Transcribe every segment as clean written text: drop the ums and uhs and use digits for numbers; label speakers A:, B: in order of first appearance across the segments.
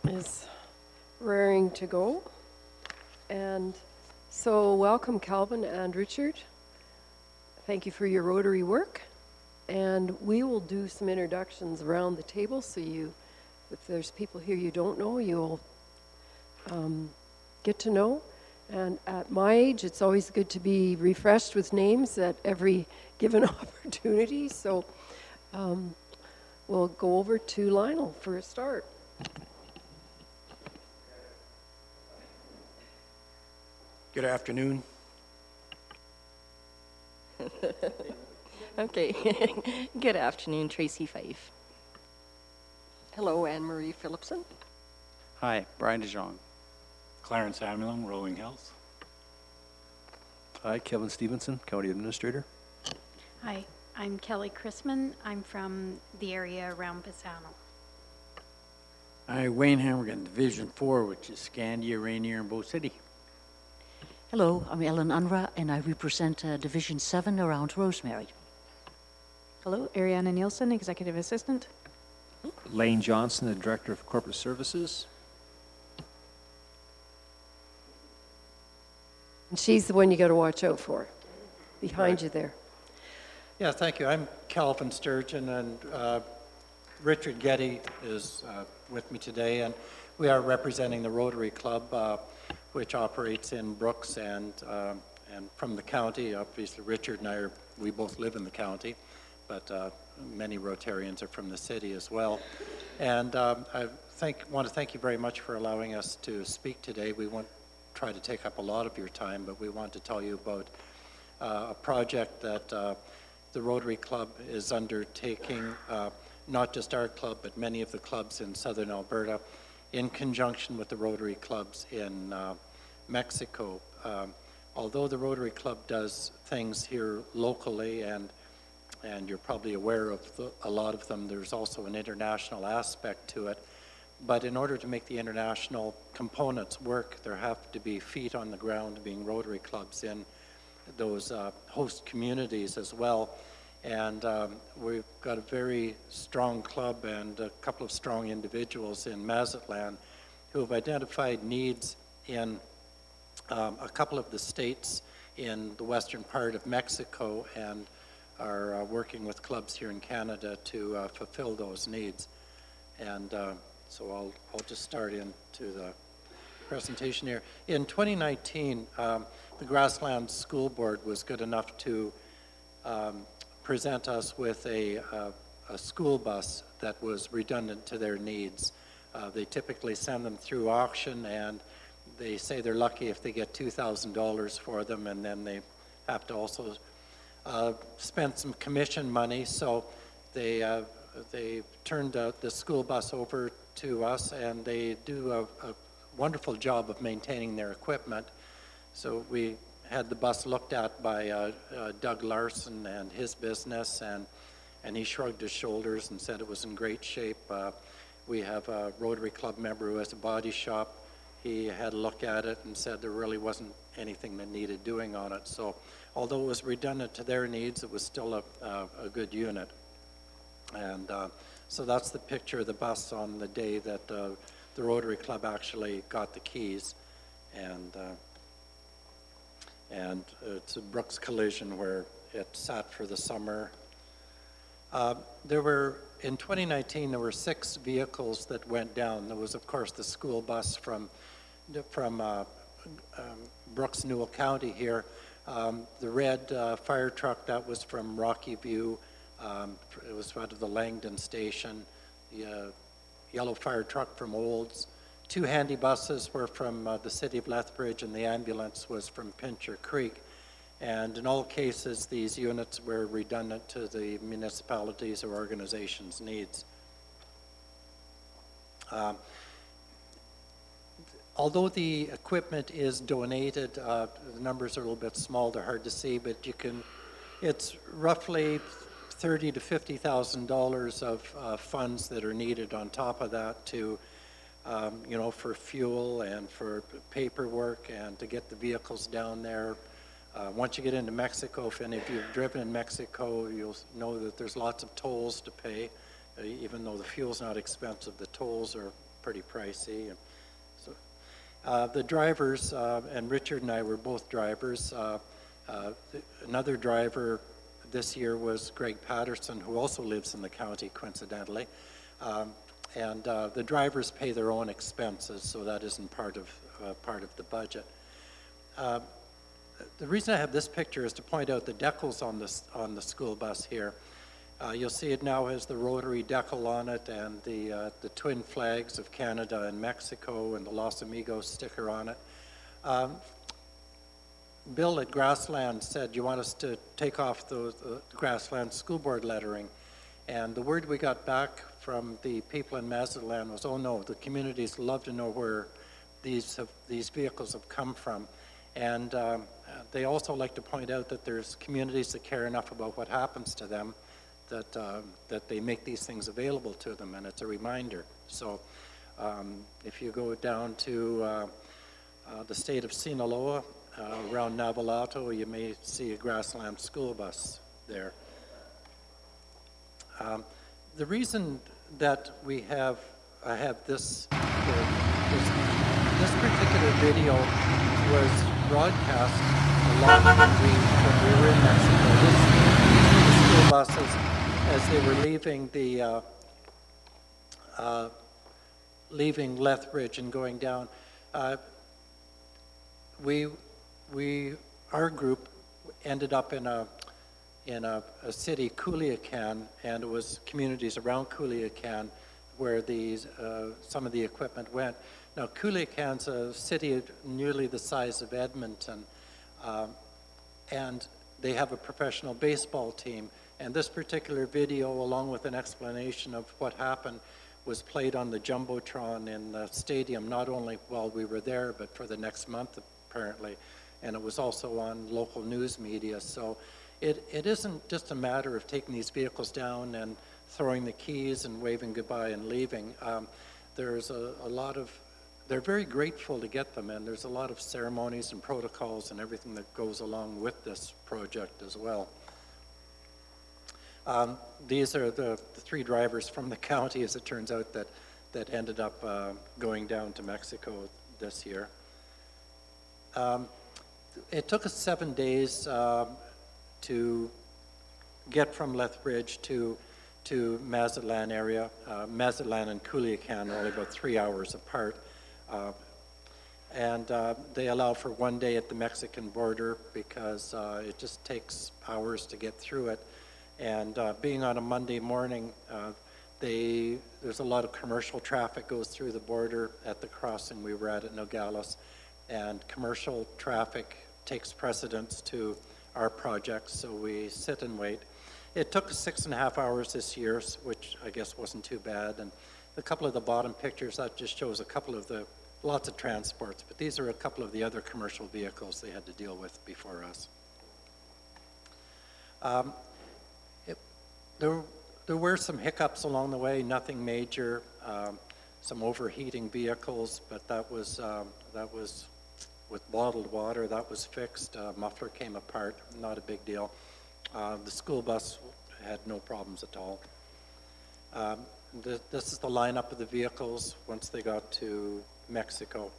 A: is raring to go. And so welcome Calvin and Richard. Thank you for your Rotary work. And we will do some introductions around the table, so if there's people here you don't know, you'll get to know. And at my age, it's always good to be refreshed with names at every given opportunity. So we'll go over to Lionel for a start.
B: Good afternoon.
C: Okay. Good afternoon, Tracy Fife.
A: Hello, Anne-Marie Phillipson.
D: Hi, Brian DeJong.
B: Clarence Amulon, Rolling Hills.
E: Hi, Kevin Stevenson, County Administrator.
F: Hi, I'm Kelly Chrisman. I'm from the area around Pisano.
G: Hi, Wayne Hammergan, Division 4, which is Scandia, Rainier, and Bow City.
H: Hello, I'm Ellen Unra, and I represent Division 7 around Rosemary.
I: Hello, Ariana Nielsen, Executive Assistant.
E: Lane Johnson, the Director of Corporate Services.
A: And she's the one you got to watch out for, behind you there.
J: Yeah, thank you. I'm Calvin Sturgeon, and Richard Gette is with me today, and we are representing the Rotary Club, which operates in Brooks and from the county. Obviously, Richard and I we both live in the county, but many Rotarians are from the city as well. And I want to thank you very much for allowing us to speak today. We won't try to take up a lot of your time, but we want to tell you about a project that the Rotary Club is undertaking, not just our club, but many of the clubs in southern Alberta, in conjunction with the Rotary clubs in Mexico. Although the Rotary Club does things here locally, and you're probably aware of a lot of them, there's also an international aspect to it. But in order to make the international components work, there have to be feet on the ground, being Rotary clubs in those host communities as well. And we've got a very strong club and a couple of strong individuals in Mazatlan who have identified needs in a couple of the states in the western part of Mexico, and are working with clubs here in Canada to fulfill those needs. And so I'll just start into the presentation here. In 2019, the Grasslands School Board was good enough to present us with a school bus that was redundant to their needs. They typically send them through auction, and they say they're lucky if they get $2,000 for them, and then they have to also spend some commission money. So they turned the school bus over to us, and they do a wonderful job of maintaining their equipment. So we had the bus looked at by Doug Larson and his business, and he shrugged his shoulders and said it was in great shape. We have a Rotary Club member who has a body shop. He had a look at it and said there really wasn't anything that needed doing on it. So although it was redundant to their needs, it was still a good unit. And so that's the picture of the bus on the day that the Rotary Club actually got the keys. And it's a Brooks collision where it sat for the summer. In 2019, there were 6 vehicles that went down. There was, of course, the school bus from Brooks, Newell County here. The red fire truck, that was from Rocky View. It was out of the Langdon station. The yellow fire truck from Olds. 2 handy buses were from the city of Lethbridge, and the ambulance was from Pincher Creek. And in all cases, these units were redundant to the municipalities or organizations' needs. Although the equipment is donated, the numbers are a little bit small, they're hard to see, but it's roughly $30,000 to $50,000 of funds that are needed on top of that to, for fuel and for paperwork and to get the vehicles down there. Once you get into Mexico, if any of you have driven in Mexico, you'll know that there's lots of tolls to pay. Even though the fuel's not expensive, the tolls are pretty pricey. And so, the drivers, and Richard and I were both drivers. Another driver this year was Greg Patterson, who also lives in the county, coincidentally. And the drivers pay their own expenses, so that isn't part of the budget. The reason I have this picture is to point out the decals on the school bus here. You'll see it now has the Rotary decal on it and the twin flags of Canada and Mexico and the Los Amigos sticker on it. Bill at Grassland said, you want us to take off the Grassland school board lettering. And the word we got back from the people in Mazatlan was, oh no, the communities love to know where these vehicles have come from. And they also like to point out that there's communities that care enough about what happens to them that they make these things available to them, and it's a reminder. So if you go down to the state of Sinaloa, around Navalato, you may see a Grassland school bus there. The reason that I have this particular video was broadcast a lot when we were in Mexico. These were the school buses as they were leaving Lethbridge and going down. Our group ended up in a city, Culiacan, and it was communities around Culiacan where some of the equipment went. Now, Culiacan's a city nearly the size of Edmonton, and they have a professional baseball team. And this particular video, along with an explanation of what happened, was played on the Jumbotron in the stadium, not only while we were there, but for the next month, apparently. And it was also on local news media. So it isn't just a matter of taking these vehicles down and throwing the keys and waving goodbye and leaving. There's a lot of, they're very grateful to get them, and there's a lot of ceremonies and protocols and everything that goes along with this project as well. These are the three drivers from the county, as it turns out, that ended up going down to Mexico this year. It took us 7 days to get from Lethbridge to Mazatlan area. Mazatlan and Culiacan are only about 3 hours apart. And they allow for 1 day at the Mexican border because it just takes hours to get through it. And being on a Monday morning, there's a lot of commercial traffic goes through the border at the crossing we were at Nogales, and commercial traffic takes precedence to our projects, so we sit and wait. It took 6.5 hours this year, which I guess wasn't too bad. And a couple of the bottom pictures, that just shows a couple of lots of transports, but these are a couple of the other commercial vehicles they had to deal with before us. There were some hiccups along the way, nothing major, some overheating vehicles, but that was with bottled water, that was fixed. Muffler came apart, not a big deal. The school bus had no problems at all. This is the lineup of the vehicles once they got to Mexico.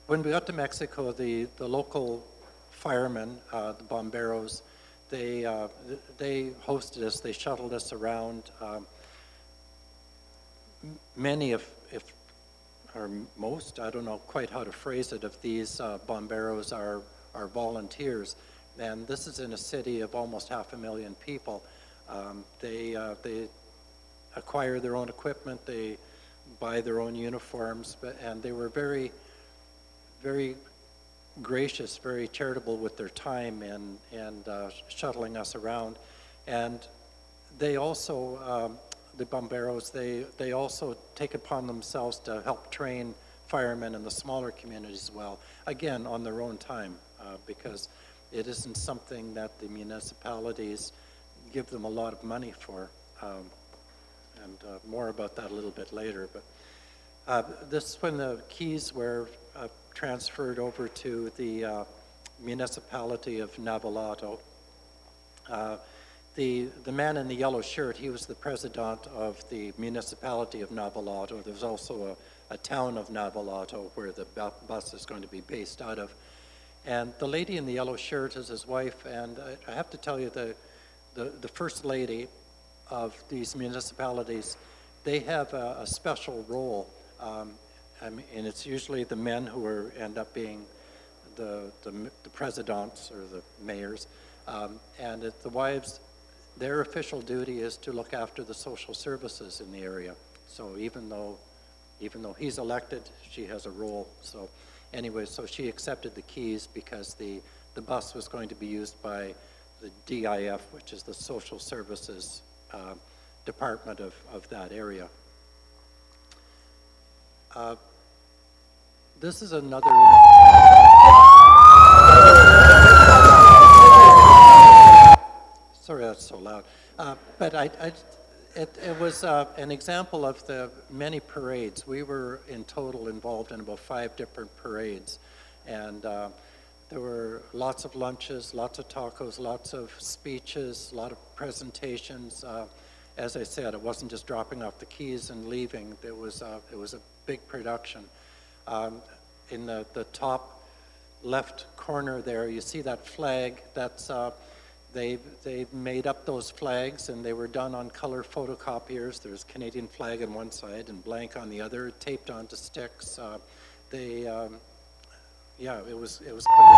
J: When we got to Mexico, the local firemen, the bomberos, they hosted us, they shuttled us around. Many or most, I don't know quite how to phrase it, of these bomberos are volunteers. And this is in a city of almost 500,000 people. They acquire their own equipment, they buy their own uniforms, and they were very, very gracious, very charitable with their time and shuttling us around. And they also, the bomberos, they also take upon themselves to help train firemen in the smaller communities as well, again, on their own time, because it isn't something that the municipalities give them a lot of money for. And more about that a little bit later. But this is when the keys were transferred over to the municipality of Navalato. The man in the yellow shirt, he was the president of the municipality of Navalato. There's also a town of Navalato where the bus is going to be based out of. And the lady in the yellow shirt is his wife, and I have to tell you, the first lady of these municipalities, they have a special role. And it's usually the men who end up being the presidents or the mayors. And the wives, their official duty is to look after the social services in the area. So even though he's elected, she has a role. So anyway, so she accepted the keys because the bus was going to be used by the DIF, which is the social services department of that area. This is another. Sorry, that's so loud. But it was an example of the many parades. We were in total involved in about 5 different parades. And there were lots of lunches, lots of tacos, lots of speeches, a lot of presentations. As I said, it wasn't just dropping off the keys and leaving. It was a big production. In the top left corner there, you see that flag. That's they made up those flags, and they were done on color photocopiers. There's Canadian flag on one side and blank on the other, taped onto sticks. Yeah, it was quite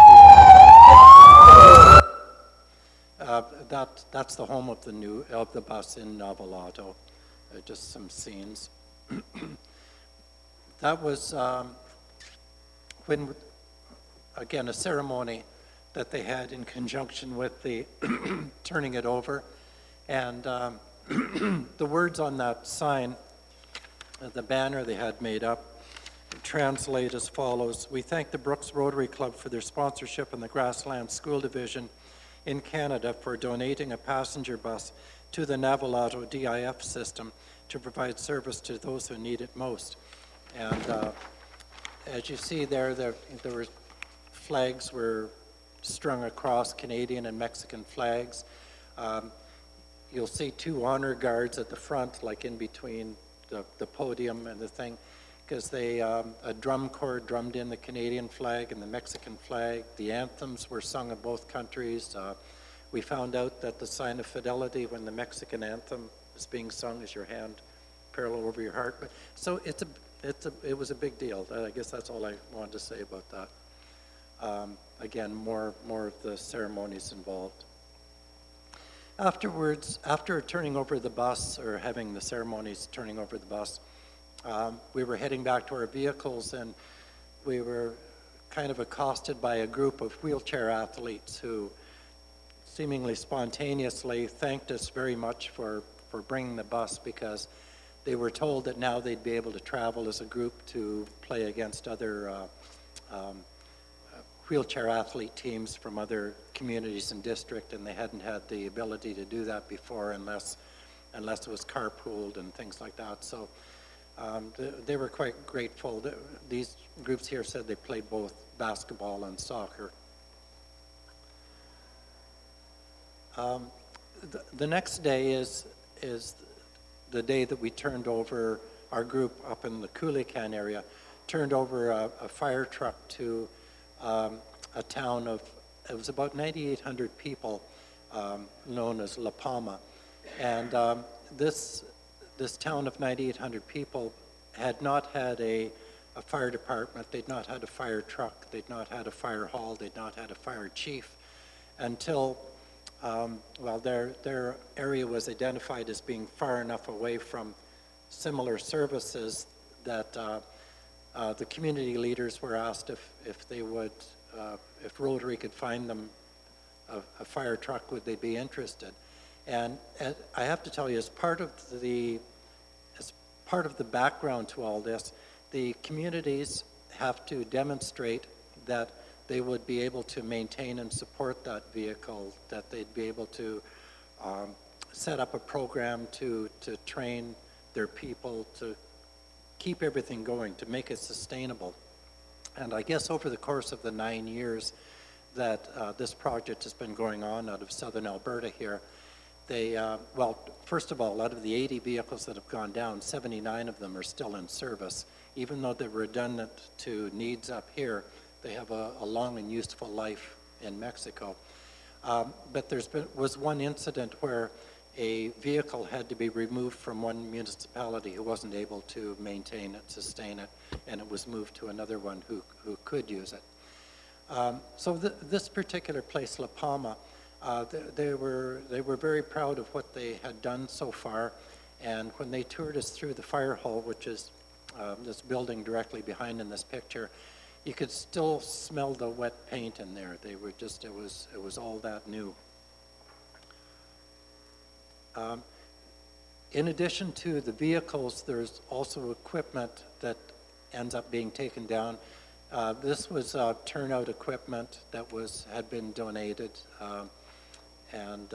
J: a deal. That's the home of the bus in Navalato. Just some scenes. That was when, again, a ceremony that they had in conjunction with the turning it over. And the words on that sign, the banner they had made up, translate as follows: "We thank the Brooks Rotary Club for their sponsorship in the Grasslands School Division in Canada for donating a passenger bus to the Navalato DIF system to provide service to those who need it most." And as you see there were flags were strung across, Canadian and Mexican flags. You'll see 2 honor guards at the front, like in between the podium and the thing, because a drum corps drummed in the Canadian flag and the Mexican flag. The anthems were sung in both countries. We found out that the sign of fidelity when the Mexican anthem is being sung is your hand parallel over your heart. But so it was a big deal. I guess that's all I wanted to say about that. Again, more of the ceremonies involved. Afterwards, after turning over the bus, or having the ceremonies turning over the bus, we were heading back to our vehicles, and we were kind of accosted by a group of wheelchair athletes who seemingly spontaneously thanked us very much for bringing the bus, because they were told that now they'd be able to travel as a group to play against other wheelchair athlete teams from other communities and district, and they hadn't had the ability to do that before unless it was carpooled and things like that. So they were quite grateful. These groups here said they played both basketball and soccer. The next day is the day that we turned over, our group up in the Coulican area, turned over a fire truck to a town of, it was about 9,800 people, known as La Palma. And this town of 9,800 people had not had a fire department, they'd not had a fire truck, they'd not had a fire hall, they'd not had a fire chief until, their area was identified as being far enough away from similar services that the community leaders were asked if they would, if Rotary could find them a fire truck, would they be interested? And I have to tell you, as part of the background to all this, the communities have to demonstrate that they would be able to maintain and support that vehicle, that they'd be able to set up a program to train their people, to keep everything going, to make it sustainable. And I guess over the course of the 9 years that this project has been going on out of southern Alberta here, Well, first of all, out of the 80 vehicles that have gone down, 79 of them are still in service. Even though they're redundant to needs up here, they have a long and useful life in Mexico. But was one incident where a vehicle had to be removed from one municipality who wasn't able to maintain it, sustain it, and it was moved to another one who could use it. So this particular place, La Palma, they were very proud of what they had done so far, and when they toured us through the fire hall, which is this building directly behind in this picture, you could still smell the wet paint in there. They were just, it was all that new. In addition to the vehicles, there's also equipment that ends up being taken down. This was turnout equipment that had been donated, and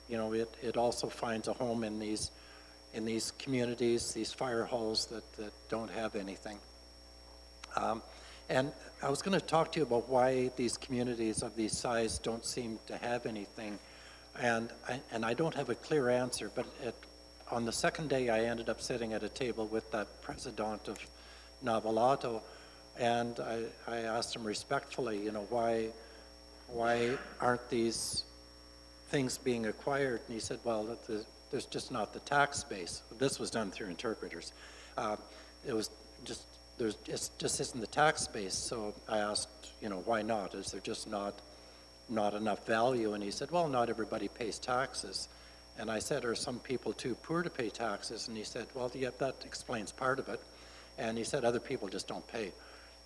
J: you know, it also finds a home in these communities, these fire halls that don't have anything. And I was going to talk to you about why these communities of these size don't seem to have anything, and I don't have a clear answer, but on the second day I ended up sitting at a table with that president of Navalato, and I asked him respectfully, you know, why aren't these things being acquired? And he said, well, there's just not the tax base. This was done through interpreters. It was just, it just isn't the tax base. So I asked, you know, why not? Is there just not enough value? And he said, well, not everybody pays taxes. And I said, are some people too poor to pay taxes? And he said, well, yeah, that explains part of it. And he said, other people just don't pay.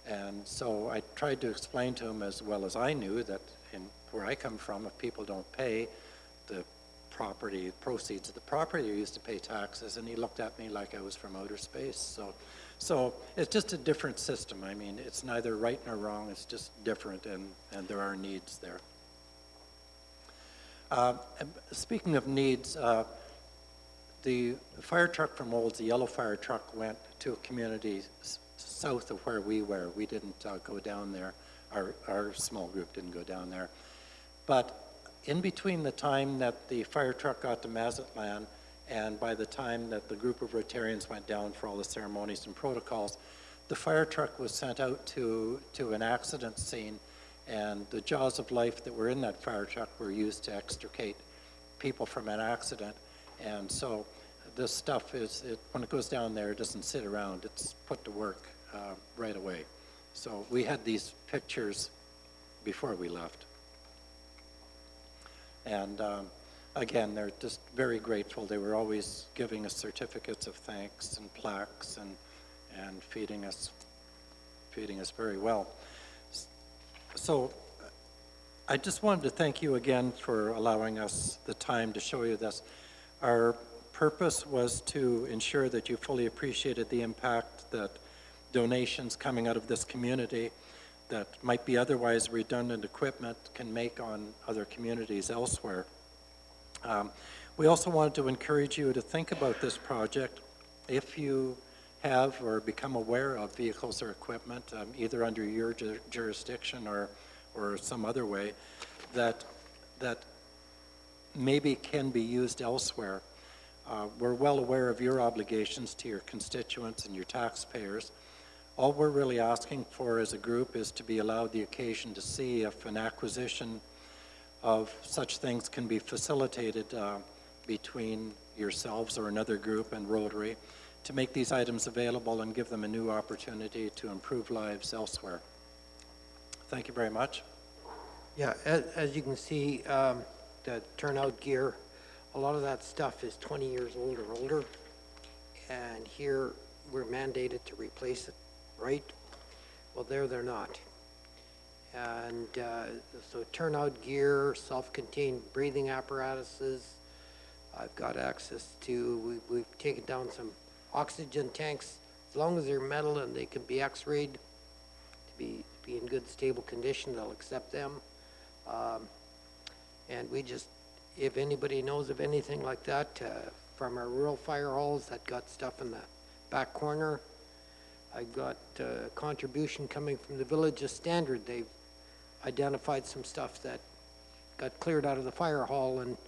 J: And so I tried to explain to him as well as I knew that where I come from, if people don't pay, the proceeds of the property are used to pay taxes. And he looked at me like I was from outer space. So it's just a different system. I mean, it's neither right nor wrong. It's just different, and there are needs there. Speaking of needs, the fire truck from Olds, the yellow fire truck, went to a community south of where we were. We didn't go down there. Our small group didn't go down there. But in between the time that the fire truck got to Mazatlan and by the time that the group of Rotarians went down for all the ceremonies and protocols, the fire truck was sent out to an accident scene, and the jaws of life that were in that fire truck were used to extricate people from an accident. And so this stuff when it goes down there, it doesn't sit around. It's put to work right away. So we had these pictures before we left. And again, they're just very grateful. They were always giving us certificates of thanks and plaques and feeding us very well. So I just wanted to thank you again for allowing us the time to show you this. Our purpose was to ensure that you fully appreciated the impact that donations coming out of this community that might be otherwise redundant equipment can make on other communities elsewhere. We also wanted to encourage you to think about this project if you have or become aware of vehicles or equipment, either under your jurisdiction or some other way, that maybe can be used elsewhere. We're well aware of your obligations to your constituents and your taxpayers. All we're really asking for as a group is to be allowed the occasion to see if an acquisition of such things can be facilitated between yourselves or another group and Rotary to make these items available and give them a new opportunity to improve lives elsewhere. Thank you very much.
K: Yeah, as you can see, the turnout gear, a lot of that stuff is 20 years old or older, and here we're mandated to replace it, right? Well, they're not. And so turnout gear, self-contained breathing apparatuses, I've got access to. We've taken down some oxygen tanks, as long as they're metal and they can be x-rayed to be in good, stable condition, they'll accept them. And we just, if anybody knows of anything like that, from our rural fire halls that got stuff in the back corner, I got a contribution coming from the Village of Standard. They've identified some stuff that got cleared out of the fire hall, and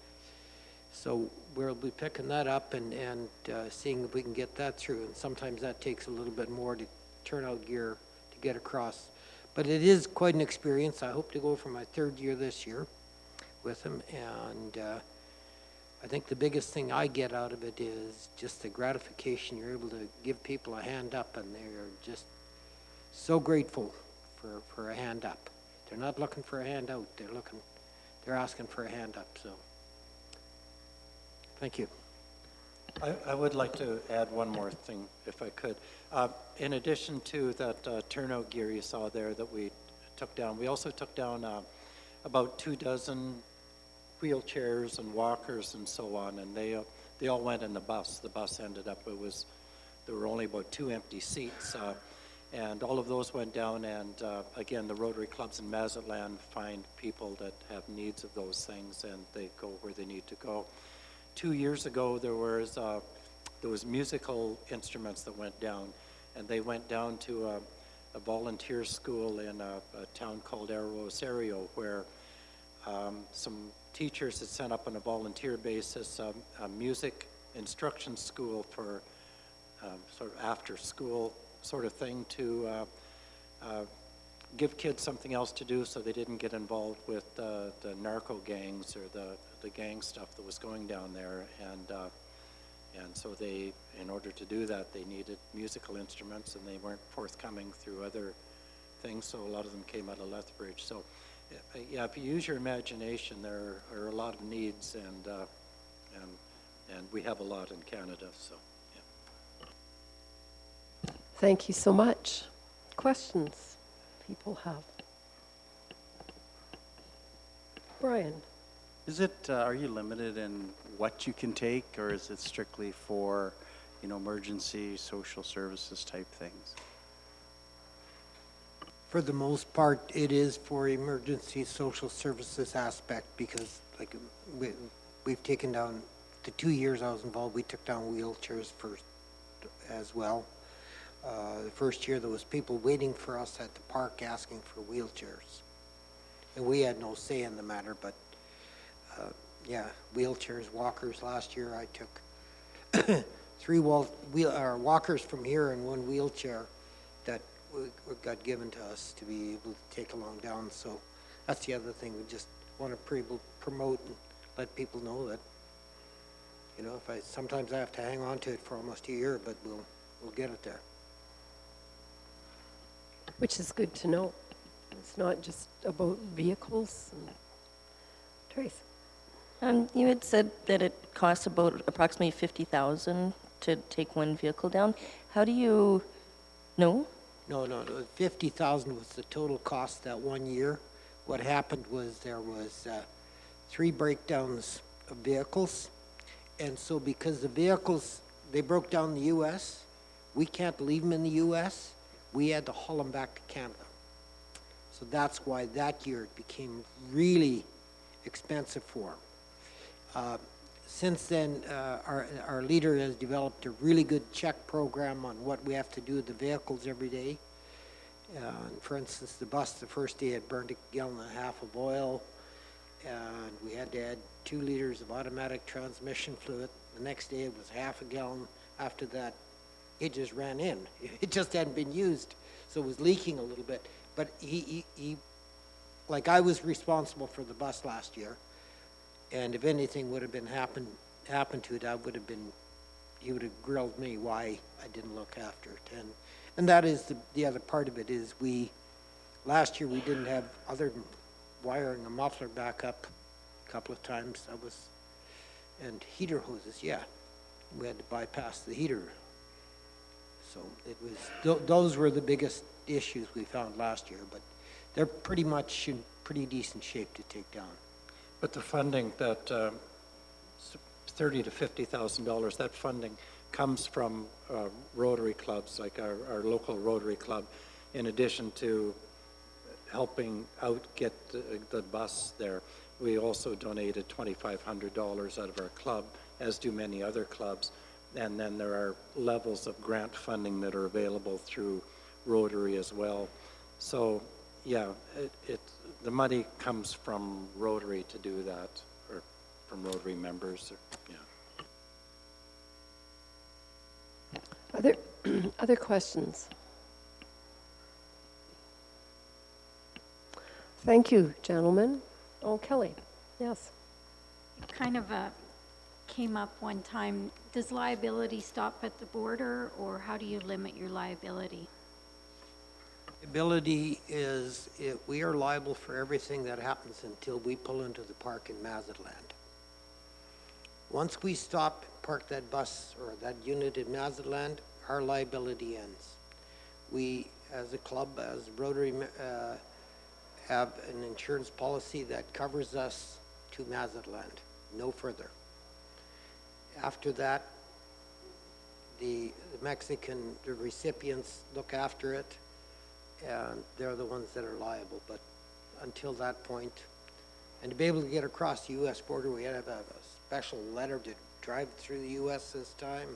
K: So we'll be picking that up and seeing if we can get that through. And sometimes that takes a little bit more to turn out gear to get across. But it is quite an experience. I hope to go for my 3rd year this year with him. And I think the biggest thing I get out of it is just the gratification. You're able to give people a hand up, and they're just so grateful for a hand up. They're not looking for a hand out. They're asking for a hand up. So thank you.
J: I would like to add one more thing, if I could. In addition to that turnout gear you saw there that we took down, we also took down about 24 wheelchairs and walkers and so on, and they all went in the bus. The bus ended up, there were only about 2 empty seats, and all of those went down, and again, the Rotary clubs in Mazatlan find people that have needs of those things, and they go where they need to go. 2 years ago, there was musical instruments that went down, and they went down to a volunteer school in a town called Rosario, where some teachers had set up on a volunteer basis a music instruction school for sort of after school sort of thing to give kids something else to do so they didn't get involved with the narco gangs or the gang stuff that was going down there. And so they, in order to do that, they needed musical instruments, and they weren't forthcoming through other things, so a lot of them came out of Lethbridge. So yeah, if you use your imagination, there are a lot of needs, and we have a lot in Canada, so yeah.
A: Thank you so much. Questions people have? Brian?
D: Is it, are you limited in what you can take, or is it strictly for, emergency social services type things?
K: For the most part, it is for emergency social services aspect, because like we've taken down, the 2 years I was involved, we took down wheelchairs first as well. The first year there was people waiting for us at the park asking for wheelchairs. And we had no say in the matter, but yeah, wheelchairs, walkers. Last year I took 3 walkers from here and 1 wheelchair that got given to us to be able to take along down. So that's the other thing. We just want to promote and let people know that, sometimes I have to hang on to it for almost a year, but we'll get it there.
A: Which is good to know. It's not just about vehicles. Trace?
C: You had said that it costs about approximately $50,000 to take 1 vehicle down. How do you know?
K: No, 50,000 was the total cost that 1 year. What happened was there was 3 breakdowns of vehicles, and so because the vehicles, they broke down in the U.S., we can't leave them in the U.S., we had to haul them back to Canada. So that's why that year it became really expensive for them. Since then, our leader has developed a really good check program on what we have to do with the vehicles every day. For instance, the bus the first day had burned 1.5 gallons of oil, and we had to add 2 liters of automatic transmission fluid. The next day it was 0.5 gallon. After that, it just ran in. It just hadn't been used, so it was leaking a little bit. But he like I was responsible for the bus last year, and if anything would have been happened to it, he would have grilled me why I didn't look after it. And that is the other part of it is last year we didn't have, other than wiring a muffler back up a couple of times, and heater hoses, yeah. We had to bypass the heater. So it was, those were the biggest issues we found last year, but they're pretty much in pretty decent shape to take down.
J: But the funding, that $30,000 to $50,000, that funding comes from Rotary clubs, like our local Rotary club, in addition to helping out get the bus there. We also donated $2,500 out of our club, as do many other clubs. And then there are levels of grant funding that are available through Rotary as well. So yeah, the money comes from Rotary to do that, or from Rotary members. Yeah.
A: Other questions? Thank you, gentlemen. Oh, Kelly, yes.
F: Kind of came up one time. Does liability stop at the border, or how do you limit your liability?
K: Ability is, we are liable for everything that happens until we pull into the park in Mazatlan. Once we stop, park that bus or that unit in Mazatlan, our liability ends. We, as a club, as Rotary, have an insurance policy that covers us to Mazatlan, no further. After that, the Mexican, the recipients look after it, and they're the ones that are liable. But until that point, and to be able to get across the U.S. border, we had to have a special letter to drive through the U.S. this time.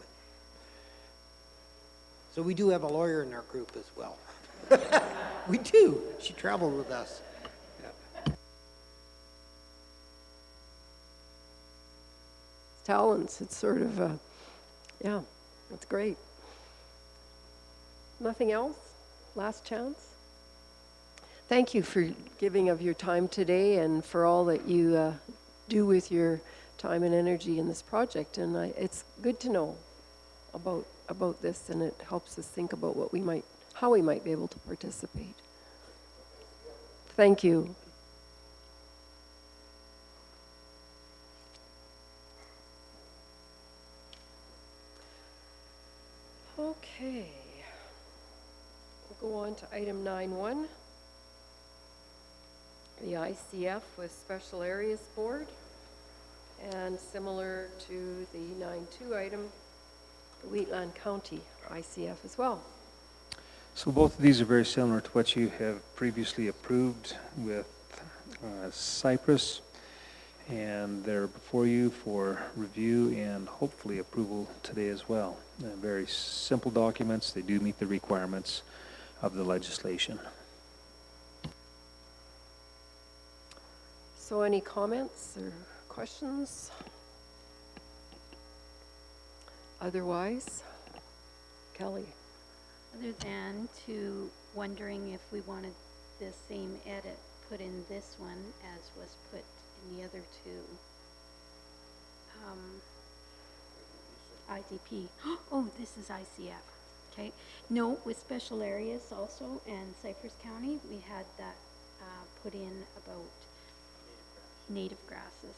K: So we do have a lawyer in our group as well. We do. She traveled with us. Yeah.
A: Talents, it's sort of, yeah, that's great. Nothing else? Last chance? Thank you for giving of your time today and for all that you do with your time and energy in this project. And it's good to know about this, and it helps us think about what we might, how we might be able to participate. Thank you. Okay. We'll go on to item 9.1. The ICF with Special Areas Board, and similar to the 9.2 item, the Wheatland County ICF as well.
E: So both of these are very similar to what you have previously approved with Cypress, and they're before you for review and hopefully approval today as well. They're very simple documents. They do meet the requirements of the legislation.
A: So any comments or questions? Otherwise, Kelly.
F: Other than to wondering if we wanted the same edit put in this one as was put in the other two. IDP. Oh, this is ICF. Okay. No, with special areas also and Cypress County, we had that put in about native grasses.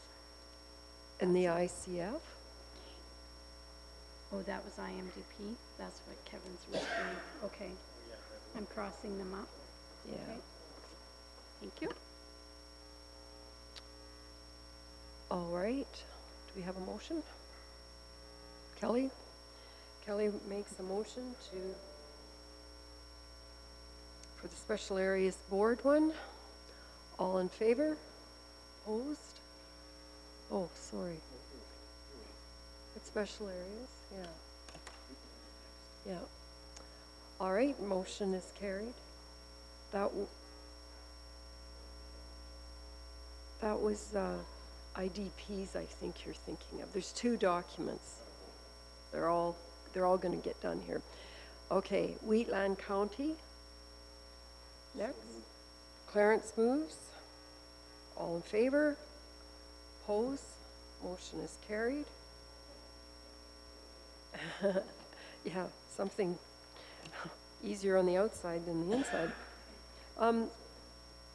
A: And the ICF?
F: Oh, that was IMDP. That's what Kevin's whispering. Okay. I'm crossing them up.
A: Yeah.
F: Okay. Thank you.
A: All right. Do we have a motion? Kelly? Kelly makes a motion for the Special Areas Board one. All in favor? Opposed? Oh, sorry. It's special areas, yeah. Yeah. All right, motion is carried. That was IDPs, I think you're thinking of. There's two documents. They're all going to get done here. Okay, Wheatland County. Next. Clarence moves. All in favor? Opposed? Motion is carried. Yeah, something easier on the outside than the inside.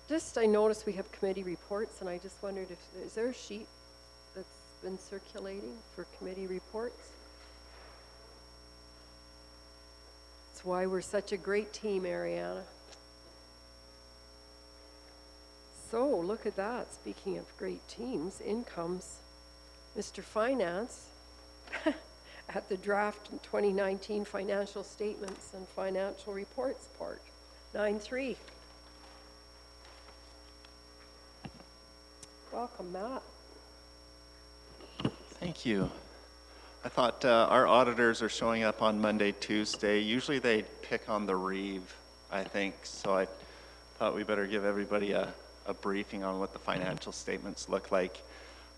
A: Just, I noticed we have committee reports, and I just wondered if, is there a sheet that's been circulating for committee reports? That's why we're such a great team, Ariana. So, look at that. Speaking of great teams, in comes Mr. Finance at the draft 2019 financial statements and financial reports part, 9.3. Welcome, Matt.
L: Thank you. I thought our auditors are showing up on Monday, Tuesday. Usually they pick on the reeve, I think, so I thought we better give everybody a briefing on what the financial statements look like.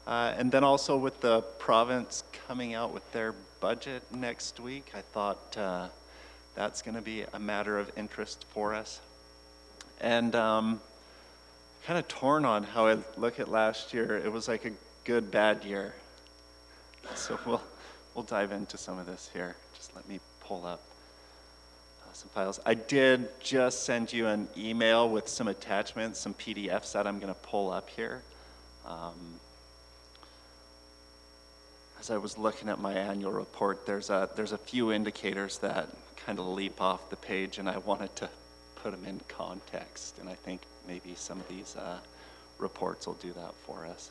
L: And then also with the province coming out with their budget next week, I thought that's going to be a matter of interest for us. And kind of torn on how I look at last year. It was like a good, bad year. So we'll dive into some of this here. Just let me pull up some files. I did just send you an email with some attachments, some PDFs that I'm going to pull up here. As I was looking at my annual report, there's a few indicators that kind of leap off the page, and I wanted to put them in context, and I think maybe some of these reports will do that for us.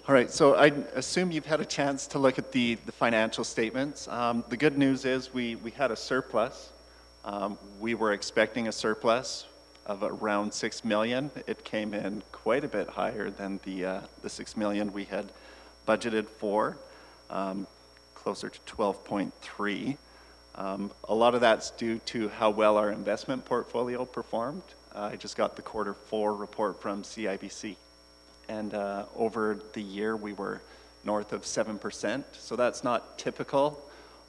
L: All right, so I assume you've had a chance to look at the financial statements. The good news is we had a surplus. We were expecting a surplus of around $6 million. It came in quite a bit higher than the $6 million we had budgeted for, closer to 12.3. A lot of that's due to how well our investment portfolio performed. I just got the Q4 report from CIBC. And over the year, we were north of 7%. So that's not typical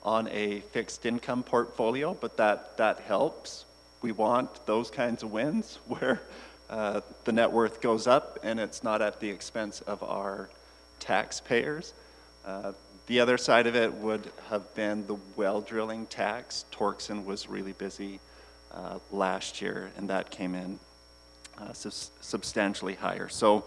L: on a fixed income portfolio, but that helps. We want those kinds of wins where the net worth goes up and it's not at the expense of our taxpayers. The other side of it would have been the well drilling tax. Torxon was really busy last year, and that came in substantially higher. So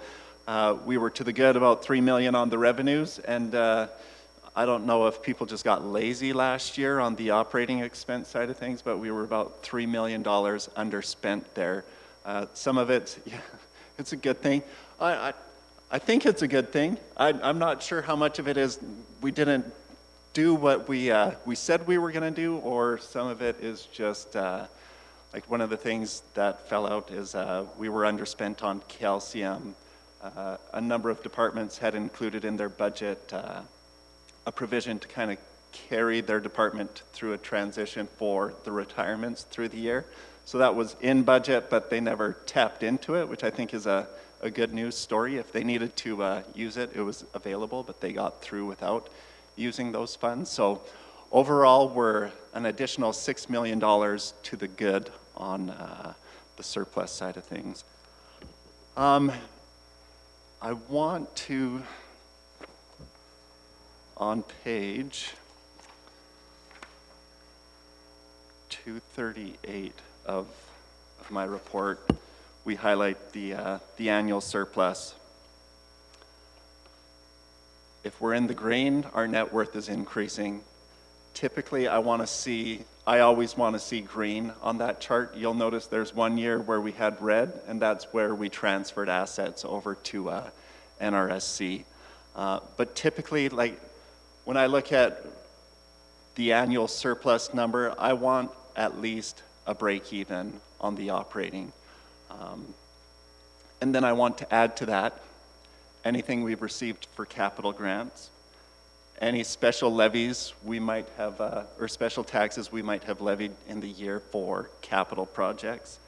L: we were to the good about $3 million on the revenues, and I don't know if people just got lazy last year on the operating expense side of things, but we were about $3 million underspent there. Some of it, yeah, it's a good thing. I think it's a good thing. I'm not sure how much of it is we didn't do what we said we were going to do, or some of it is just like one of the things that fell out is we were underspent on calcium. A number of departments had included in their budget a provision to kind of carry their department through a transition for the retirements through the year. So that was in budget, but they never tapped into it, which I think is a good news story. If they needed to use it, it was available, but they got through without using those funds. So overall, we're an additional $6 million to the good on the surplus side of things. I want to, on page 238 of my report, we highlight the annual surplus. If we're in the green, our net worth is increasing. Typically, I always want to see green on that chart. You'll notice there's one year where we had red, and that's where we transferred assets over to NRSC. But typically, like when I look at the annual surplus number, I want at least a break even on the operating. And then I want to add to that anything we've received for capital grants, any special levies we might have, or special taxes we might have levied in the year for capital projects,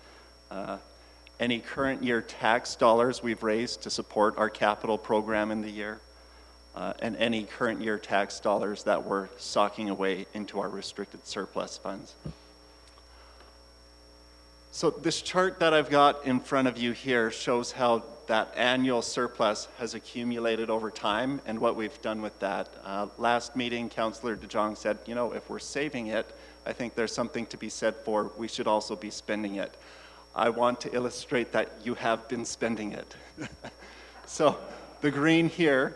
L: any current year tax dollars we've raised to support our capital program in the year, and any current year tax dollars that we're socking away into our restricted surplus funds. So this chart that I've got in front of you here shows how that annual surplus has accumulated over time and what we've done with that. Last meeting, Councillor DeJong said, you know, if we're saving it, I think there's something to be said for we should also be spending it. I want to illustrate that you have been spending it. So the green here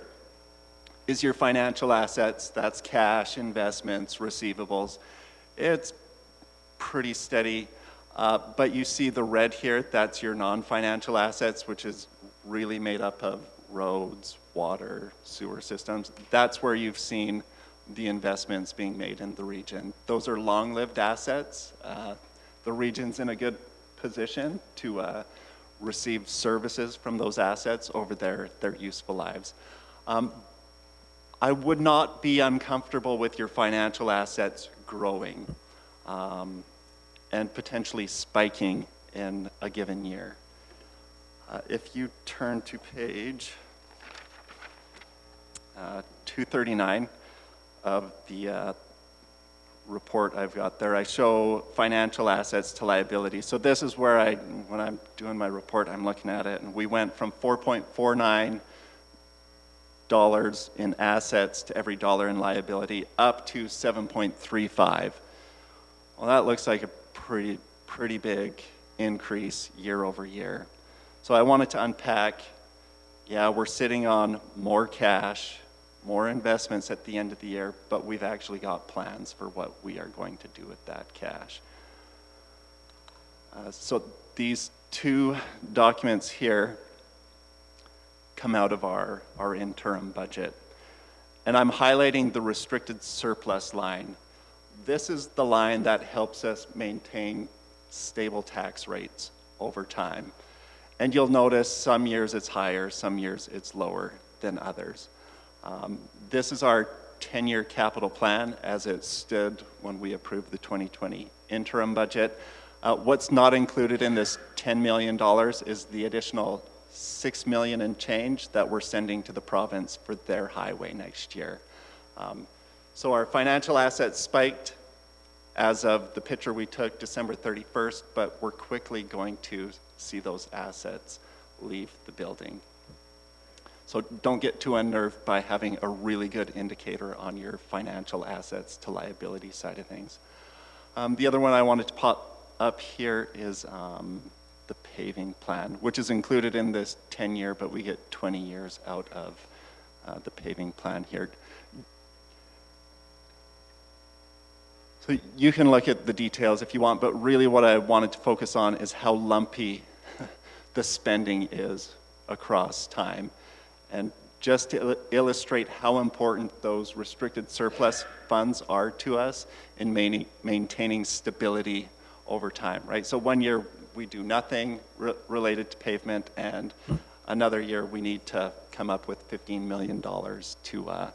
L: is your financial assets. That's cash, investments, receivables. It's pretty steady. But you see the red here, that's your non-financial assets, which is really made up of roads, water, sewer systems. That's where you've seen the investments being made in the region. Those are long-lived assets. The region's in a good position to received services from those assets over their useful lives. I would not be uncomfortable with your financial assets growing and potentially spiking in a given year. If you turn to page 239 of the report I've got there, I show financial assets to liability. So this is where when I'm doing my report, I'm looking at it, and we went from $4.49 in assets to every dollar in liability up to 7.35. Well, that looks like a pretty big increase year over year. So I wanted to unpack, yeah, we're sitting on more cash, more investments at the end of the year, but we've actually got plans for what we are going to do with that cash. So these two documents here come out of our interim budget. And I'm highlighting the restricted surplus line. This is the line that helps us maintain stable tax rates over time. And you'll notice some years it's higher, some years it's lower than others. This is our 10-year capital plan as it stood when we approved the 2020 interim budget. What's not included in this $10 million is the additional $6 million and change that we're sending to the province for their highway next year. So our financial assets spiked as of the picture we took December 31st, but we're quickly going to see those assets leave the building. So don't get too unnerved by having a really good indicator on your financial assets to liability side of things. The other one I wanted to pop up here is the paving plan, which is included in this 10-year, but we get 20 years out of the paving plan here. So you can look at the details if you want, but really what I wanted to focus on is how lumpy the spending is across time. And just to illustrate how important those restricted surplus funds are to us in maintaining stability over time, right? So one year we do nothing related to pavement, and another year we need to come up with $15 million to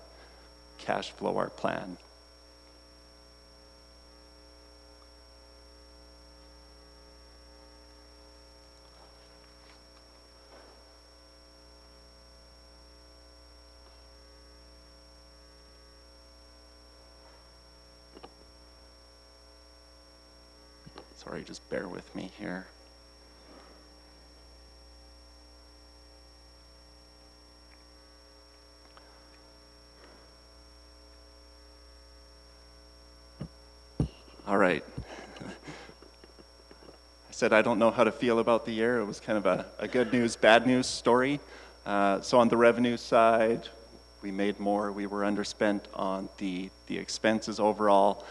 L: cash flow our plan. Sorry, just bear with me here. All right. I said I don't know how to feel about the year. It was kind of a good news, bad news story. So on the revenue side, we made more. We were underspent on the expenses overall.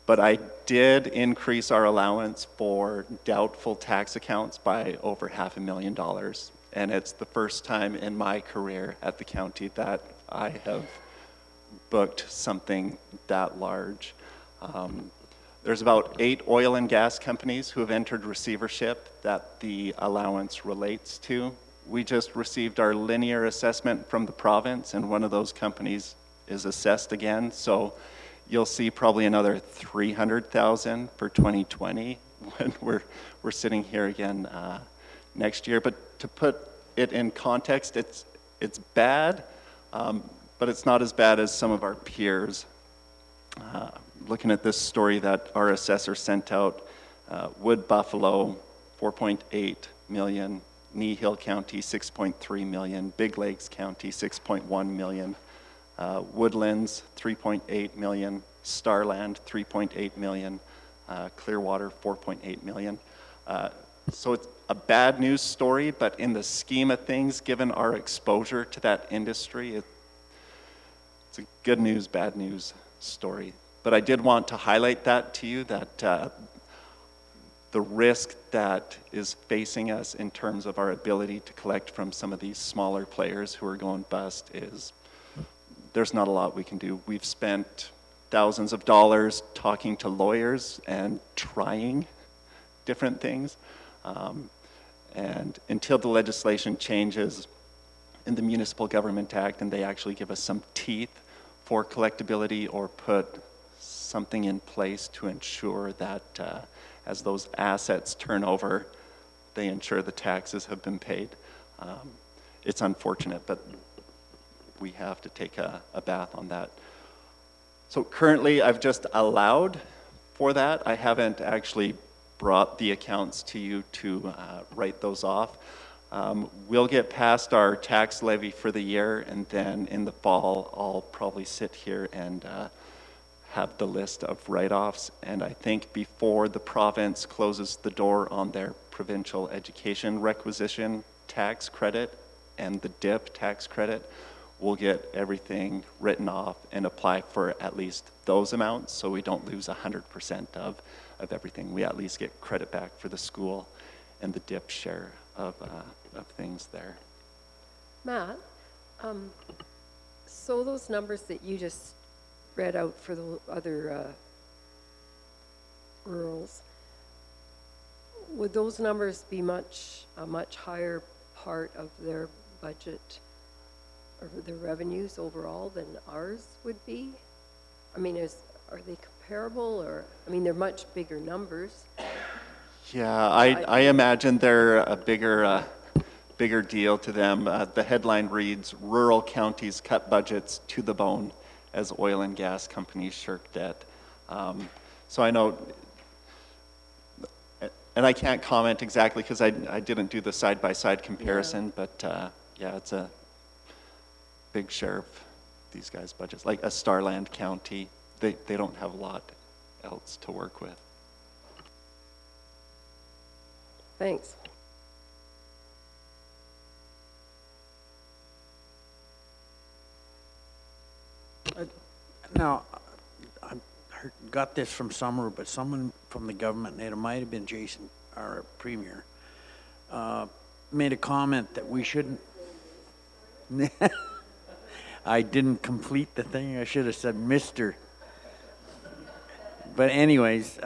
L: But I did increase our allowance for doubtful tax accounts by over $500,000. And it's the first time in my career at the county that I have booked something that large. There's about 8 oil and gas companies who have entered receivership that the allowance relates to. We just received our linear assessment from the province, and one of those companies is assessed again. So you'll see probably another $300,000 for 2020 when we're sitting here again next year. But to put it in context, it's bad, but it's not as bad as some of our peers. Looking at this story that our assessor sent out, Wood Buffalo, 4.8 million, Knee County, 6.3 million, Big Lakes County, 6.1 million, Woodlands, 3.8 million, Starland, 3.8 million, Clearwater, 4.8 million. So it's a bad news story, but in the scheme of things, given our exposure to that industry, it's a good news, bad news story. But I did want to highlight that to you, that the risk that is facing us in terms of our ability to collect from some of these smaller players who are going bust is, there's not a lot we can do. We've spent thousands of dollars talking to lawyers and trying different things. And until the legislation changes in the Municipal Government Act and they actually give us some teeth for collectability or put something in place to ensure that as those assets turn over, they ensure the taxes have been paid. It's unfortunate, but we have to take a bath on that. So currently, I've just allowed for that. I haven't actually brought the accounts to you to write those off. We'll get past our tax levy for the year, and then in the fall, I'll probably sit here and have the list of write-offs. And I think before the province closes the door on their provincial education requisition tax credit and the DIP tax credit, we'll get everything written off and apply for at least those amounts, so we don't lose 100% of everything. We at least get credit back for the school and the DIP share of things there.
A: Matt, so those numbers that you just read out for the other rurals, would those numbers be a much higher part of their budget or their revenues overall than ours would be? I mean, are they comparable, or, I mean, they're much bigger numbers.
L: Yeah, I imagine they're a bigger deal to them. The headline reads, "Rural counties cut budgets to the bone as oil and gas companies shirk debt." So I know, and I can't comment exactly because I didn't do the side-by-side comparison, but yeah, it's a big share of these guys' budgets. Like a Starland County, they don't have a lot else to work with.
A: Thanks.
G: Now, I got this from somewhere, but someone from the government, and it might have been Jason, our premier, made a comment that we shouldn't. I didn't complete the thing. I should have said Mr. But anyways,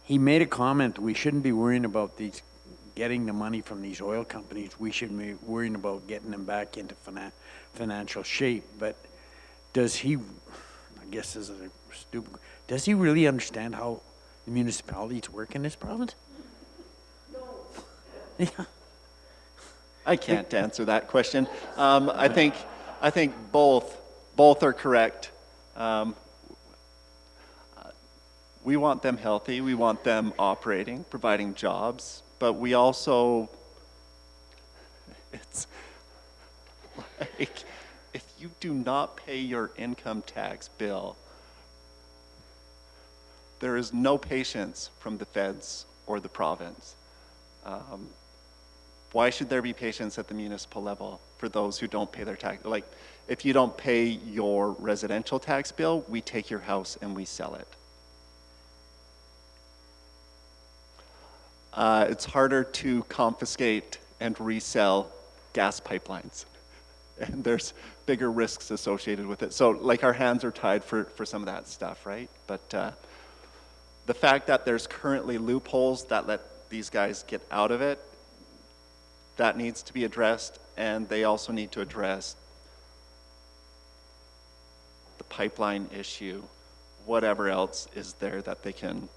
G: he made a comment that we shouldn't be worrying about these getting the money from these oil companies. We should be worrying about getting them back into financial shape. But does he, I guess this is a stupid, does he really understand how the municipalities work in this province? No. Yeah.
L: I can't answer that question. I think both are correct. We want them healthy. We want them operating, providing jobs. But we also, it's like, if you do not pay your income tax bill, there is no patience from the feds or the province. Why should there be patience at the municipal level for those who don't pay their tax? Like, if you don't pay your residential tax bill, we take your house and we sell it. It's harder to confiscate and resell gas pipelines. And there's bigger risks associated with it. So, like, our hands are tied for some of that stuff, right? But the fact that there's currently loopholes that let these guys get out of it, that needs to be addressed, and they also need to address the pipeline issue, whatever else is there that they can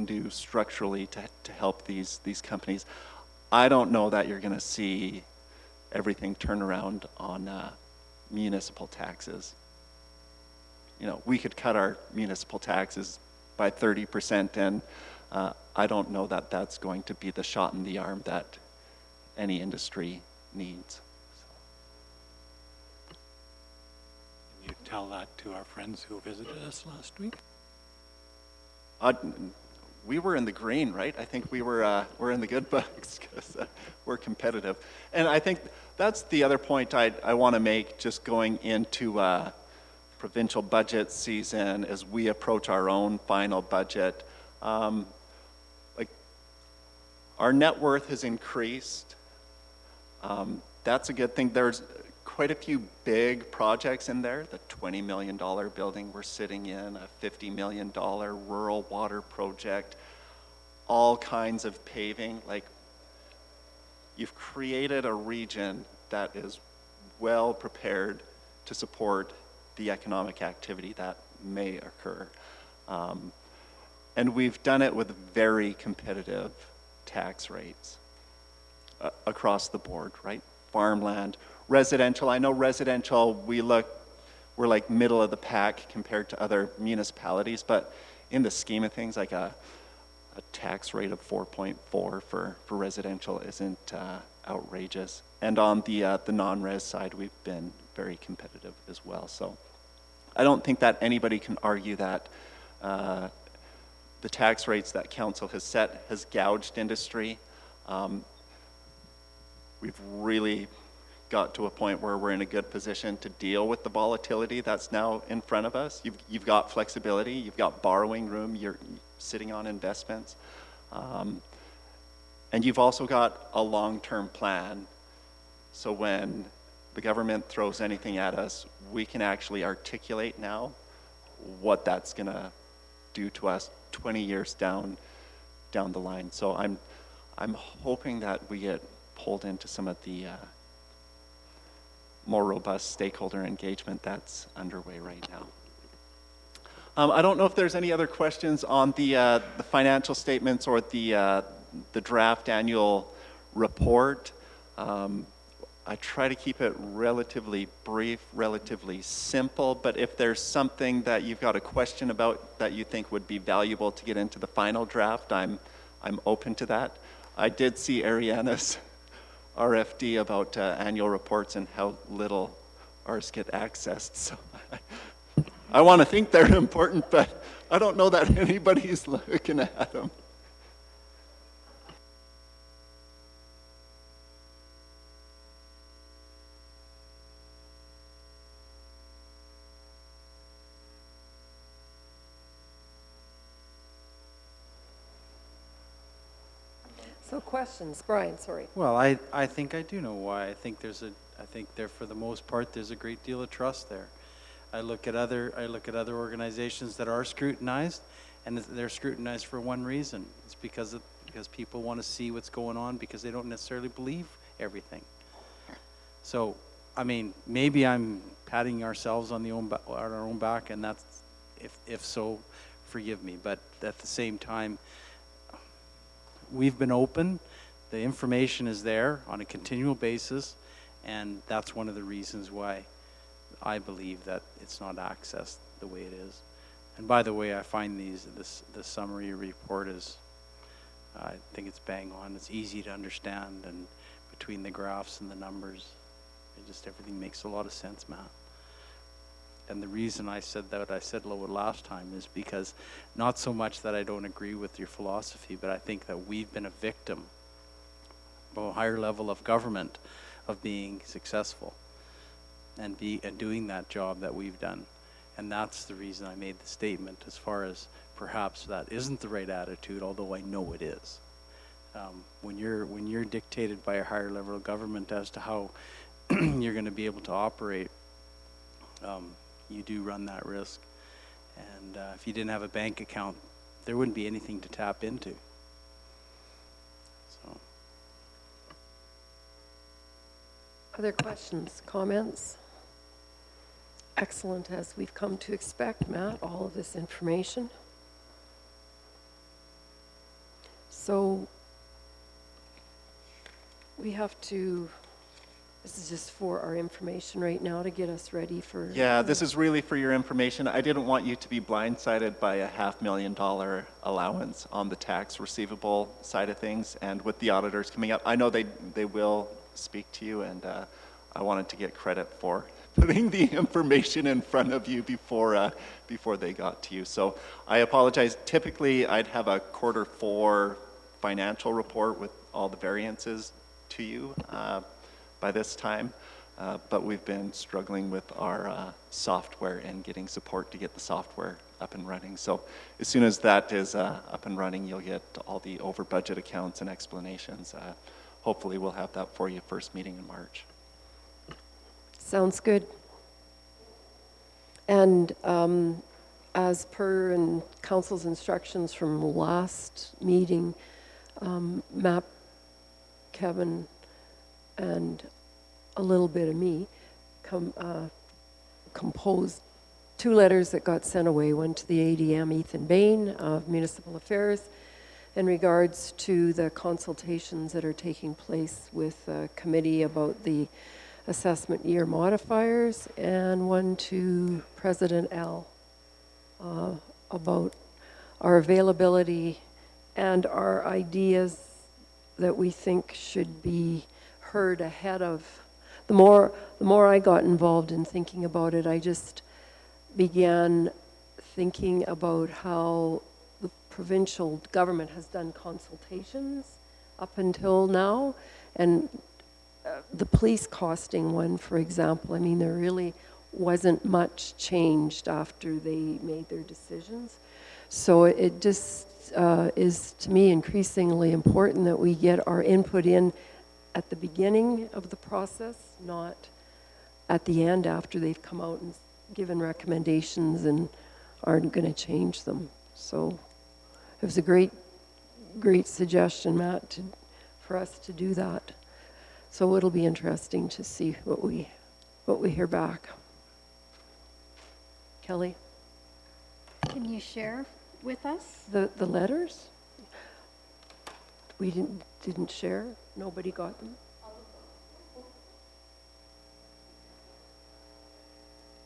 L: do structurally to help these companies. I don't know that you're going to see everything turn around on municipal taxes. You know, we could cut our municipal taxes by 30%, and I don't know that that's going to be the shot in the arm that any industry needs.
B: Can you tell that to our friends who visited us last week?
L: We were in the green, right? I think we're in the good books because we're competitive. And I think that's the other point I want to make, just going into provincial budget season as we approach our own final budget. Like, our net worth has increased. That's a good thing. There's quite a few big projects in there. The $20 million building we're sitting in, a $50 million rural water project. all kinds of paving. Like, you've created a region that is well prepared to support the economic activity that may occur. And we've done it with very competitive tax rates across the board, right? Farmland, residential. I know residential, we're like middle of the pack compared to other municipalities, but in the scheme of things, like a tax rate of 4.4 for residential isn't outrageous. And on the non-res side, we've been very competitive as well. So I don't think that anybody can argue that the tax rates that council has set has gouged industry. We've really got to a point where we're in a good position to deal with the volatility that's now in front of us. You've got flexibility, you've got borrowing room, you're sitting on investments. And you've also got a long-term plan. So when the government throws anything at us, we can actually articulate now what that's gonna do to us 20 years down the line. So I'm hoping that we get pulled into some of the more robust stakeholder engagement that's underway right now. I don't know if there's any other questions on the financial statements or the draft annual report. I try to keep it relatively brief, relatively simple, but if there's something that you've got a question about that you think would be valuable to get into the final draft, I'm open to that. I did see Ariana's RFD about annual reports and how little ours get accessed, so I want to think they're important, but I don't know that anybody's looking at them.
A: So questions, Brian, sorry.
D: Well, I think I do know why. I think there, for the most part, there's a great deal of trust there. I look at other organizations that are scrutinized, and they're scrutinized for one reason. It's because people want to see what's going on, because they don't necessarily believe everything. So, I mean, maybe I'm patting ourselves on our own back, and that's, if so, forgive me. But at the same time, we've been open. The information is there on a continual basis, and that's one of the reasons why I believe that it's not accessed the way it is. And by the way, I find the summary report is, I think it's bang on. It's easy to understand, and between the graphs and the numbers, everything makes a lot of sense, Matt. And the reason I said that, I said last time, is because not so much that I don't agree with your philosophy, but I think that we've been a victim of a higher level of government of being successful and doing that job that we've done. And that's the reason I made the statement, as far as perhaps that isn't the right attitude, although I know it is. When you're dictated by a higher level of government as to how you're going to be able to operate, you do run that risk. And if you didn't have a bank account, there wouldn't be anything to tap into. So.
A: Other questions, comments? Excellent, as we've come to expect, Matt, all of this information. So we have to, this is just for our information right now to get us ready for...
L: Yeah, this is really for your information. I didn't want you to be blindsided by a $500,000 allowance on the tax receivable side of things. And with the auditors coming up, I know they will speak to you, and I wanted to get credit for putting the information in front of you before they got to you. So I apologize. Typically, I'd have a Q4 financial report with all the variances to you by this time, but we've been struggling with our software and getting support to get the software up and running. So as soon as that is up and running, you'll get all the over budget accounts and explanations. Hopefully we'll have that for you first meeting in March.
A: Sounds good. And as per in council's instructions from last meeting, Matt, Kevin, and a little bit of me composed 2 letters that got sent away, one to the ADM Ethan Bain of Municipal Affairs in regards to the consultations that are taking place with the committee about the assessment year modifiers, and one to President L about our availability and our ideas that we think should be heard ahead of. The more I got involved in thinking about it, I just began thinking about how the provincial government has done consultations up until now, and the police costing one, for example, I mean, there really wasn't much changed after they made their decisions. So it just is, to me, increasingly important that we get our input in at the beginning of the process, not at the end after they've come out and given recommendations and aren't going to change them. So it was a great suggestion, Matt, for us to do that. So it'll be interesting to see what we hear back. Kelly?
F: Can you share with us?
A: The letters? We didn't share? Nobody got them?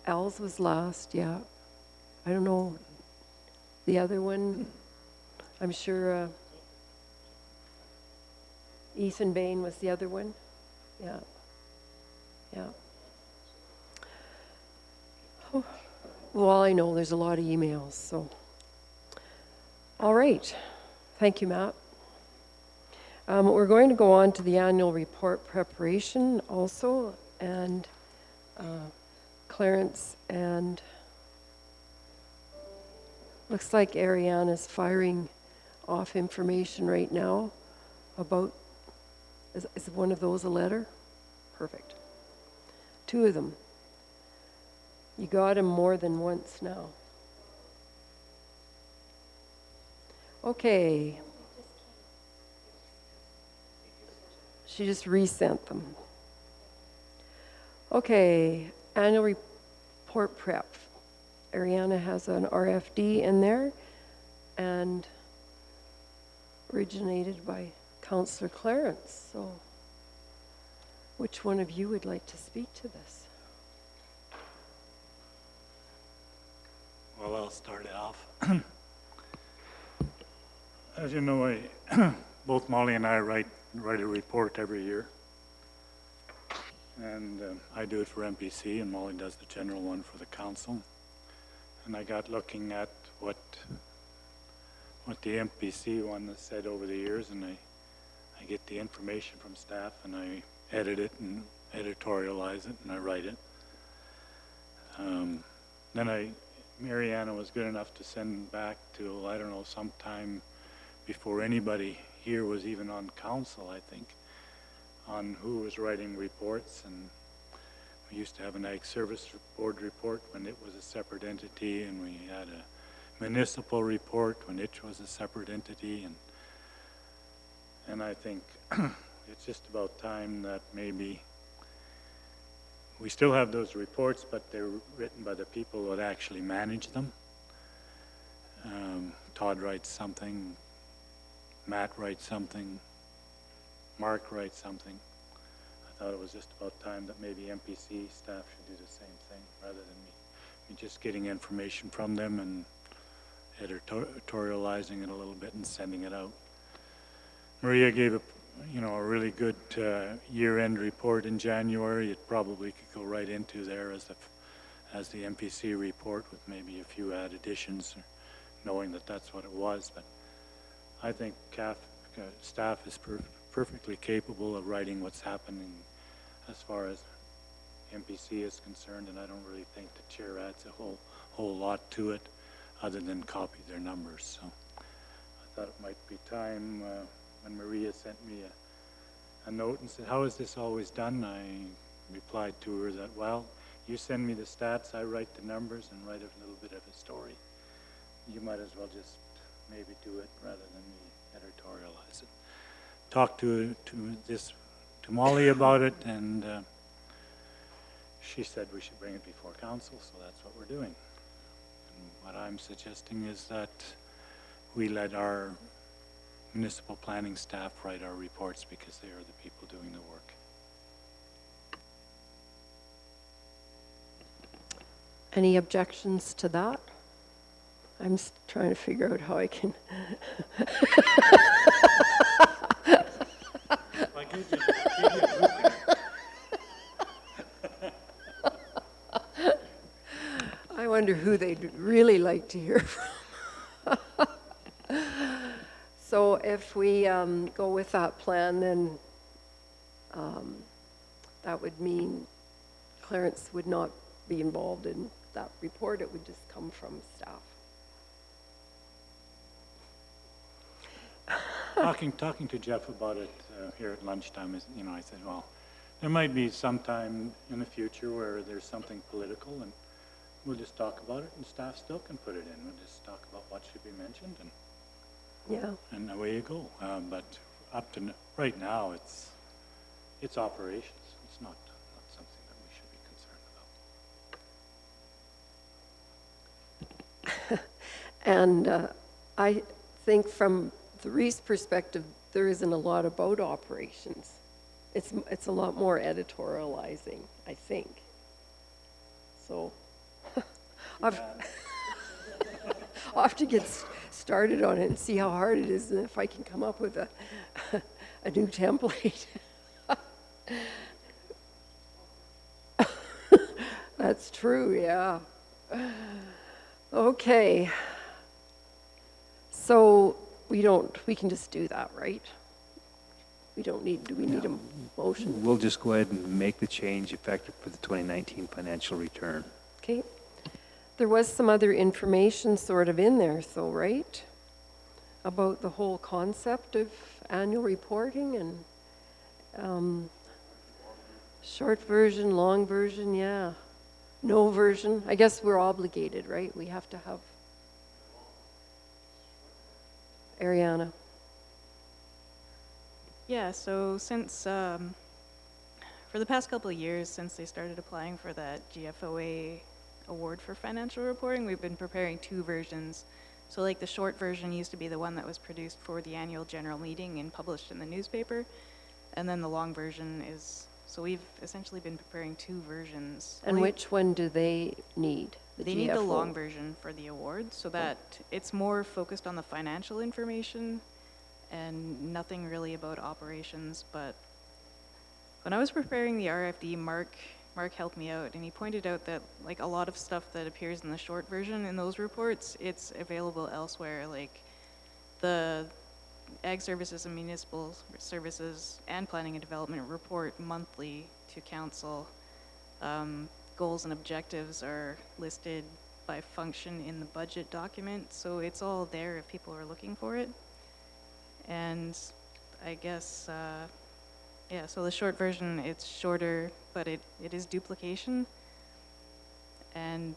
A: Al's was last, yeah. I don't know. The other one, I'm sure Ethan Bain was the other one. Yeah. Yeah. Oh. Well, I know there's a lot of emails, so. All right. Thank you, Matt. We're going to go on to the annual report preparation also, and Clarence and looks like Ariana's firing off information right now about, is one of those a letter? Perfect. 2 of them. You got him more than once now. Okay. She just resent them. Okay, annual report prep. Ariana has an RFD in there and originated by Councillor Clarence. So which one of you would like to speak to this?
B: Well, I'll start it off. As you know, both Molly and I write a report every year. And I do it for MPC, and Molly does the general one for the council. And I got looking at what the MPC one has said over the years, and I get the information from staff, and I edit it and editorialize it, and I write it. Then Mariana was good enough to send back to, I don't know, sometime before anybody here was even on council, I think, on who was writing reports. And we used to have an Ag Service Board report when it was a separate entity, and we had a municipal report when it was a separate entity, and I think it's just about time that maybe we still have those reports, but they're written by the people that actually manage them. Todd writes something, Matt writes something, Mark writes something. I thought it was just about time that maybe MPC staff should do the same thing, rather than me just getting information from them and editorializing it a little bit and sending it out. Maria gave a really good year-end report in January. It probably could go right into there as the MPC report with maybe a few add additions, knowing that that's what it was. But I think staff is perfectly capable of writing what's happening as far as MPC is concerned, and I don't really think the chair adds a whole lot to it other than copy their numbers. So I thought it might be time when Maria sent me a note and said, "How is this always done?" I replied to her that, well, you send me the stats, I write the numbers and write a little bit of a story. you might as well just maybe do it rather than me editorialize it. Talked to Molly about it, and she said we should bring it before council, so that's what we're doing. And what I'm suggesting is that we let our municipal planning staff write our reports because they are the people doing the work.
A: Any objections to that? I'm trying to figure out how I can. I wonder who they'd really like to hear from. So if we go with that plan, then that would mean Clarence would not be involved in that report. It would just come from staff.
B: Talking to Jeff about it here at lunchtime, is, you know, I said, well, there might be some time in the future where there's something political, and we'll just talk about it, and staff still can put it in. We'll just talk about what should be mentioned, and and away you go. But up to right now, it's operations. It's not something that we should be concerned about.
A: And I think from the Reese perspective, there isn't a lot about operations. It's a lot more editorializing, I think. So I'll have to get started on it and see how hard it is, and if I can come up with a new template. That's true, yeah. Okay. So we can just do that, right? Do we need a motion?
E: We'll just go ahead and make the change effective for the 2019 financial return.
A: Okay. There was some other information sort of in there, so right? About the whole concept of annual reporting and short version, long version, yeah. No version. I guess we're obligated, right? We have to have. Ariana.
I: Yeah, so since, for the past couple of years, since they started applying for that GFOA award for financial reporting, we've been preparing two versions. So like the short version used to be the one that was produced for the annual general meeting and published in the newspaper. And then the long version is, so we've essentially been preparing two versions.
A: And which one do they need?
I: They need the long version for the award, so that it's more focused on the financial information and nothing really about operations. But when I was preparing the RFD, Mark helped me out, and he pointed out that like a lot of stuff that appears in the short version in those reports, it's available elsewhere, like the Ag Services and Municipal Services and Planning and Development report monthly to council. Goals and objectives are listed by function in the budget document, so it's all there if people are looking for it. And I guess, yeah, so the short version, it's shorter, but it is duplication. And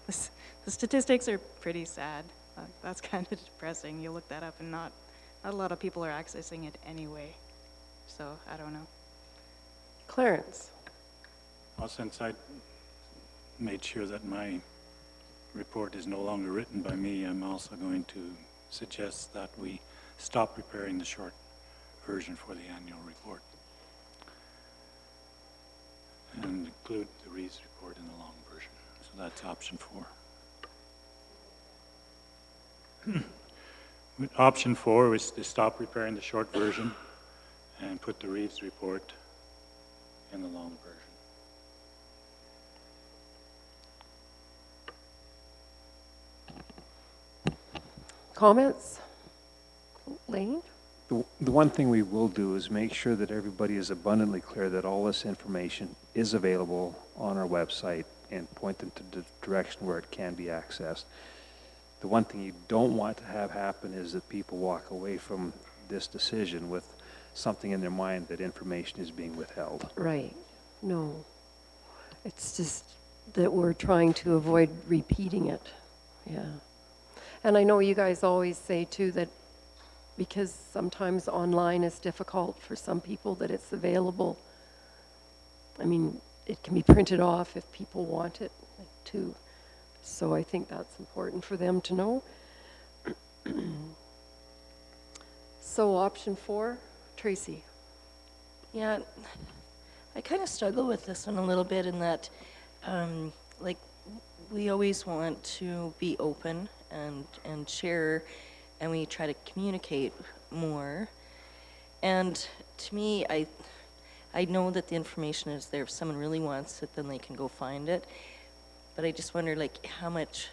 I: the statistics are pretty sad. That's kind of depressing. You look that up and not a lot of people are accessing it anyway. So I don't know.
A: Clarence.
B: Well, since I made sure that my report is no longer written by me, I'm also going to suggest that we stop preparing the short version for the annual report and include the Reeves report in the long version. So that's option 4. Option 4 is to stop preparing the short version and put the Reeves report in the long version.
A: Comments? Lane?
E: The one thing we will do is make sure that everybody is abundantly clear that all this information is available on our website and point them to the direction where it can be accessed. The one thing you don't want to have happen is that people walk away from this decision with something in their mind that information is being withheld.
A: Right. No. It's just that we're trying to avoid repeating it. Yeah. And I know you guys always say too that because sometimes online is difficult for some people, that it's available. I mean, it can be printed off if people want it too. So I think that's important for them to know. So option 4, Tracy.
C: Yeah, I kind of struggle with this one a little bit in that, like, we always want to be open and share, and we try to communicate more. And to me, I know that the information is there. If someone really wants it, then they can go find it. But I just wonder, like, how much,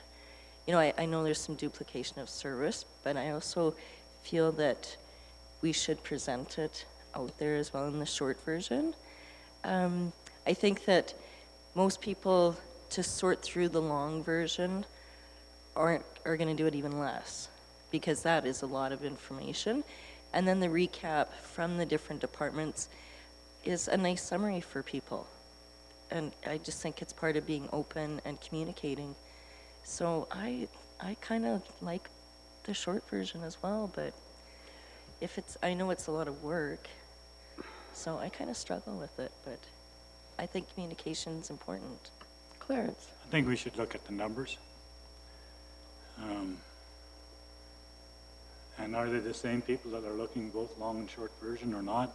C: you know, I know there's some duplication of service, but I also feel that we should present it out there as well in the short version. I think that most people, to sort through the long version, are going to do it even less, because that is a lot of information. And then the recap from the different departments is a nice summary for people. And I just think it's part of being open and communicating. So I kind of like the short version as well, but if it's, I know it's a lot of work, so I kind of struggle with it, but I think communication's important.
A: Clarence.
B: I think we should look at the numbers. And are they the same people that are looking both long and short version or not?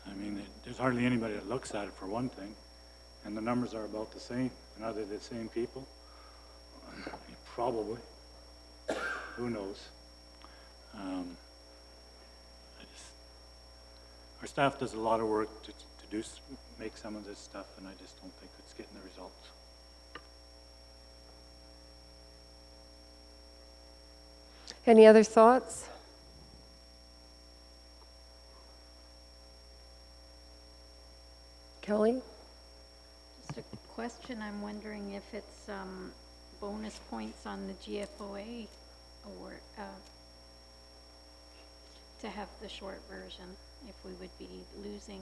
B: I mean, there's hardly anybody that looks at it for one thing, and the numbers are about the same. And are they the same people? Probably. Who knows? Our staff does a lot of work to make some of this stuff, and I just don't think it's getting the results.
A: Any other thoughts? Kelly?
F: Just a question, I'm wondering if it's bonus points on the GFOA award, to have the short version, if we would be losing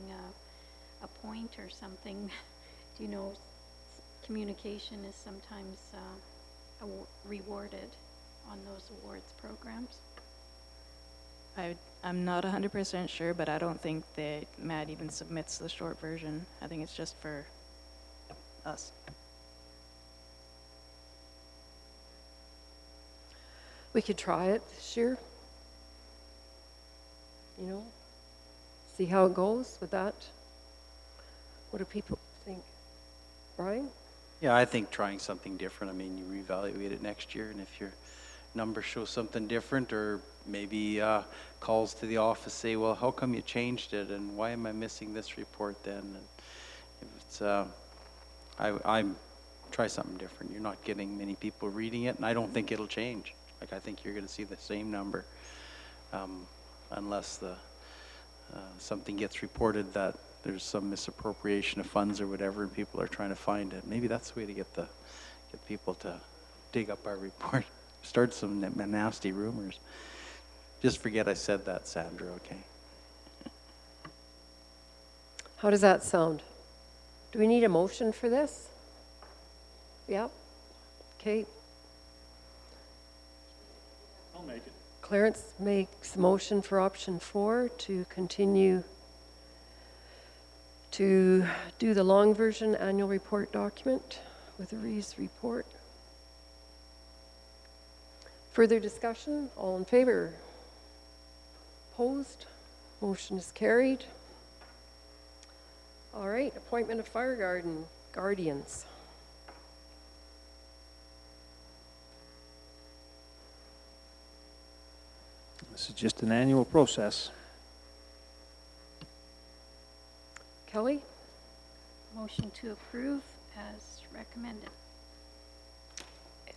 F: a point or something. Do you know, communication is sometimes rewarded on those awards programs?
I: I'm not 100% sure, but I don't think that Matt even submits the short version. I think it's just for us.
A: We could try it this year. You know, see how it goes with that. What do people think? Brian?
D: Yeah, I think trying something different. I mean, you reevaluate it next year, and if your numbers show something different, or maybe calls to the office say, well, how come you changed it, and why am I missing this report then? And if it's, I'm try something different. You're not getting many people reading it, and I don't think it'll change. Like, I think you're going to see the same number, unless the something gets reported that there's some misappropriation of funds or whatever, and people are trying to find it. Maybe that's the way to get people to dig up our report. Start some nasty rumors. Just forget I said that, Sandra, okay?
A: How does that sound? Do we need a motion for this? Yep. Okay.
B: I'll make it.
A: Clarence makes a motion for option 4 to continue to do the long version annual report document with a Reeves report. Further discussion? All in favor? Opposed? Motion is carried. All right, appointment of fire guardians.
E: This is just an annual process.
A: Kelly?
F: Motion to approve as recommended.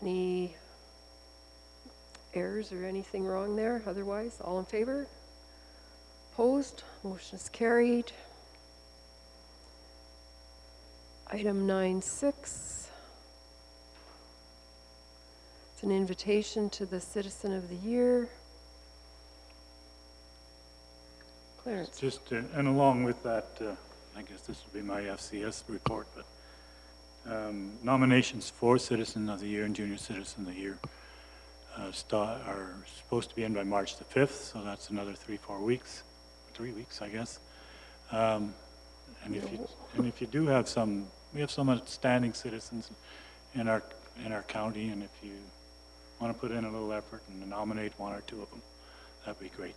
A: Any errors or anything wrong there? Otherwise, all in favor? Opposed? Motion is carried. Item 9.6. It's an invitation to the Citizen of the Year. Clarence.
B: Just, and along with that, I guess this will be my FCS report, but nominations for Citizen of the Year and Junior Citizen of the Year. are supposed to be in by March the 5th, so that's another 3 weeks, 3 weeks, I guess. And if you do have some, we have some outstanding citizens in our county, and if you want to put in a little effort and nominate 1 or 2 of them, that'd be great.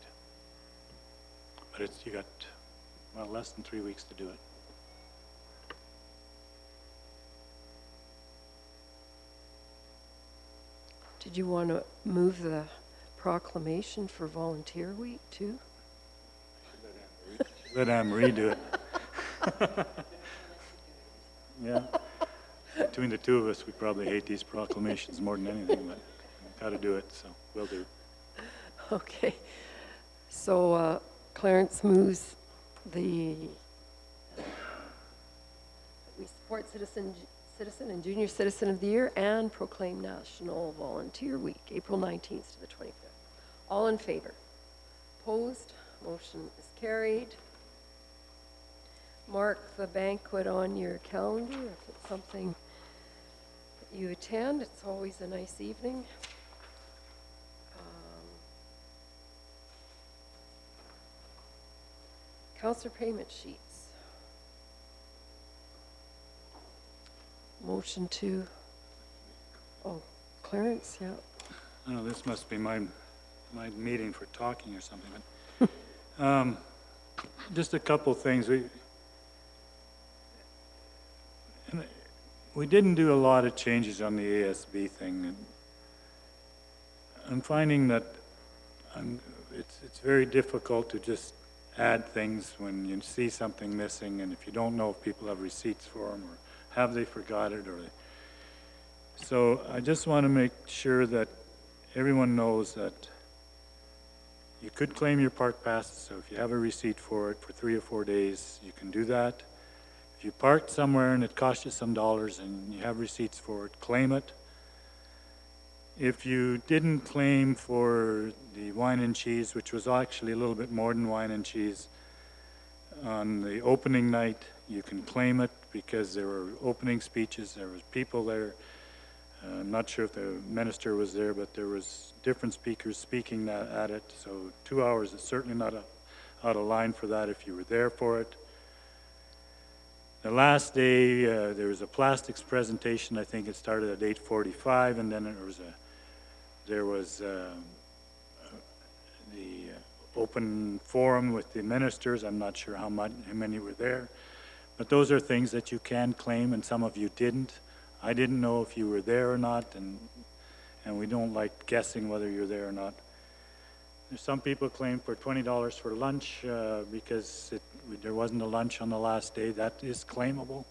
B: But you got, well, less than 3 weeks to do it.
A: Did you want to move the proclamation for Volunteer Week too?
B: Let Anne-Marie do it. Yeah. Between the two of us, we probably hate these proclamations more than anything, but we've got to do it, so we'll do.
A: Okay. So Clarence moves we support Citizen and Junior Citizen of the Year and proclaim National Volunteer Week, April 19th to the 25th. All in favor? Opposed? Motion is carried. Mark the banquet on your calendar if it's something that you attend. It's always a nice evening. Councillor payment sheets. Motion to, Clarence, yeah.
B: Oh, this must be my meeting for talking or something. But, just a couple things. We didn't do a lot of changes on the ASB thing. And I'm finding that it's very difficult to just add things when you see something missing, and if you don't know if people have receipts for them or have they forgot it, so I just want to make sure that everyone knows that you could claim your park passes. So if you have a receipt for it for 3 or 4 days, you can do that. If you parked somewhere and it cost you some dollars and you have receipts for it, claim it. If you didn't claim for the wine and cheese, which was actually a little bit more than wine and cheese, on the opening night, you can claim it because there were opening speeches, there was people there. I'm not sure if the minister was there, but there was different speakers speaking at it. So 2 hours is certainly not out of line for that if you were there for it. The last day, there was a plastics presentation. I think it started at 8:45, and then there was the open forum with the ministers. I'm not sure how many were there. But those are things that you can claim, and some of you didn't. I didn't know if you were there or not, and we don't like guessing whether you're there or not. There's some people claim for $20 for lunch because there wasn't a lunch on the last day. That is claimable.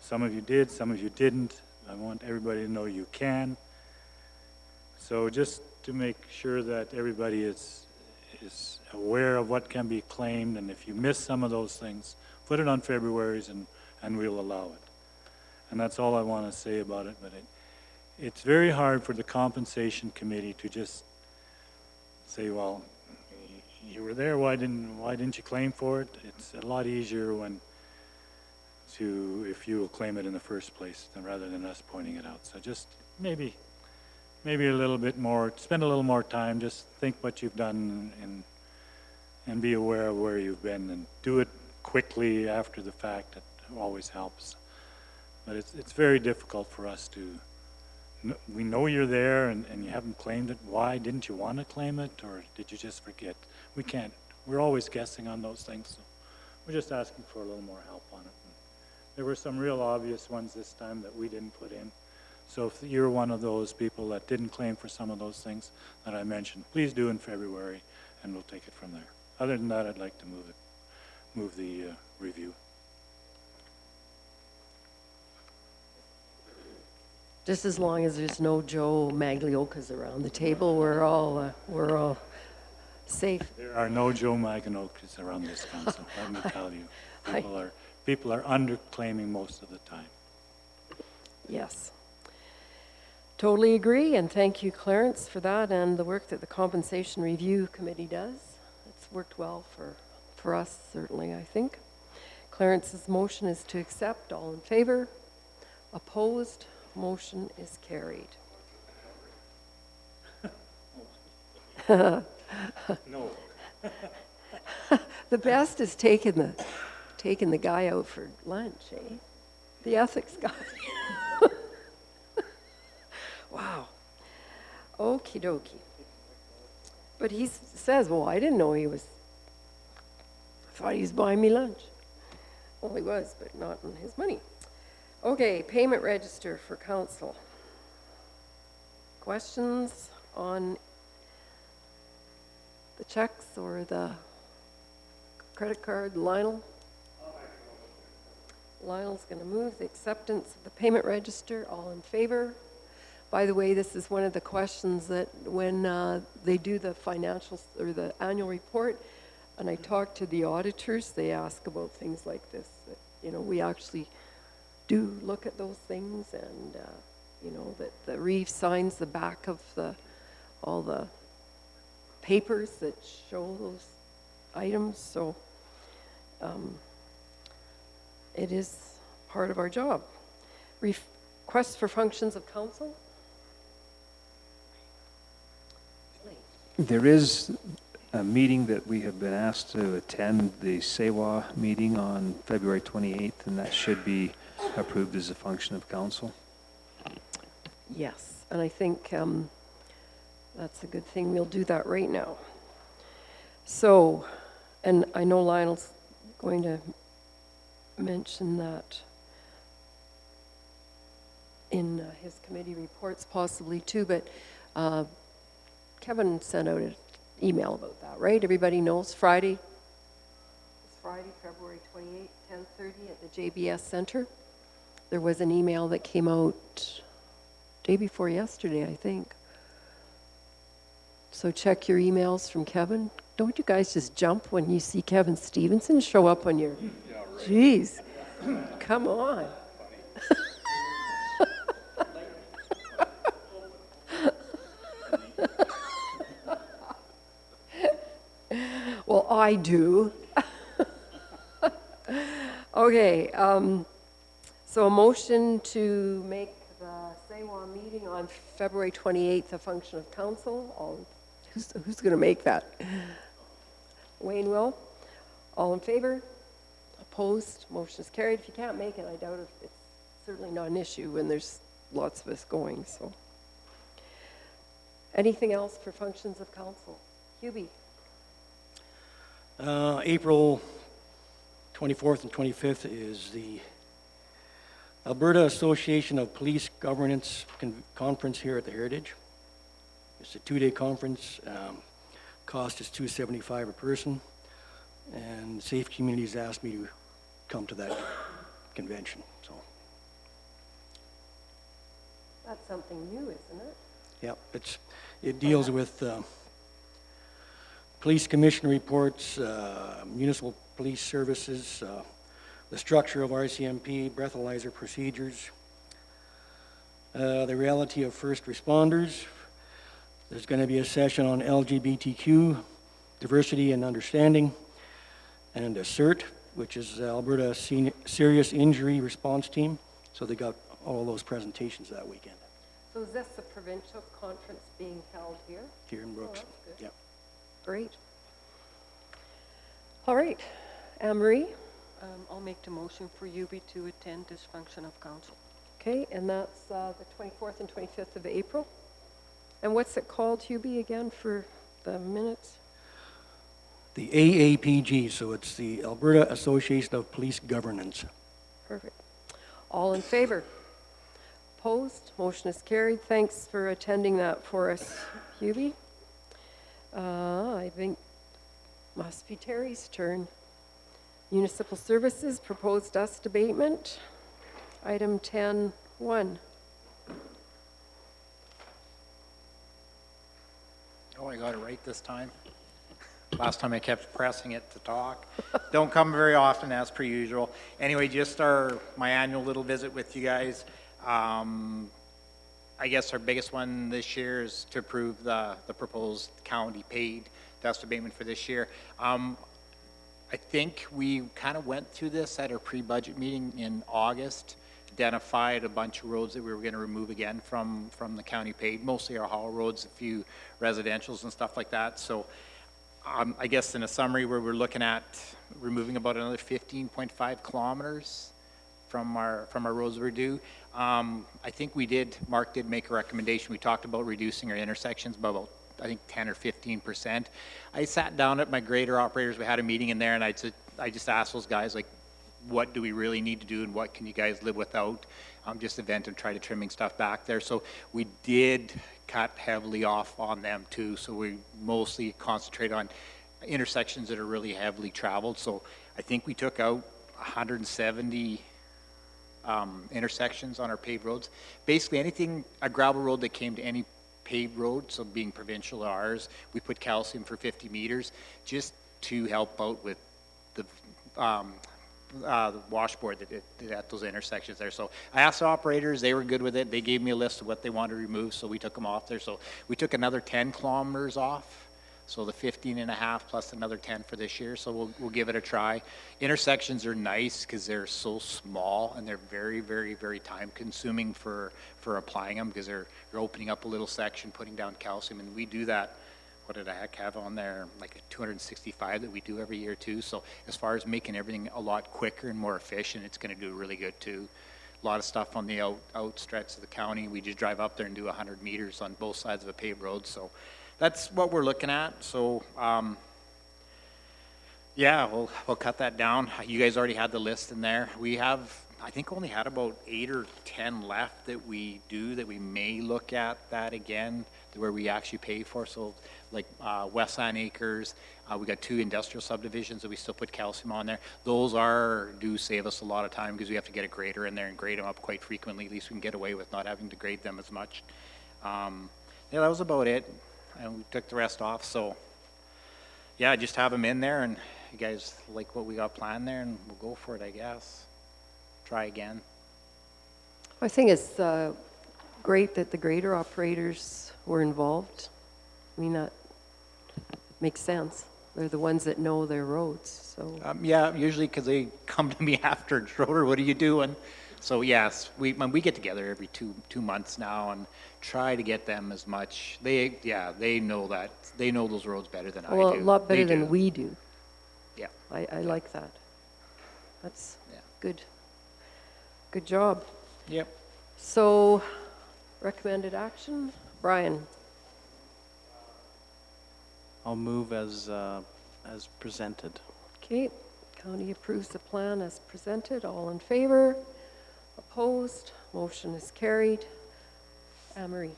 B: Some of you did, some of you didn't. I want everybody to know you can. So just to make sure that everybody is aware of what can be claimed, and if you miss some of those things, put it on February's and we'll allow it. And that's all I want to say about it. But it's very hard for the compensation committee to just say, well, you were there, why didn't you claim for it? It's a lot easier if you will claim it in the first place rather than us pointing it out. So just maybe a little bit more, spend a little more time, just think what you've done and be aware of where you've been, and do it quickly after the fact. It always helps. But it's very difficult for us we know you're there and you haven't claimed it. Why didn't you want to claim it, or did you just forget? We can't. We're always guessing on those things. So we're just asking for a little more help on it. And there were some real obvious ones this time that we didn't put in. So if you're one of those people that didn't claim for some of those things that I mentioned, please do in February, and we'll take it from there. Other than that, I'd like to move the review.
A: Just as long as there's no Joe Magliocas around the table, we're all safe.
B: There are no Joe Magliocas around this council, let me tell you. People are underclaiming most of the time.
A: Yes. Totally agree, and thank you, Clarence, for that and the work that the Compensation Review Committee does. It's worked well for us, certainly, I think. Clarence's motion is to accept. All in favor? Opposed? Motion is carried.
B: No.
A: The best is taking the guy out for lunch, eh? The ethics guy. Wow. Okie dokie. But he says, well, I didn't know he was, I thought he was buying me lunch. Well, he was, but not on his money. Okay, payment register for council. Questions on the checks or the credit card? Lionel? Lionel's going to move the acceptance of the payment register. All in favor? By the way, this is one of the questions that when they do the financial or the annual report, and I talk to the auditors, they ask about things like this. That, you know, we actually do look at those things, and you know, that the Reeve signs the back of all the papers that show those items. So it is part of our job. Requests for functions of council.
E: There is a meeting that we have been asked to attend, the SEWA meeting on February 28th, and that should be approved as a function of council.
A: Yes, and I think that's a good thing. We'll do that right now. So, and I know Lionel's going to mention that in his committee reports possibly too, but Kevin sent out an email about that, right? Everybody knows Friday. It's Friday, February 28th, 10:30 at the JBS Center. There was an email that came out day before yesterday, I think. So check your emails from Kevin. Don't you guys just jump when you see Kevin Stevenson show up on your... Yeah, right. Jeez, come on. Well, I do. Okay, so a motion to make the SEWA meeting on February 28th a function of council. Who's going to make that? Wayne will. All in favor? Opposed? Motion is carried. If you can't make it, I doubt it. It's certainly not an issue when there's lots of us going. So, anything else for functions of council? Hubie.
M: April 24th and 25th is the Alberta Association of Police Governance Conference here at the Heritage. It's a 2-day conference. Cost is $275 a person, and Safe Communities asked me to come to that convention. So
A: That's something new, isn't it?
M: yeah, it deals with police commission reports, municipal police services, the structure of RCMP, breathalyzer procedures, the reality of first responders. There's going to be a session on LGBTQ, diversity and understanding, and a CERT, which is Alberta Serious Injury Response Team. So they got all those presentations that weekend.
A: So is this the provincial conference being held here?
M: Here in Brooks.
A: Oh, that's good.
M: Yep.
A: Great. All right. Anne-Marie?
N: I'll make the motion for Hubie to attend this function of council.
A: Okay, and that's the 24th and 25th of April. And what's it called, Hubie, again, for the minutes?
M: The AAPG, so it's the Alberta Association of Police Governance.
A: Perfect. All in favor? Opposed? Motion is carried. Thanks for attending that for us, Hubie. I think must be Terry's turn. Municipal Services, proposed dust abatement. Item 10.1.
O: Oh, I got it right this time. Last time I kept pressing it to talk. Don't come very often, as per usual. Anyway, just my annual little visit with you guys. I guess our biggest one this year is to approve the proposed county paid dust abatement for this year. I think we kind of went through this at our pre-budget meeting in August. identified a bunch of roads that we were going to remove again from the county paid, mostly our haul roads, a few residentials and stuff like that. So I guess in a summary, we're looking at removing about another 15.5 kilometers from our roads we're due. I think Mark did make a recommendation. We talked about reducing our intersections by about, I think, 10 or 15%. I sat down at my grader operators. We had a meeting in there, and I just asked those guys, like, what do we really need to do and what can you guys live without? Just to vent and try to trimming stuff back there. So we did cut heavily off on them too. So we mostly concentrate on intersections that are really heavily traveled. So I think we took out 170 intersections on our paved roads. Basically anything, a gravel road that came to any paved road, so being provincial ours, we put calcium for 50 meters just to help out with the washboard that at those intersections there. So I asked the operators, they were good with it. They gave me a list of what they wanted to remove, so we took them off there. So we took another 10 kilometers off. So the 15 and a half plus another 10 for this year. So we'll give it a try. Intersections are nice because they're so small and they're very, very, very time consuming for applying them, because you're opening up a little section, putting down calcium, and we do that. What did I have on there? Like a 265 that we do every year too. So as far as making everything a lot quicker and more efficient, it's going to do really good too. A lot of stuff on the outstretch of the county. We just drive up there and do 100 meters on both sides of a paved road. So that's what we're looking at. So yeah, we'll cut that down. You guys already had the list in there. We have, I think, only had about 8 or 10 left that we may look at that again, where we actually pay for. So like Westland Acres, we got 2 industrial subdivisions that we still put calcium on there. Those do save us a lot of time because we have to get a grader in there and grade them up quite frequently. At least we can get away with not having to grade them as much. Yeah, that was about it. And we took the rest off. So yeah, just have them in there, and you guys like what we got planned there, and we'll go for it, I guess. Try again.
A: I think it's great that the grader operators were involved. I mean, that makes sense. They're the ones that know their roads. So
O: yeah, usually because they come to me after, Schroeder, what are you doing? So yes, we get together every two months now and try to get them as much. They know that. They know those roads better than I do.
A: Well, a lot better than we do.
O: Yeah.
A: I like that. That's good. Good job.
O: Yep.
A: So, recommended action, Brian.
D: I'll move as presented.
A: Okay. County approves the plan as presented. All in favor? Opposed? Motion is carried. Anne-Marie.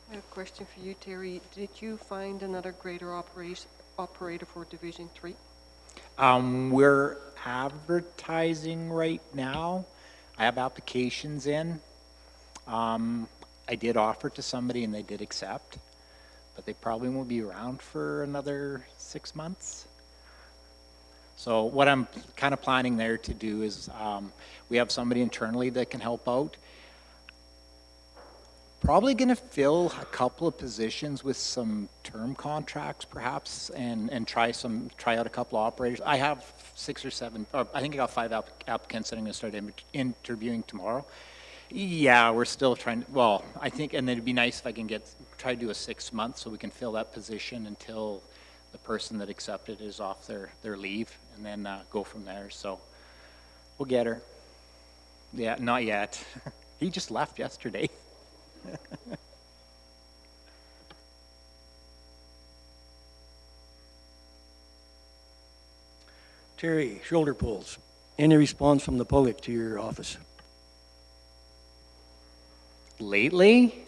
N: I have a question for you, Terry. Did you find another grader operator for Division 3?
O: We're advertising right now. I have applications in. I did offer to somebody and they did accept, but they probably won't be around for another 6 months. So what I'm kind of planning there to do is we have somebody internally that can help out. Probably going to fill a couple of positions with some term contracts perhaps, and try out a couple of operators. I have 6 or 7, or I think I got 5 applicants that I'm going to start interviewing tomorrow. Yeah, we're still trying, well, I think, and it'd be nice if I can try to do a 6 month so we can fill that position until the person that accepted is off their leave, and then go from there. So we'll get her. Yeah, not yet. He just left yesterday.
M: Terry, shoulder pulls. Any response from the public to your office?
O: Lately?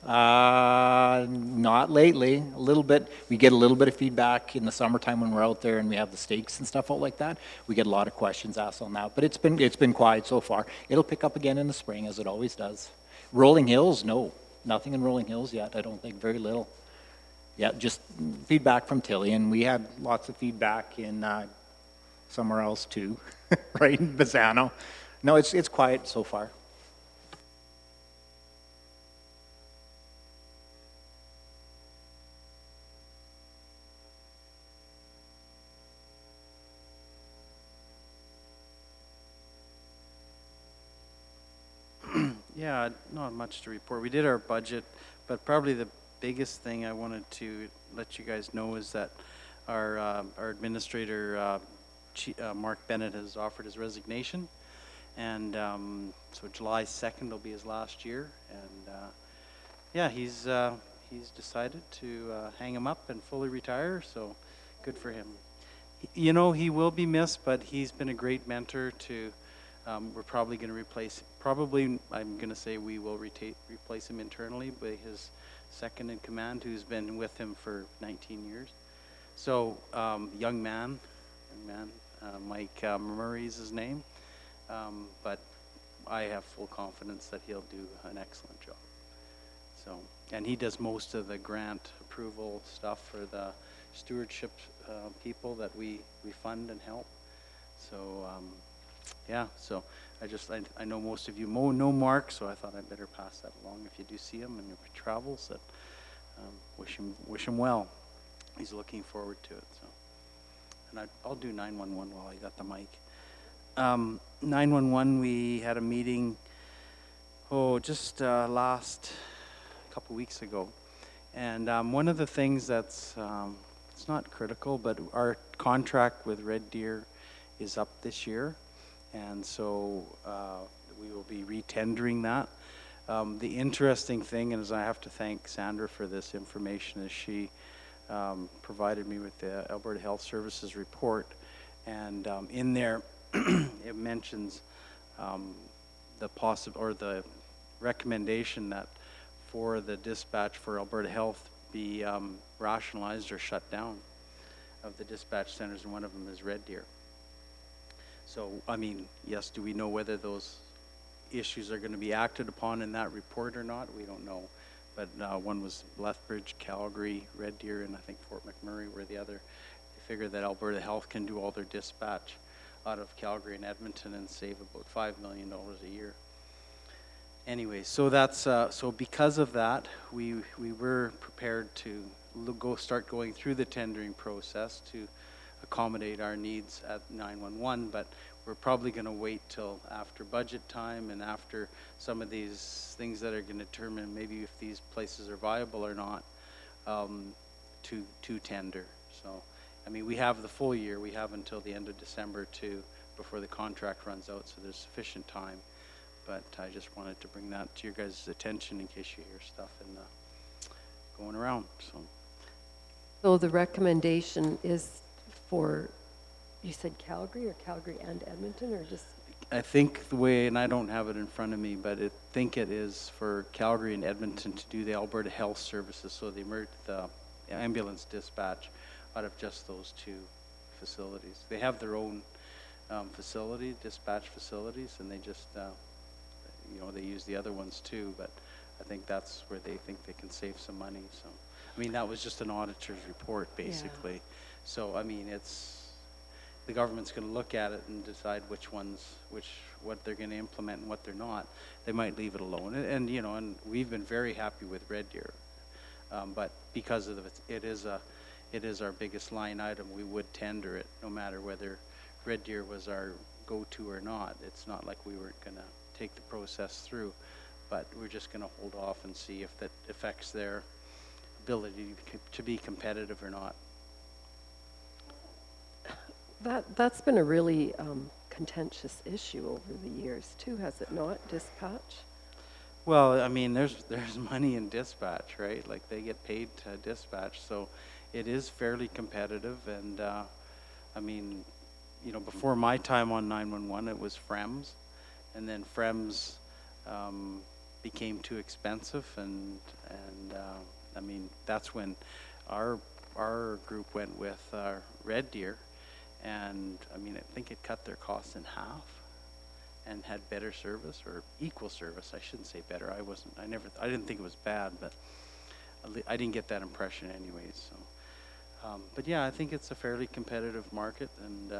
O: Not lately. A little bit. We get a little bit of feedback in the summertime when we're out there and we have the stakes and stuff out like that. We get a lot of questions asked on that, but it's been quiet so far. It'll pick up again in the spring, as it always does. Rolling Hills, no. Nothing in Rolling Hills yet, I don't think. Very little. Yeah, just feedback from Tilly, and we had lots of feedback in somewhere else too, right in Bazzano. No, it's quiet so far.
D: Yeah, not much to report. We did our budget, but probably the biggest thing I wanted to let you guys know is that our administrator, Mark Bennett, has offered his resignation. And so July 2nd will be his last year. And yeah, he's decided to hang him up and fully retire, so good for him. You know, he will be missed, but he's been a great mentor to, we're probably going to replace, I'm going to say we will replace him internally by his second in command, who's been with him for 19 years. So, young man, Mike Murray is his name, but I have full confidence that he'll do an excellent job. So, and he does most of the grant approval stuff for the stewardship people that we fund and help. So, yeah, so I know most of you know Mark, so I thought I'd better pass that along if you do see him in your travels. That wish him well. He's looking forward to it. So, and I'll do 911 while I got the mic. 911, we had a meeting. Just last couple weeks ago, and one of the things that's it's not critical, but our contract with Red Deer is up this year, and so we will be re-tendering that. The interesting thing, and as I have to thank Sandra for this information, is she provided me with the Alberta Health Services report, and in there it mentions the recommendation that for the dispatch for Alberta Health be rationalized or shut down of the dispatch centers, and one of them is Red Deer. So, I mean, yes, do we know whether those issues are going to be acted upon in that report or not? We don't know. But one was Lethbridge, Calgary, Red Deer, and I think Fort McMurray were the other. They figured that Alberta Health can do all their dispatch out of Calgary and Edmonton and save about $5 million a year. Anyway, so that's so because of that, we were prepared to start going through the tendering process to accommodate our needs at 911, but we're probably going to wait till after budget time and after some of these things that are going to determine maybe if these places are viable or not to tender. So, I mean, we have the full year. We have until the end of December before the contract runs out, so there's sufficient time. But I just wanted to bring that to your guys' attention in case you hear stuff going around.
A: So the recommendation is for, you said Calgary or Calgary and Edmonton, or just?
D: I think the way, and I don't have it in front of me, but I think it is for Calgary and Edmonton to do the Alberta Health Services, so the ambulance dispatch out of just those two facilities. They have their own dispatch facilities, and they just, they use the other ones too, but I think that's where they think they can save some money. So, I mean, that was just an auditor's report, basically. Yeah. So, I mean, the government's going to look at it and decide what they're going to implement and what they're not. They might leave it alone. And we've been very happy with Red Deer. But because of it is our biggest line item, we would tender it no matter whether Red Deer was our go-to or not. It's not like we weren't going to take the process through, but we're just going to hold off and see if that affects their ability to be competitive or not.
A: That's been a really contentious issue over the years too, has it not? Dispatch.
D: Well, I mean, there's money in dispatch, right? Like they get paid to dispatch, so it is fairly competitive. And I mean, before my time on 911, it was FREMS, and then FREMS became too expensive, and I mean, that's when our group went with Red Deer. And I mean, I think it cut their costs in half and had better service, or equal service. I shouldn't say better. I didn't think it was bad, but I didn't get that impression anyways. So, but yeah, I think it's a fairly competitive market, and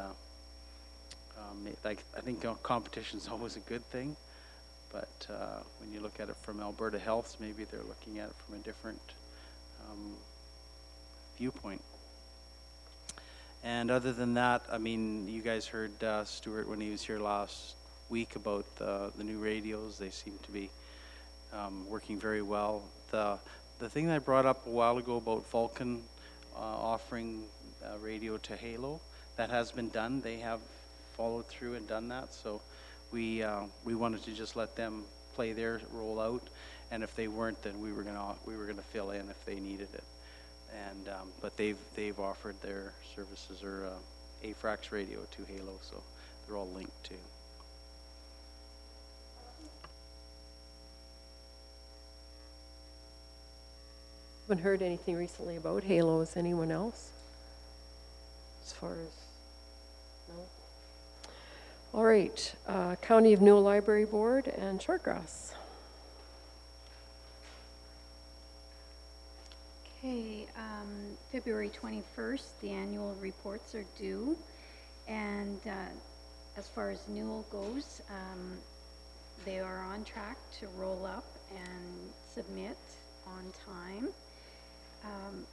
D: I think competition is always a good thing. But when you look at it from Alberta Health, maybe they're looking at it from a different viewpoint. And other than that, I mean, you guys heard Stuart when he was here last week about the new radios. They seem to be working very well. The thing that I brought up a while ago about Vulcan offering radio to Halo, that has been done. They have followed through and done that. So we wanted to just let them play their role out, and if they weren't, then we were gonna fill in if they needed it. And but they've offered their services or AFRAX radio to Halo, so they're all linked to.
A: Haven't heard anything recently about Halo. Is anyone else? As far as, no? All right, County of Newell Library Board and Shortgrass.
F: Okay, February 21st, the annual reports are due. And as far as Newell goes, they are on track to roll up and submit on time.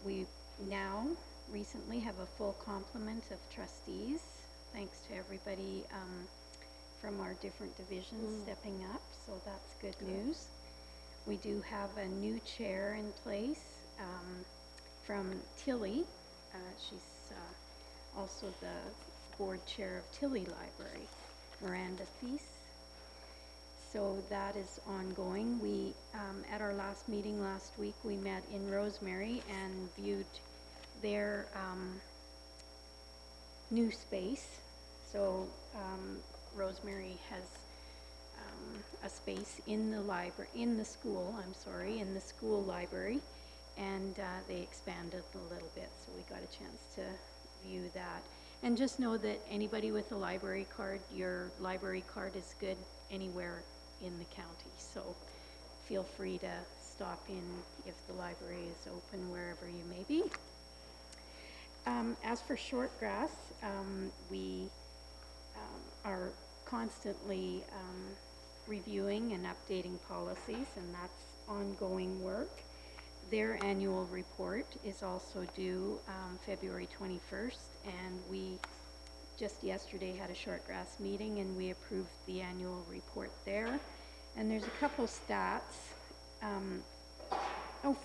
F: We now recently have a full complement of trustees, thanks to everybody from our different divisions stepping up, so that's good news. We do have a new chair in place from Tilly. She's also the board chair of Tilly Library, Miranda Thies. So that is ongoing. We, at our last meeting last week, we met in Rosemary and viewed their new space. So Rosemary has a space in the library, in the school library, and they expanded a little bit, so we got a chance to view that. And just know that anybody with a library card, your library card is good anywhere in the county, so feel free to stop in if the library is open wherever you may be. As for Shortgrass, we are constantly reviewing and updating policies, and that's ongoing work. Their annual report is also due February 21st, and we just yesterday had a Shortgrass meeting and we approved the annual report there. And there's a couple stats.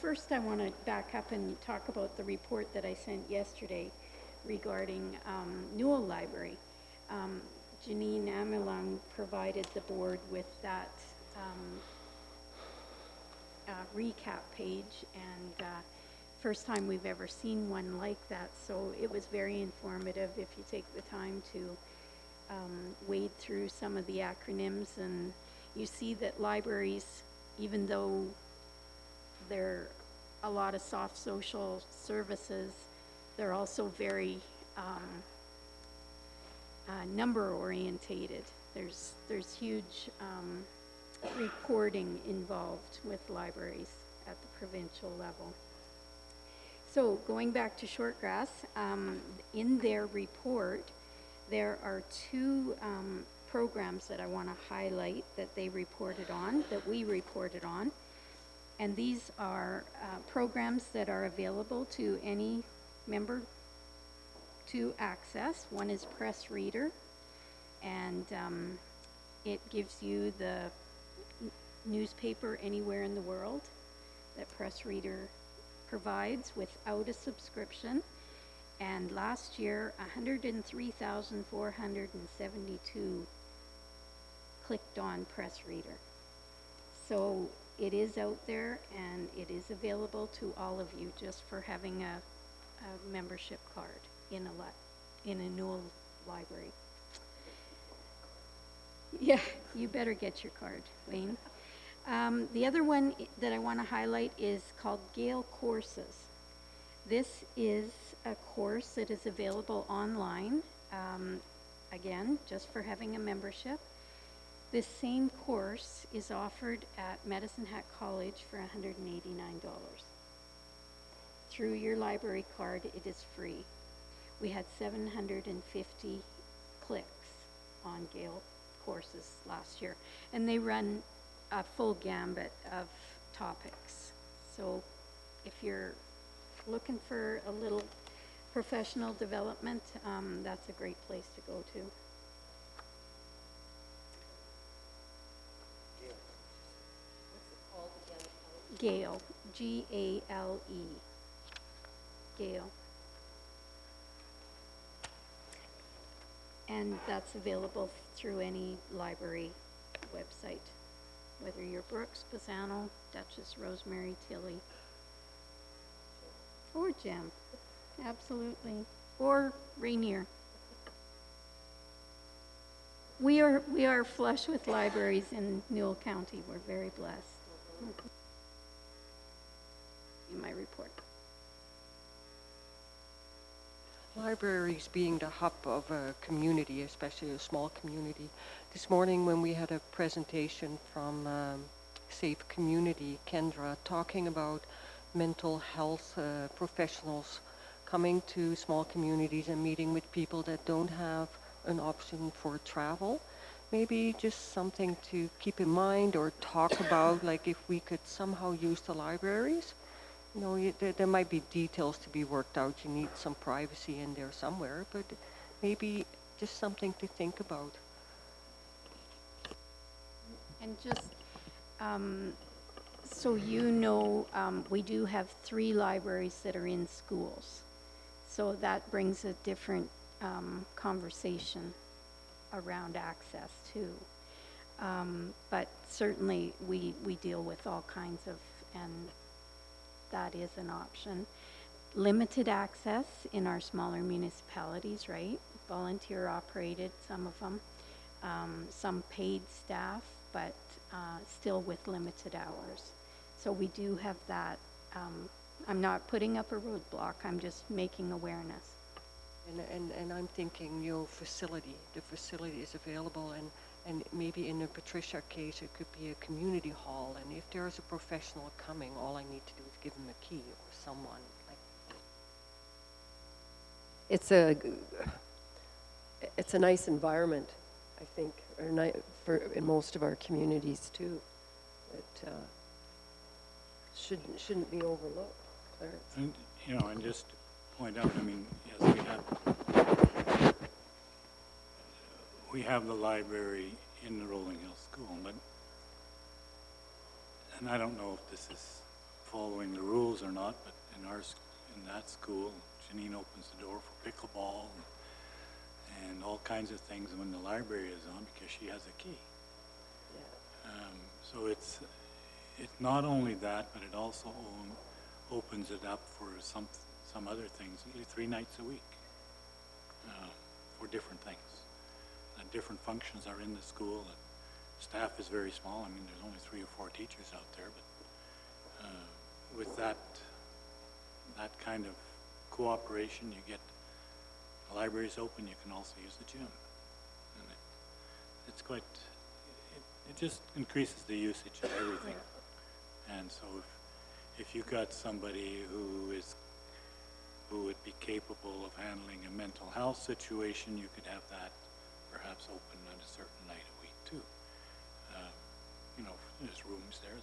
F: First I want to back up and talk about the report that I sent yesterday regarding Newell Library. Janine Amilung provided the board with that recap page, and first time we've ever seen one like that, so it was very informative if you take the time to wade through some of the acronyms, and you see that libraries, even though they're a lot of soft social services, they're also very number orientated. There's huge reporting involved with libraries at the provincial level. So going back to Shortgrass, in their report, there are two programs that I want to highlight that they reported on, that we reported on. And these are programs that are available to any member to access. One is Press Reader, and it gives you the newspaper anywhere in the world that Press Reader provides without a subscription. And last year, 103,472 clicked on Press Reader. So it is out there and it is available to all of you just for having a membership card in a Newell library. Yeah, you better get your card, Wayne. The other one that I want to highlight is called Gale Courses. This is a course that is available online, again, just for having a membership. This same course is offered at Medicine Hat College for $189. Through your library card, it is free. We had 750 clicks on Gale Courses last year, and they run a full gambit of topics. So if you're looking for a little professional development, that's a great place to go to.
H: What's it called?
F: Gale, G-A-L-E, Gale. And that's available through any library website, whether you're Brooks, Bassano, Duchess, Rosemary, Tilly, or Gem, absolutely, or Rainier. We are flush with libraries in Newell County. We're very blessed. In my report.
N: Libraries being the hub of a community, especially a small community. This morning when we had a presentation from Safe Community, Kendra, talking about mental health professionals coming to small communities and meeting with people that don't have an option for travel. Maybe just something to keep in mind or talk about, like if we could somehow use the libraries. You know, there might be details to be worked out. You need some privacy in there somewhere, but maybe just something to think about.
F: And just so you know, we do have 3 libraries that are in schools. So that brings a different conversation around access too. But certainly we deal with all kinds of, and that is an option. Limited access in our smaller municipalities, right? Volunteer operated, some of them. Some paid staff, but still with limited hours. So we do have that. I'm not putting up a roadblock, I'm just making awareness.
N: And I'm thinking, you know, facility. The facility is available, and maybe in the Patricia case, it could be a community hall. And if there's a professional coming, all I need to do is give them a key or someone.
A: It's a nice environment, I think, for in most of our communities too. It shouldn't be overlooked, Clarence.
B: And, you know, and just to point out, I mean, yes, we have the library in the Rolling Hill School, but, and I don't know if this is following the rules or not, but in that school, Janine opens the door for pickleball and all kinds of things when the library is on because she has a key. Yeah. So it's not only that, but it also opens it up for some other things, 3 nights a week for different things. And different functions are in the school. And staff is very small. I mean, there's only 3 or 4 teachers out there, but with that kind of cooperation, you get the libraries open. You can also use the gym, and it's quite. It just increases the usage of everything. And so, if you got somebody who would be capable of handling a mental health situation, you could have that perhaps open on a certain night a week too. You know, there's rooms there.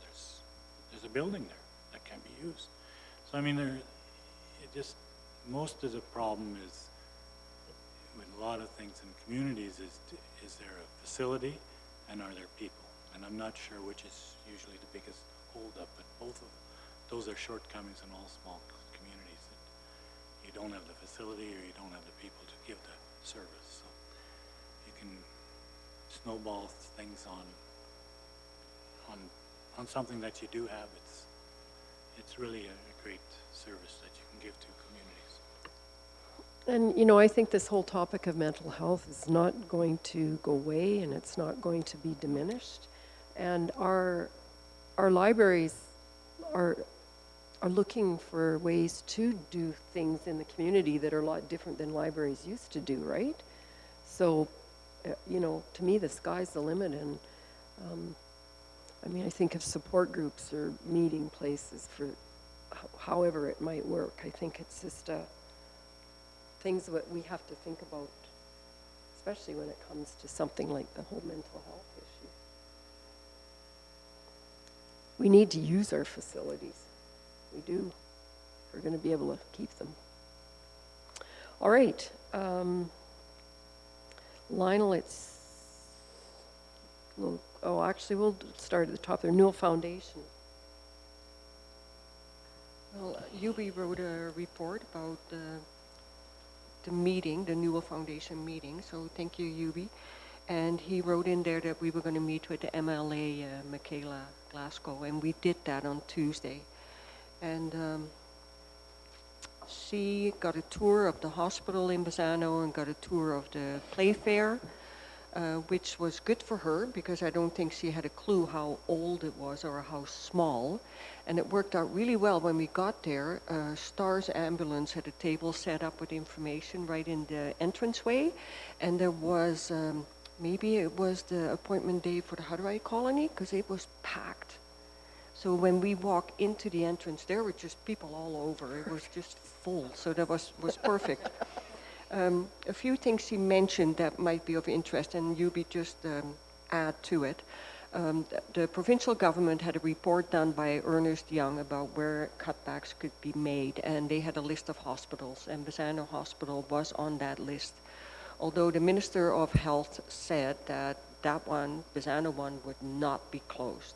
B: There's a building there that can be used. So I mean, most of the problem is with a lot of things in communities is there a facility and are there people? And I'm not sure which is usually the biggest holdup, but both of those are shortcomings in all small communities. That you don't have the facility or you don't have the people to give the service. So you can snowball things on something that you do have. It's really a great service that you can give to communities.
A: And, you know, I think this whole topic of mental health is not going to go away, and it's not going to be diminished. And our libraries are looking for ways to do things in the community that are a lot different than libraries used to do, right? So, you know, to me, the sky's the limit. And, I mean, I think of support groups or meeting places for however it might work. I think it's just things that we have to think about, especially when it comes to something like the whole mental health issue. We need to use our facilities. We do. We're going to be able to keep them. All right. Lionel, actually, we'll start at the top there. Newell Foundation.
N: Well, Yubi wrote a report about the meeting, the Newell Foundation meeting, so thank you, Yubi. And he wrote in there that we were going to meet with the MLA, Michaela Glasgow, and we did that on Tuesday. And she got a tour of the hospital in Bassano and got a tour of the Playfair, which was good for her because I don't think she had a clue how old it was or how small. And it worked out really well when we got there. Stars Ambulance had a table set up with information right in the entranceway. And there was, maybe it was the appointment day for the Hutterite colony because it was packed. So when we walk into the entrance, there were just people all over. It was just full, so that was perfect. A few things he mentioned that might be of interest, and Yubi just add to it. The provincial government had a report done by Ernest Young about where cutbacks could be made, and they had a list of hospitals, and Bassano Hospital was on that list. Although the Minister of Health said that that one, Bassano one, would not be closed.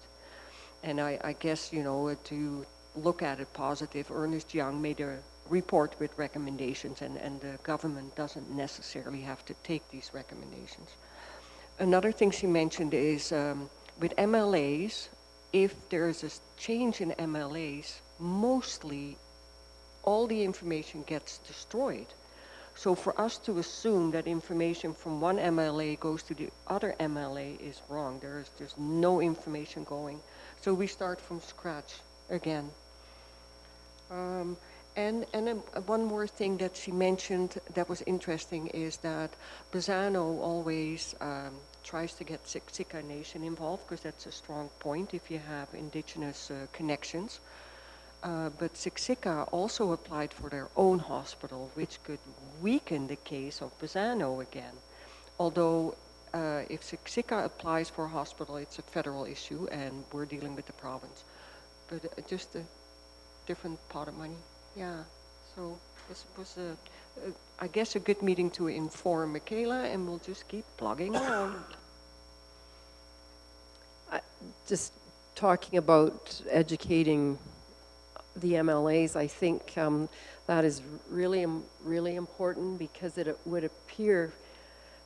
N: And I guess, you know, to look at it positive, Ernest Young made a report with recommendations, and the government doesn't necessarily have to take these recommendations. Another thing she mentioned is with MLAs, if there's a change in MLAs, mostly all the information gets destroyed. So for us to assume that information from one MLA goes to the other MLA is wrong. There's no information going. So we start from scratch again. And one more thing that she mentioned that was interesting is that Bassano always tries to get Siksika Nation involved because that's a strong point if you have indigenous connections. But Siksika also applied for their own hospital, which could weaken the case of Bassano again. Although if Siksika applies for a hospital, it's a federal issue and we're dealing with the province. But just a different pot of money. Yeah, so this was, I guess, a good meeting to inform Michaela, and we'll just keep plugging along.
A: Just talking about educating the MLAs, I think that is really, really important because it would appear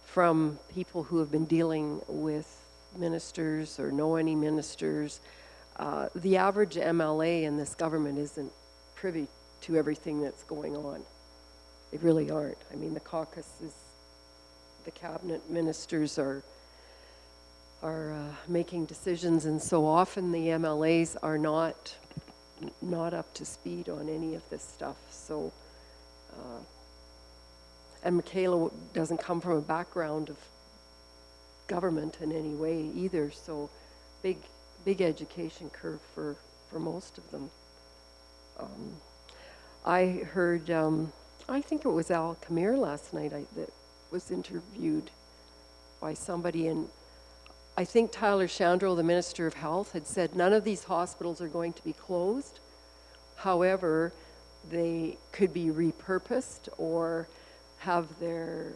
A: from people who have been dealing with ministers or know any ministers, the average MLA in this government isn't privy to everything that's going on. They really aren't. I mean, the caucuses, the cabinet ministers are making decisions, and so often the MLAs are not up to speed on any of this stuff. So, and Michaela doesn't come from a background of government in any way either. So, big education curve for most of them. I heard, I think it was Al Kamir last night that was interviewed by somebody, and I think Tyler Shandro, the Minister of Health, had said none of these hospitals are going to be closed. However, they could be repurposed or have their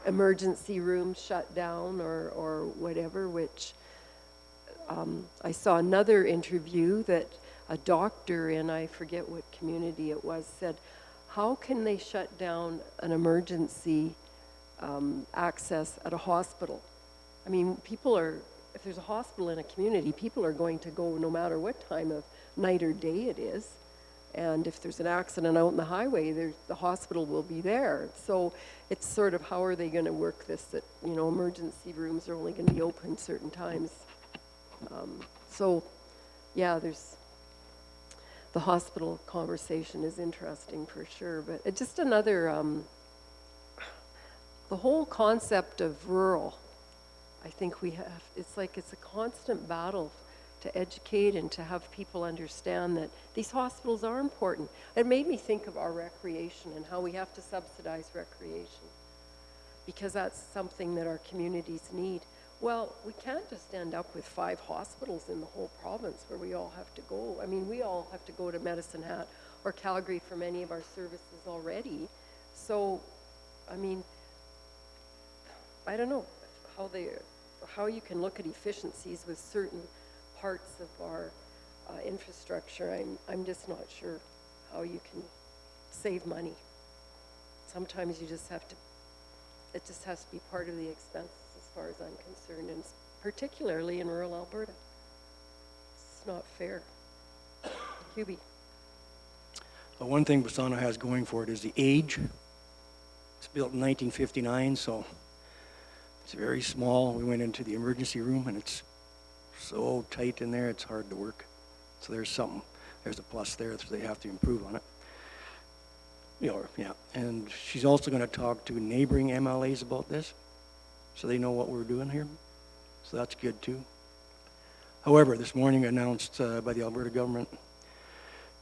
A: emergency rooms shut down or whatever, which I saw another interview that a doctor in, I forget what community it was, said, how can they shut down an emergency access at a hospital? I mean, if there's a hospital in a community, people are going to go no matter what time of night or day it is. And if there's an accident out on the highway, the hospital will be there. So it's sort of, how are they going to work this, that, you know, emergency rooms are only going to be open certain times. So, yeah, the hospital conversation is interesting for sure. But it's just another, the whole concept of rural, I think it's a constant battle to educate and to have people understand that these hospitals are important. It made me think of our recreation and how we have to subsidize recreation because that's something that our communities need. Well, we can't just end up with 5 hospitals in the whole province where we all have to go. I mean, we all have to go to Medicine Hat or Calgary for many of our services already. So, I mean, I don't know how you can look at efficiencies with certain parts infrastructure, I'm just not sure how you can save money. Sometimes you just have to, it just has to be part of the expense as far as I'm concerned, and particularly in rural Alberta. It's not fair. Hubie.
M: The one thing Basano has going for it is the age. It's built in 1959, so it's very small. We went into the emergency room and it's so tight in there, it's hard to work. So there's something, there's a plus there, so they have to improve on it. Yeah, and she's also going to talk to neighboring MLAs about this, so they know what we're doing here. So that's good too. However, this morning announced by the Alberta government,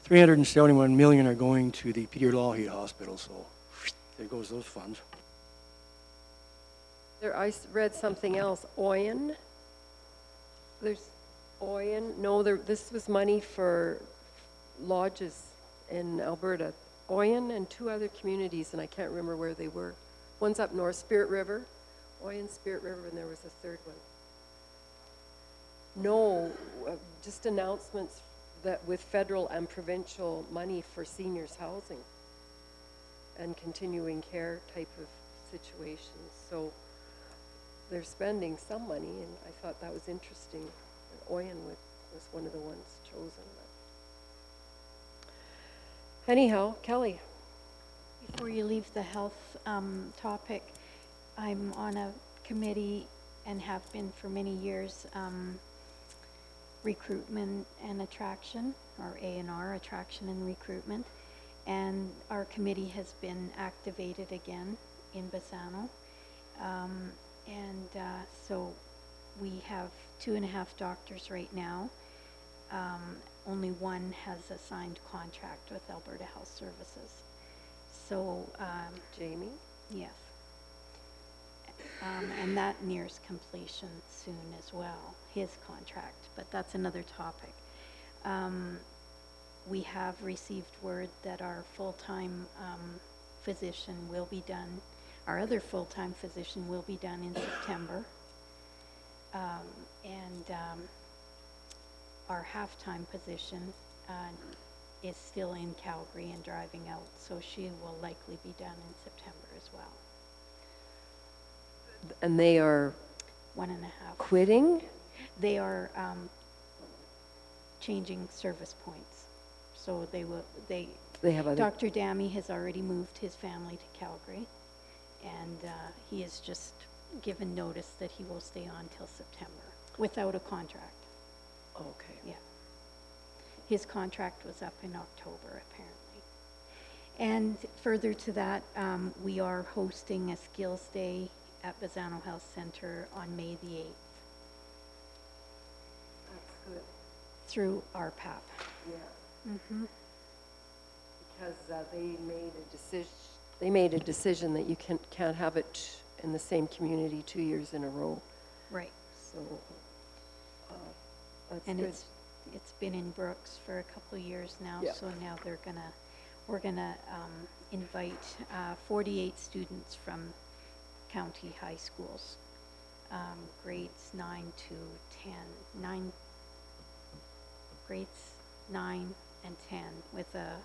M: 371 million are going to the Peter Lougheed Hospital, so there goes those funds.
A: I read something else, OYN. There's OYN, no, this was money for lodges in Alberta. OYN and 2 other communities, and I can't remember where they were. One's up north, Spirit River, OYN, Spirit River, and there was a third one. No, just announcements that with federal and provincial money for seniors housing and continuing care type of situations. So they're spending some money, and I thought that was interesting. And OYN was one of the ones chosen. Anyhow, Kelly.
F: Before you leave the health topic, I'm on a committee and have been for many years, recruitment and attraction, or A&R, attraction and recruitment. And our committee has been activated again in Basano. So we have 2.5 doctors right now. Only one has a signed contract with Alberta Health Services. So,
A: Jamie?
F: Yes. And that nears completion soon as well, his contract, but that's another topic. We have received word that our full-time physician will be done, our other full-time physician will be done in September. Our half-time position is still in Calgary and driving out, so she will likely be done in September as well.
A: And they are
F: 1.5.
A: Quitting?
F: They are changing service points. So they have other. Dr. Dammy has already moved his family to Calgary, and he has just given notice that he will stay on till September without a contract.
A: Okay.
F: Yeah. His contract was up in October, apparently. And further to that, we are hosting a skills day at Basano Health Center on May the 8th.
A: That's good.
F: Through RPAP.
A: Yeah. Mm-hmm. Because they made a decision that you can't have it in the same community 2 years in a row.
F: Right.
A: So that's
F: and
A: good.
F: It's been in Brooks for a couple of years now,
A: yeah.
F: So now we're gonna invite 48 students from county high schools, grades 9 to 10, grades 9 and 10 with a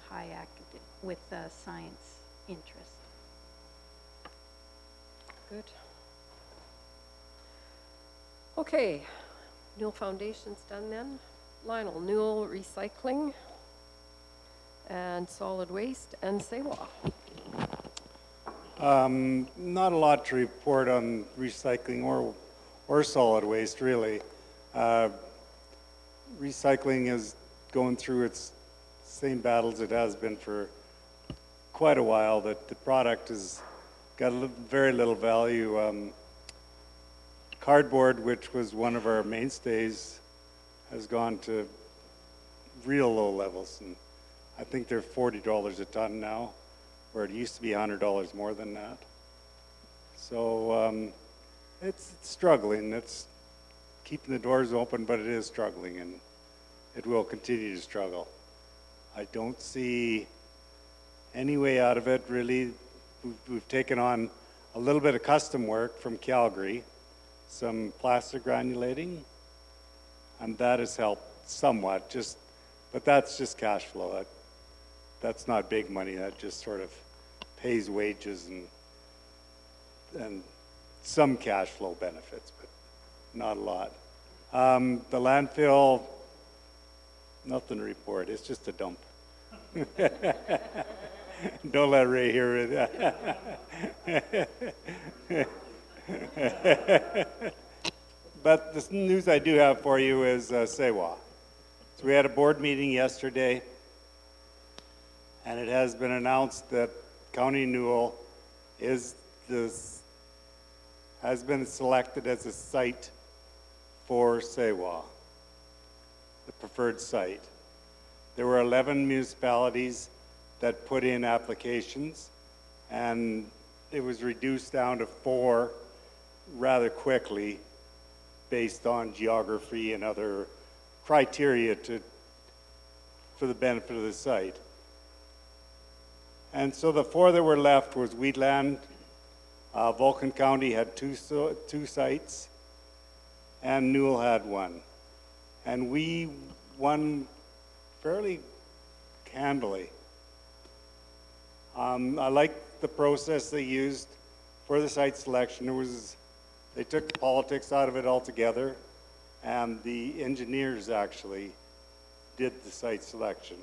F: with a science interest.
A: Good. Okay, Newell Foundation's done then. Lionel, Newell Recycling and Solid Waste and Sewa.
P: Not a lot to report on recycling or solid waste, really. Recycling is going through its same battles it has been for quite a while, that the product has got very little value. Cardboard, which was one of our mainstays, has gone to real low levels, and I think they're $40 a ton now, where it used to be $100 more than that. So it's struggling. It's keeping the doors open, but it is struggling, and it will continue to struggle. I don't see any way out of it, really. We've taken on a little bit of custom work from Calgary, some plastic granulating, and that has helped somewhat. Just But that's just cash flow. That's not big money. That just sort of pays wages and some cash flow benefits, but not a lot. The landfill, nothing to report. It's just a dump. Don't let Ray hear it. But the news I do have for you is Sewa. So we had a board meeting yesterday, and it has been announced that County Newell has been selected as a site for Sewa, the preferred site. There were 11 municipalities that put in applications, and it was reduced down to 4 rather quickly based on geography and other criteria for the benefit of the site. And so the 4 that were left was Wheatland, Vulcan County had 2 sites, and Newell had 1. And we won fairly handily. I like the process they used for the site selection. They took the politics out of it altogether, and the engineers actually did the site selection.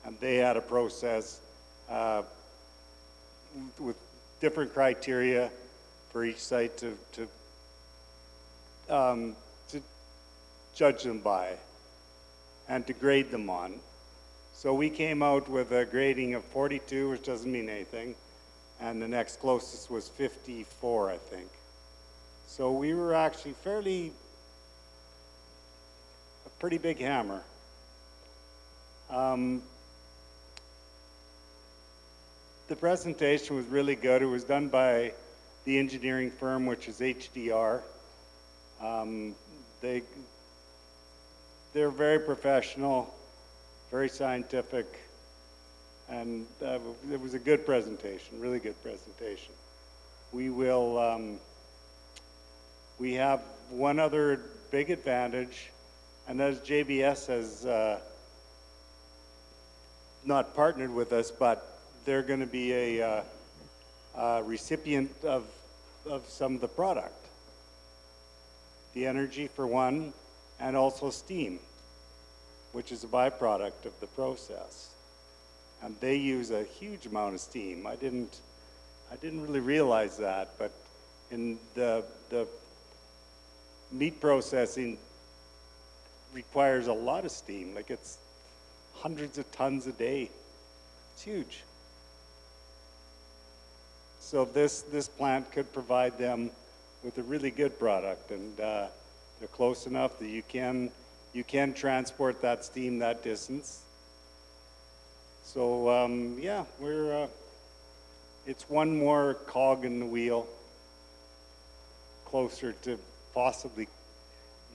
P: And they had a process with different criteria for each site to judge them by and to grade them on. So we came out with a grading of 42, which doesn't mean anything, and the next closest was 54, I think. So we were actually a pretty big hammer. The presentation was really good. It was done by the engineering firm, which is HDR. They're very professional, very scientific, and it was a good presentation, really good presentation. We have one other big advantage, and that is JBS has not partnered with us, but they're going to be a recipient of some of the product. The energy for one, and also steam, which is a byproduct of the process. And they use a huge amount of steam. I didn't really realize that, but in the meat processing requires a lot of steam. Like, it's hundreds of tons a day. It's huge. So this plant could provide them with a really good product, and they're close enough that you can transport that steam that distance. So yeah, it's one more cog in the wheel closer to possibly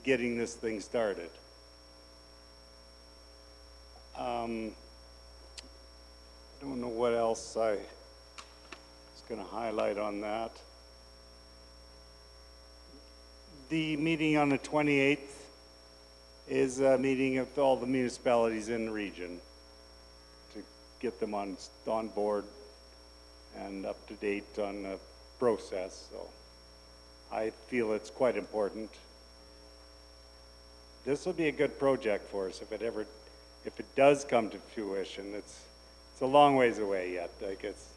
P: getting this thing started. I don't know what else I was going to highlight on that. The meeting on the 28th is a meeting of all the municipalities in the region to get them on board and up to date on the process. So I feel it's quite important. This will be a good project for us if it does come to fruition. It's a long ways away yet. Like, it's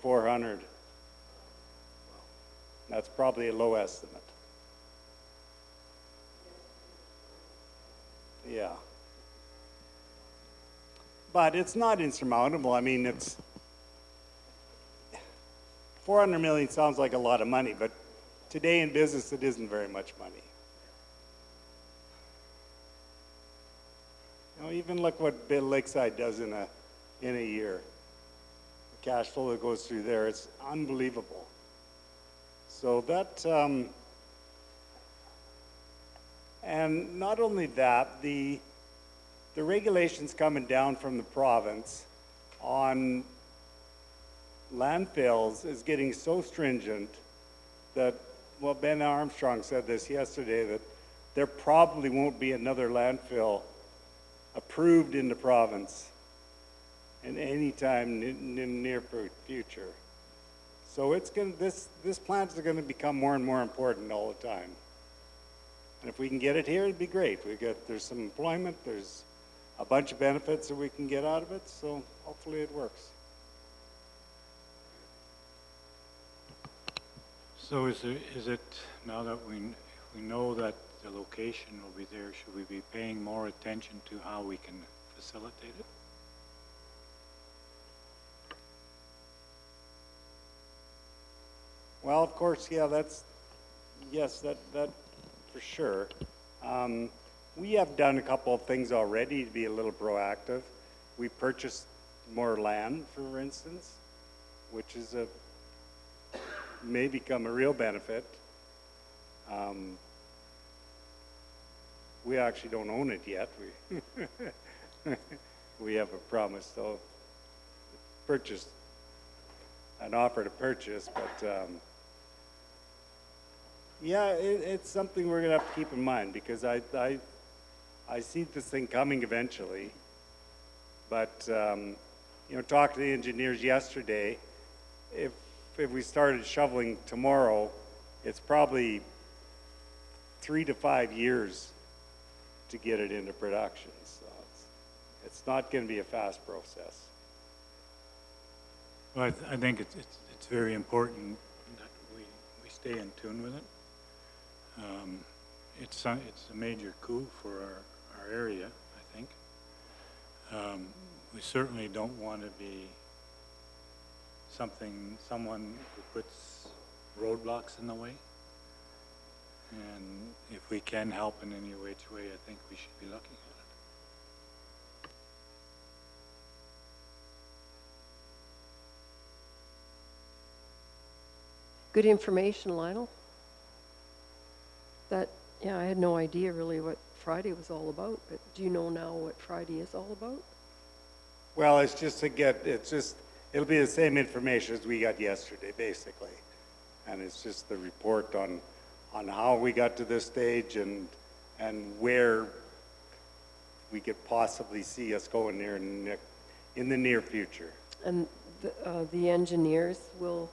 P: 400. That's probably a low estimate. Yeah. But it's not insurmountable. I mean, it's 400 million sounds like a lot of money, but today in business it isn't very much money. You know, even look what Lakeside does in a year. The cash flow that goes through there, it's unbelievable. So that, and not only that, the regulations coming down from the province on landfills is getting so stringent that, well, Ben Armstrong said this yesterday, that there probably won't be another landfill approved in the province in any time in the near future. So it's going to, this plant is going to become more and more important all the time. And if we can get it here, it'd be great. There's some employment, there's a bunch of benefits that we can get out of it, so hopefully it works.
B: So is it, now that we know that the location will be there, should we be paying more attention to how we can facilitate it?
P: Well, of course, yeah, yes, that for sure. We have done a couple of things already to be a little proactive. We purchased more land, for instance, which is may become a real benefit. We actually don't own it yet. We have a promise, so purchase, an offer to purchase, but yeah, it's something we're gonna have to keep in mind, because I see this thing coming eventually. But you know, talking to the engineers yesterday, if we started shoveling tomorrow, it's probably 3 to 5 years to get it into production. So it's not going to be a fast process.
B: Well, I think it's very important that we stay in tune with it. It's a major coup for our area, I think. We certainly don't want to be someone who puts roadblocks in the way. And if we can help in any which way, I think we should be looking at it.
A: Good information, Lionel. Yeah, I had no idea really what Friday was all about, but do you know now what Friday is all about?
P: Well, it's just it'll be the same information as we got yesterday, basically. And it's just the report on how we got to this stage and where we could possibly see us going there in the near future.
A: And the engineers will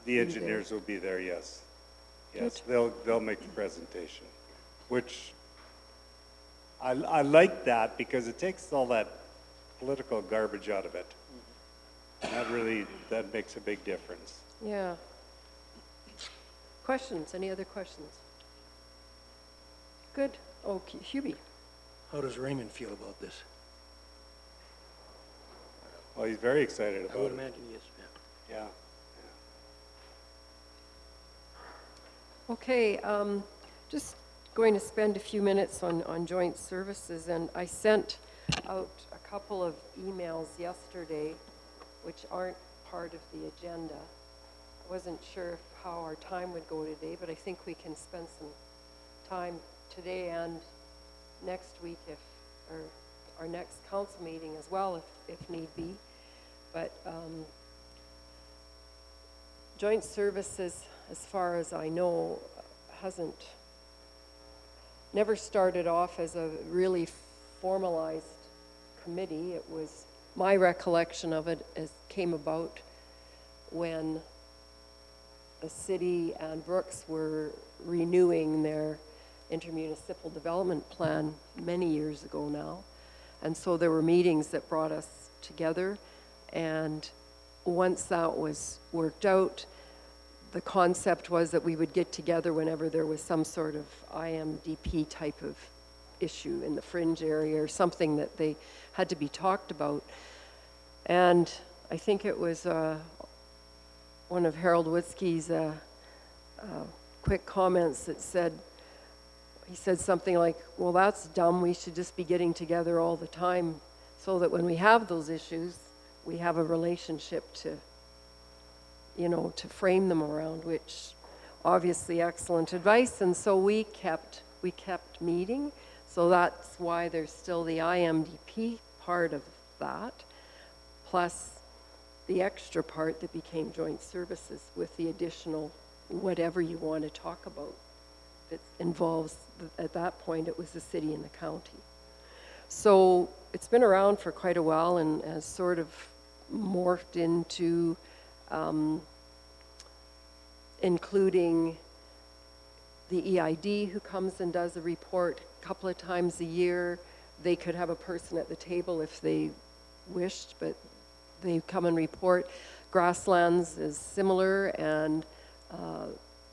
P: The engineers will be there, yes. Yes, they'll make the presentation, which I like that because it takes all that political garbage out of it. That makes a big difference.
A: Yeah. Questions? Any other questions? Good. Okay, Hubie.
M: How does Raymond feel about this?
P: Well, he's very excited about it.
M: I would imagine he is, yeah.
P: Yeah.
A: Okay, just going to spend a few minutes on joint services, and I sent out a couple of emails yesterday which aren't part of the agenda. I wasn't sure how our time would go today, but I think we can spend some time today and next week or our next council meeting as well if need be. But joint services, as far as I know, never started off as a really formalized committee. It was, my recollection of it came about when the city and Brooks were renewing their intermunicipal development plan many years ago now. And so there were meetings that brought us together, and once that was worked out, the concept was that we would get together whenever there was some sort of IMDP type of issue in the fringe area or something that they had to be talked about. And I think it was one of Harold Witzke's quick comments that said, he said something like, well, that's dumb, we should just be getting together all the time so that when we have those issues, we have a relationship to frame them around, which obviously excellent advice. And so we kept meeting. So that's why there's still the IMDP part of that, plus the extra part that became joint services with the additional whatever you want to talk about. that involves, at that point, it was the city and the county. So it's been around for quite a while and has sort of morphed into including the EID who comes and does a report a couple of times a year. They could have a person at the table if they wished, but they come and report. Grasslands is similar, and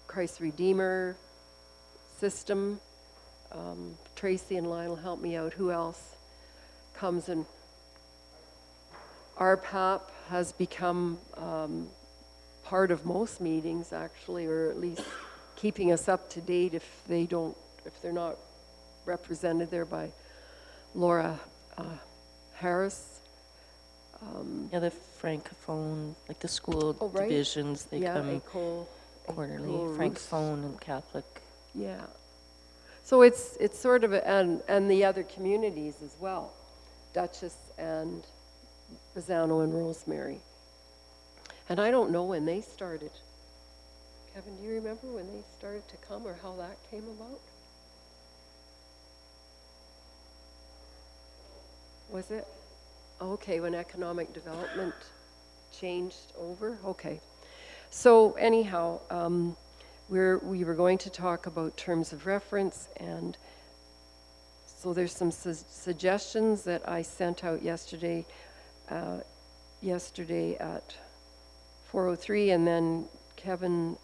A: Christ Redeemer system. Tracy and Lionel help me out. Who else comes? And RPAP has become part of most meetings, actually, or at least keeping us up to date if they're not represented there by Laura Harris.
C: Yeah, the francophone, like the school
A: right.
C: divisions, they come
A: Ecole,
C: quarterly.
A: Ecole
C: Francophone and Catholic.
A: Yeah. So it's sort of, and the other communities as well, Dutchess and Bazzano and Rosemary. And I don't know when they started. Kevin, do you remember when they started to come or how that came about? Was it? Okay, when economic development changed over? Okay. So anyhow, we were going to talk about terms of reference, and so there's some suggestions that I sent out yesterday at 4:03, and then Kevin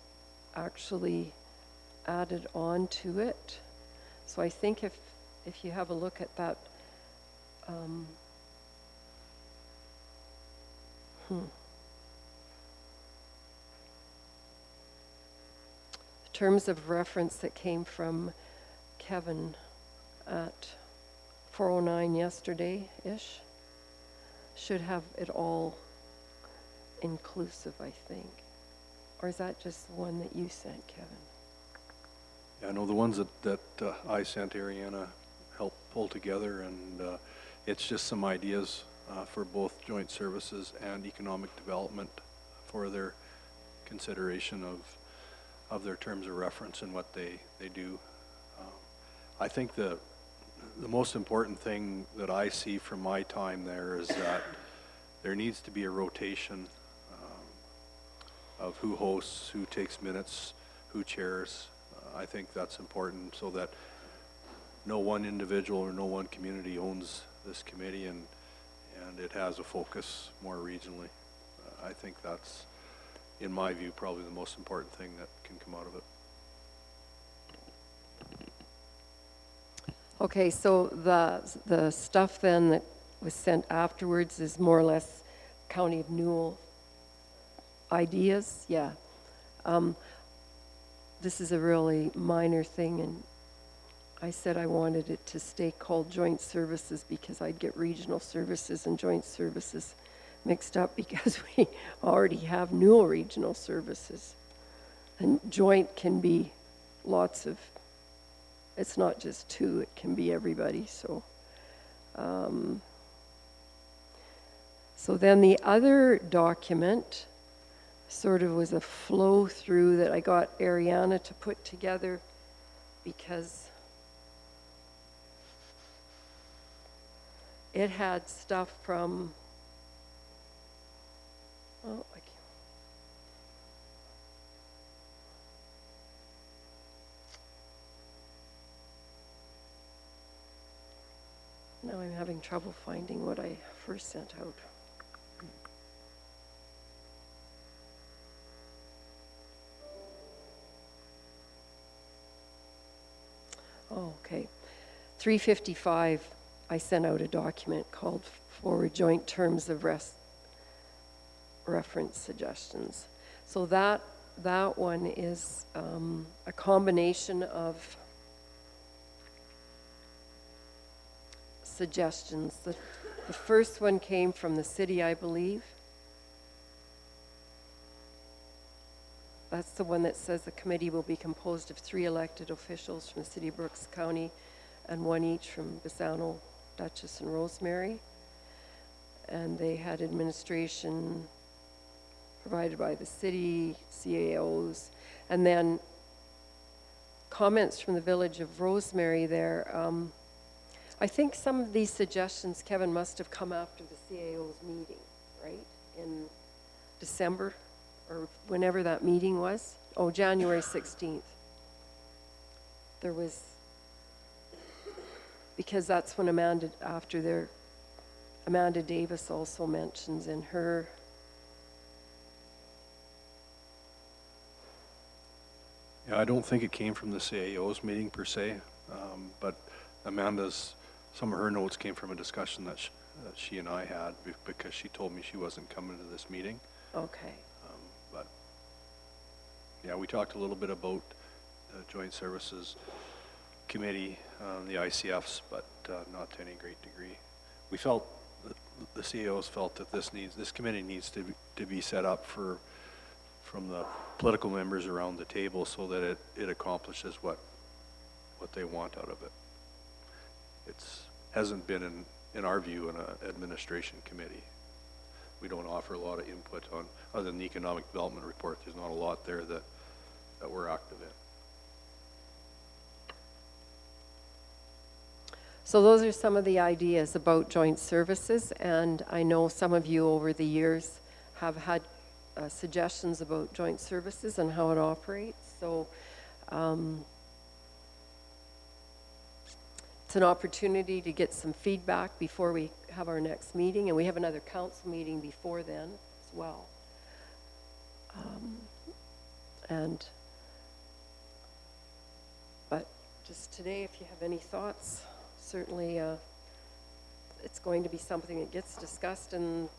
A: actually added on to it. So I think if you have a look at that, terms of reference that came from Kevin at 4:09 yesterday-ish should have it all inclusive, I think. Or is that just the one that you sent, Kevin?
Q: Yeah, no, the ones that I sent Ariana helped pull together, and it's just some ideas for both joint services and economic development for their consideration of their terms of reference and what they do. I think the most important thing that I see from my time there is that there needs to be a rotation of who hosts, who takes minutes, who chairs. I think that's important so that no one individual or no one community owns this committee, and it has a focus more regionally. I think that's, in my view, probably the most important thing that can come out of it.
A: Okay, so the stuff then that was sent afterwards is more or less County of Newell ideas. Yeah. This is a really minor thing, and I said I wanted it to stay called joint services because I'd get regional services and joint services mixed up because we already have Newell regional services. And joint can be lots of, it's not just two, it can be everybody. So, so then the other document sort of was a flow through that I got Ariana to put together because it had stuff from, oh, I can't. Now I'm having trouble finding what I first sent out. Oh, okay. 355, I sent out a document called Forward Joint Terms of Reference Suggestions. So that one is a combination of suggestions. The first one came from the city, I believe. That's the one that says the committee will be composed of 3 elected officials from the City of Brooks County and 1 each from Bazzano, Dutchess, and Rosemary. And they had administration provided by the city, CAOs, and then comments from the village of Rosemary there. I think some of these suggestions, Kevin, must have come after the CAO's meeting, right? In December, or whenever that meeting was. Oh, January 16th. There was, because that's when Amanda Davis also mentions in her.
Q: Yeah, I don't think it came from the CAO's meeting per se, but some of her notes came from a discussion that she and I had because she told me she wasn't coming to this meeting.
A: Okay.
Q: But yeah, we talked a little bit about the Joint Services Committee, the ICFs, but not to any great degree. We felt, the CAOs felt that this committee needs to be set up from the political members around the table so that it accomplishes what they want out of it. Hasn't been, in our view, an administration committee. We don't offer a lot of input on, other than the economic development report, there's not a lot there that we're active in.
A: So those are some of the ideas about joint services, and I know some of you over the years have had suggestions about joint services and how it operates. So it's an opportunity to get some feedback before we have our next meeting, and we have another council meeting before then as well. But just today, if you have any thoughts, certainly it's going to be something that gets discussed and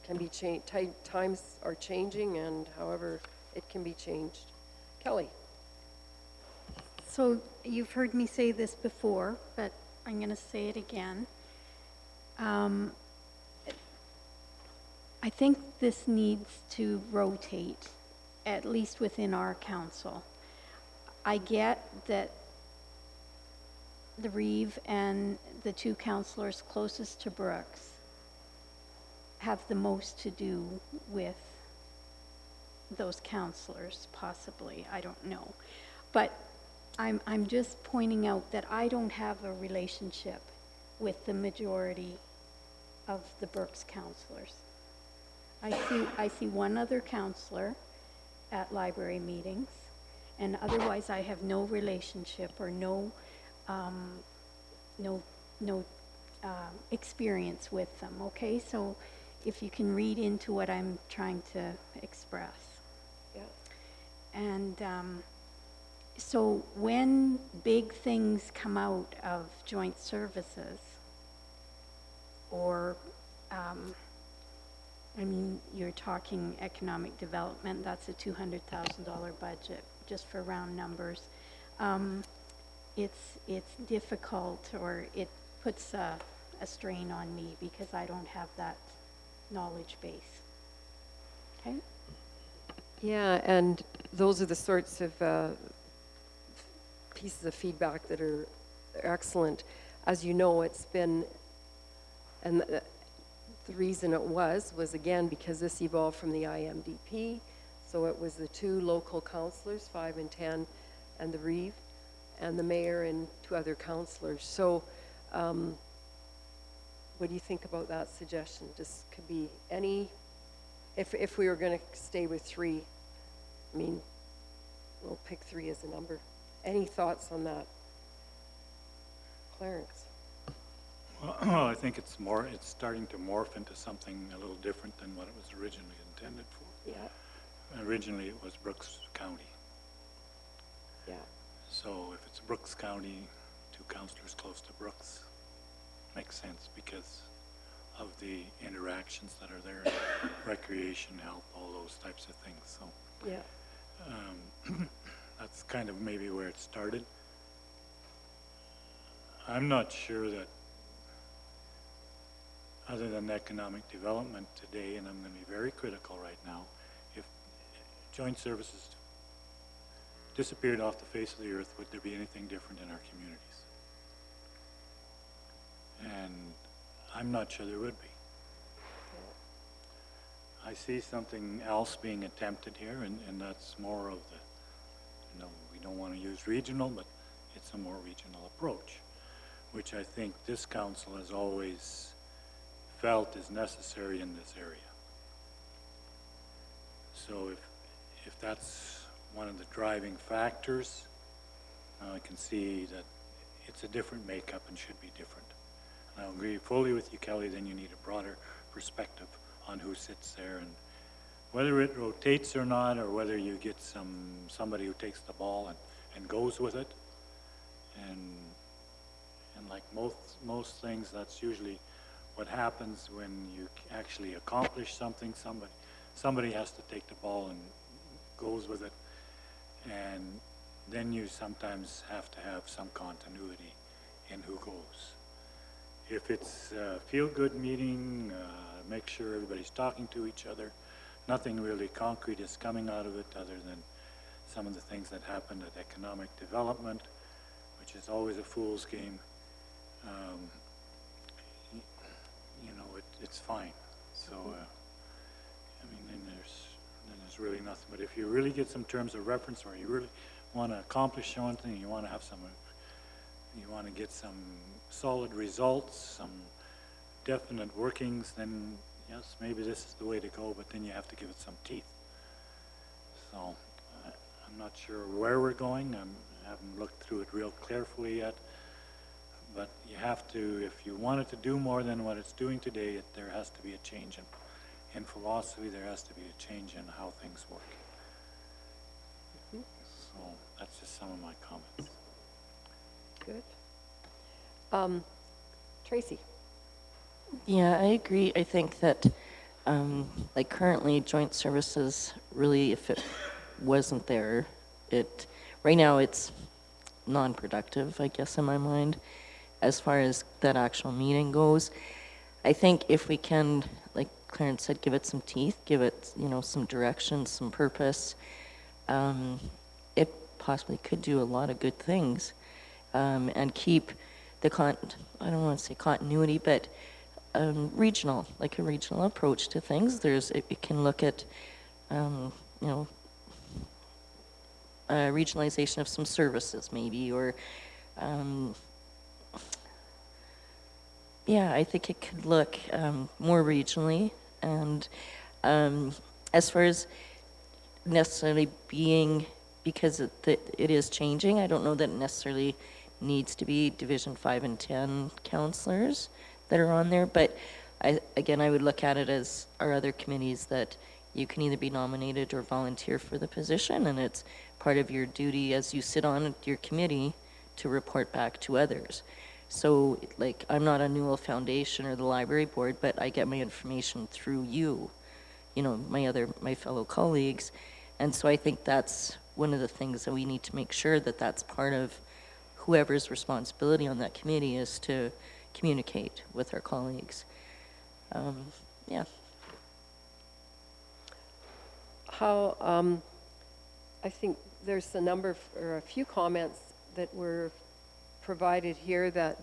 A: can be changed. Times are changing, and however it can be changed. Kelly.
F: So you've heard me say this before, but I'm going to say it again. I think this needs to rotate, at least within our council. I get that the Reeve and the two councillors closest to Brooks have the most to do with those councillors, possibly. I don't know. But I'm just pointing out that I don't have a relationship with the majority of the Brooks councillors. I see one other councillor at library meetings, and otherwise I have no relationship or no experience with them, okay? So if you can read into what I'm trying to express.
A: Yeah. And
F: so when big things come out of joint services, or I mean, you're talking economic development, that's a $200,000 budget, just for round numbers. It's difficult, or it puts a strain on me because I don't have that knowledge base. Okay?
A: Yeah, and those are the sorts of pieces of feedback that are excellent. As you know, it's been, and the reason it was again because this evolved from the IMDP. So it was the two local councillors, 5 and 10, and the Reeve, and the mayor and 2 other councillors. So what do you think about that suggestion? Just could be any, if we were going to stay with 3, I mean, we'll pick 3 as a number. Any thoughts on that? Clarence?
B: Well, I think it's starting to morph into something a little different than what it was originally intended for.
A: Yeah.
B: Originally, it was Brooks County.
A: Yeah.
B: So if it's Brooks County, 2 councillors close to Brooks, makes sense because of the interactions that are there, recreation, health, all those types of things. So
A: yeah,
B: that's kind of maybe where it started. I'm not sure that, other than economic development today, and I'm going to be very critical right now, if joint services disappeared off the face of the earth, would there be anything different in our communities? And I'm not sure there would be. I see something else being attempted here, and that's more of the, we don't want to use regional, but it's a more regional approach, which I think this council has always felt is necessary in this area. So if that's one of the driving factors, I can see that it's a different makeup and should be different. And I agree fully with you, Kelly, then you need a broader perspective on who sits there, and whether it rotates or not, or whether you get somebody who takes the ball and goes with it. And like most things, that's usually what happens when you actually accomplish something. Somebody has to take the ball and goes with it, and then you sometimes have to have some continuity in who goes. If it's a feel-good meeting, make sure everybody's talking to each other. Nothing really concrete is coming out of it other than some of the things that happened at economic development, which is always a fool's game. You know, it's fine. So, I mean, then there's really nothing. But if you really get some terms of reference, or you really want to accomplish something, you want to have you want to get some solid results, some definite workings, then yes, maybe this is the way to go, but then you have to give it some teeth. So I'm not sure where we're going. I haven't looked through it real carefully yet, but you have to, if you want it to do more than what it's doing today, there has to be a change in philosophy. There has to be a change in how things work. So that's just some of my comments.
A: Good. Tracy.
C: Yeah, I agree. I think that, like currently, joint services really, if it wasn't there, right now it's non-productive, I guess, in my mind, as far as that actual meeting goes. I think if we can, like Clarence said, give it some teeth, give it, some direction, some purpose, it possibly could do a lot of good things, and keep the I don't want to say continuity, but regional, like a regional approach to things. It can look at, regionalization of some services maybe, or, yeah, I think it could look more regionally. And as far as necessarily being, because it is changing, I don't know that it necessarily needs to be Division 5 and 10 councillors that are on there, but I would look at it as our other committees, that you can either be nominated or volunteer for the position, and it's part of your duty as you sit on your committee to report back to others. So, like, I'm not a Newell Foundation or the library board, but I get my information through you, my fellow colleagues, and so I think that's one of the things that we need to make sure that that's part of whoever's responsibility on that committee is to communicate with our colleagues. Yeah.
A: I think there's a few comments that were provided here that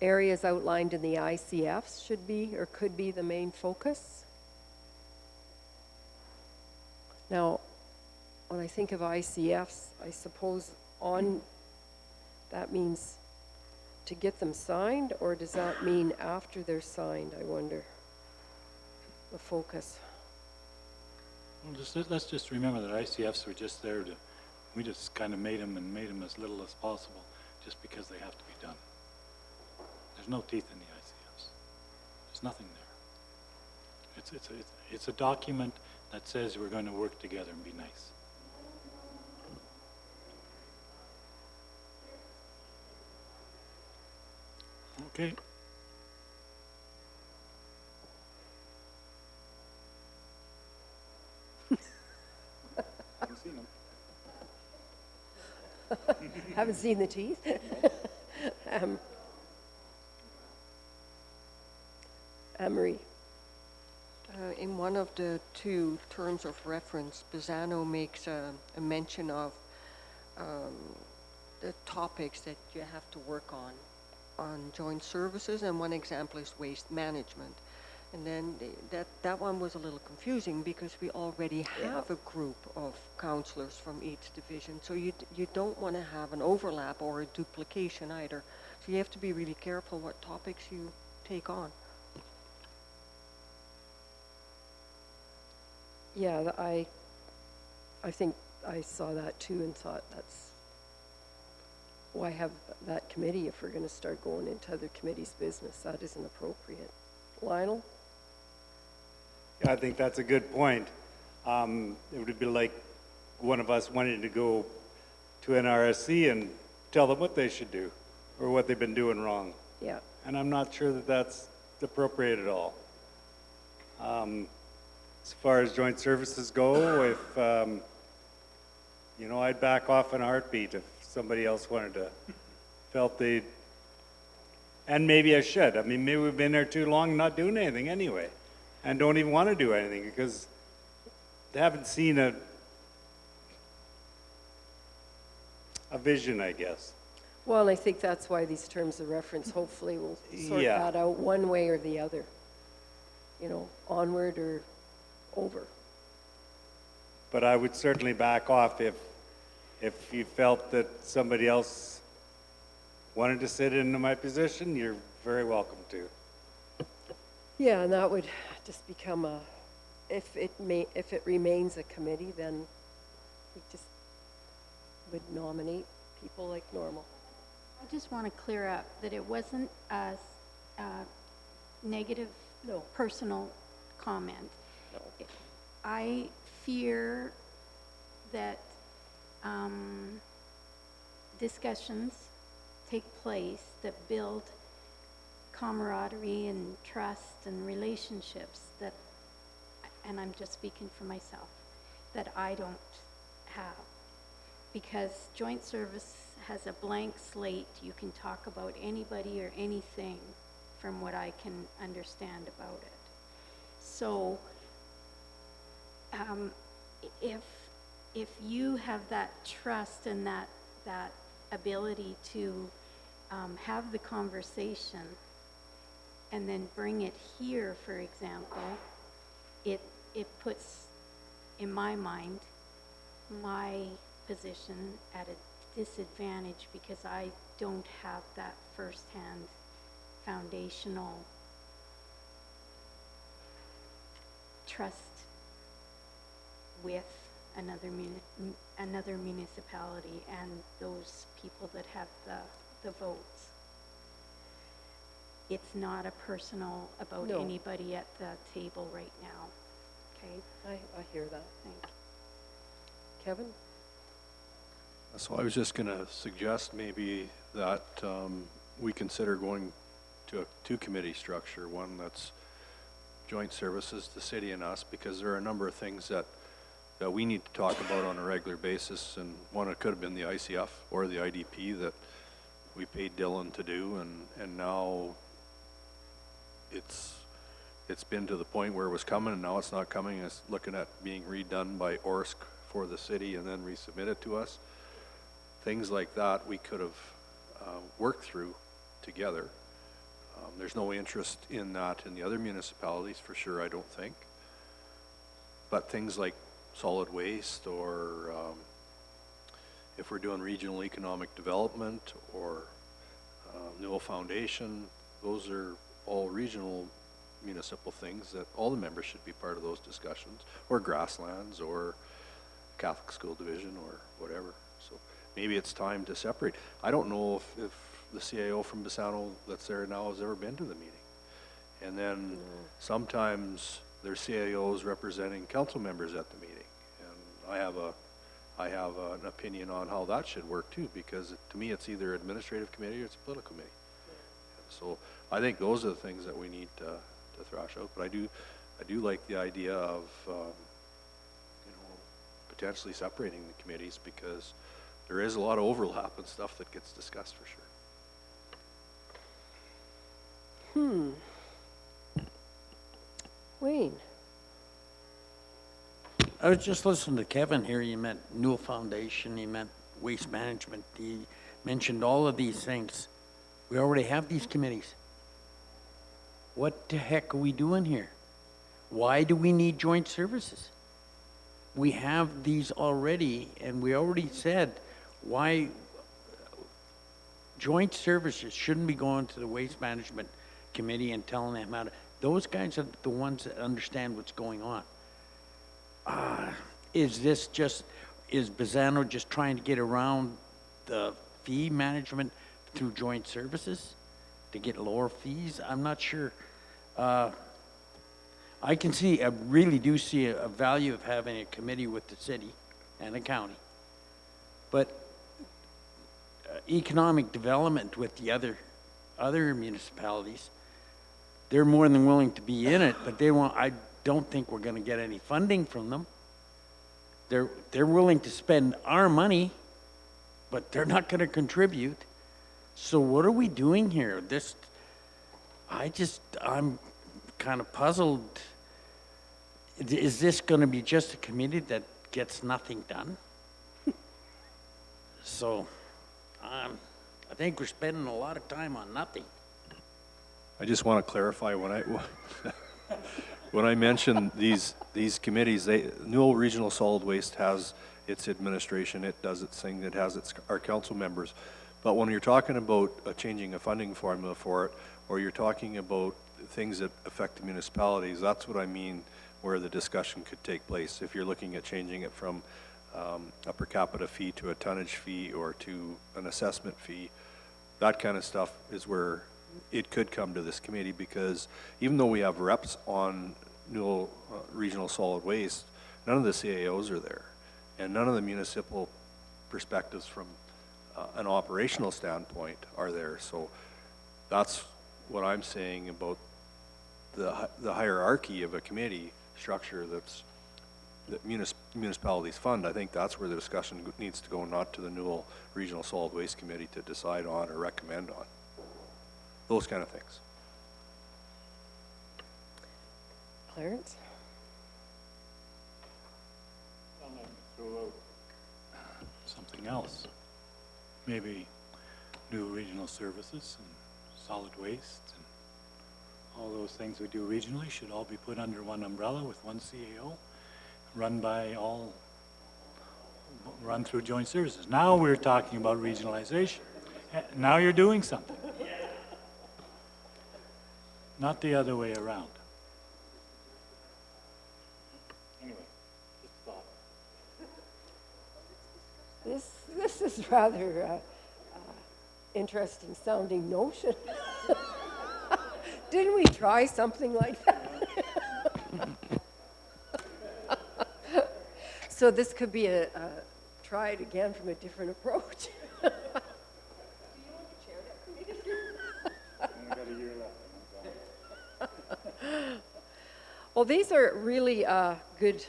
A: areas outlined in the ICFs should be or could be the main focus. Now, when I think of ICFs, I suppose that means to get them signed, or does that mean after they're signed, I wonder, the focus?
B: Well, let's just remember that ICFs were just there we just kind of made them as little as possible, just because they have to be done. There's no teeth in the ICFs. There's nothing there. It's a document that says we're going to work together and be nice. Okay. Haven't seen them.
A: Haven't seen the teeth. Anne-Marie.
N: In one of the two terms of reference, Pisano makes a mention of the topics that you have to work on joint services, and one example is waste management. And then that one was a little confusing because we already have a group of councillors from each division. So you don't want to have an overlap or a duplication either. So you have to be really careful what topics you take on.
A: Yeah, I think I saw that too and thought that's why have that committee if we're going to start going into other committees' business. That isn't appropriate. Lionel?
P: Yeah, I think that's a good point. It would be like one of us wanting to go to NRSC and tell them what they should do or what they've been doing wrong.
A: Yeah.
P: And I'm not sure that that's appropriate at all. As far as joint services go, if, you know, I'd back off in a heartbeat if somebody else wanted to, felt they'd, and maybe I should. I mean, maybe we've been there too long not doing anything anyway, and don't even want to do anything because they haven't seen a vision, I guess.
A: Well, and I think that's why these terms of reference hopefully will sort that out one way or the other. You know, onward or over.
P: But I would certainly back off if you felt that somebody else wanted to sit into my position, you're very welcome to.
A: Yeah, and that would just become a, if it remains a committee, then we just would nominate people like normal.
F: I just want to clear up that it wasn't a negative, personal comment.
A: No.
F: I fear that discussions take place that build camaraderie and trust and relationships that, and I'm just speaking for myself, that I don't have. Because joint service has a blank slate. You can talk about anybody or anything from what I can understand about it. So if you have that trust and that ability to have the conversation and then bring it here, for example, it puts, in my mind, my position at a disadvantage because I don't have that firsthand foundational trust with another municipality and those people that have the votes. It's not a personal about anybody at the table right now. Okay?
A: I hear that.
F: Thank you.
A: Kevin?
Q: So I was just going to suggest maybe that we consider going to a two-committee structure, one that's joint services, the city and us, because there are a number of things that we need to talk about on a regular basis, and one, it could have been the ICF or the IDP that we paid Dylan to do, and now it's been to the point where it was coming, and now it's not coming. It's looking at being redone by ORSC for the city and then resubmitted to us. Things like that we could have worked through together. There's no interest in that in the other municipalities, for sure, I don't think. But things like solid waste, or if we're doing regional economic development, or Newell Foundation, those are all regional municipal things that all the members should be part of those discussions, or grasslands, or Catholic School Division, or whatever. So maybe it's time to separate. I don't know if the CAO from Bassano that's there now has ever been to the meeting. And then sometimes there's CAOs representing council members at the meeting. And I have an opinion on how that should work too, because to me it's either administrative committee or it's a political committee. So I think those are the things that we need to thrash out. But I do like the idea of potentially separating the committees, because there is a lot of overlap and stuff that gets discussed for sure.
A: Wayne?
G: I was just listening to Kevin here. You meant Newell Foundation, you meant waste management, he mentioned all of these things. We already have these committees. what the heck are we doing here? Why do we need joint services? We have these already, and we already said why joint services shouldn't be going to the Waste Management Committee and telling them how to, those guys are the ones that understand what's going on. Is Bazzano just trying to get around the fee management through joint services to get lower fees? I'm not sure. I really do see a value of having a committee with the city and the county. But economic development with the other municipalities, they're more than willing to be in it, but I don't think we're going to get any funding from them. They're willing to spend our money, but they're not going to contribute. So what are we doing here? I'm kind of puzzled. Is this going to be just a committee that gets nothing done? So I think we're spending a lot of time on nothing.
Q: I just want to clarify when I mention these committees, Newell Regional Solid Waste has its administration, it does its thing, it has our council members. But when you're talking about changing a funding formula for it, or you're talking about things that affect the municipalities, that's what I mean where the discussion could take place. If you're looking at changing it from a per capita fee to a tonnage fee or to an assessment fee, that kind of stuff is where it could come to this committee, because even though we have reps on Newell Regional Solid Waste, none of the CAOs are there, and none of the municipal perspectives from an operational standpoint are there. So that's what I'm saying about the hierarchy of a committee structure that municipalities fund. I think that's where the discussion needs to go, not to the Newell Regional Solid Waste Committee to decide on or recommend on. Those kind of things.
A: Clarence?
B: I'm going to throw out something else. Maybe new regional services and solid waste and all those things we do regionally should all be put under one umbrella with one CAO, run through joint services. Now we're talking about regionalization. Now you're doing something. Not the other way around. Anyway, just thought.
A: This is rather interesting sounding notion. Didn't we try something like that? So this could be try it again from a different approach. Do you want to chair that committee?
B: Only got a year left.
A: Well, these are really good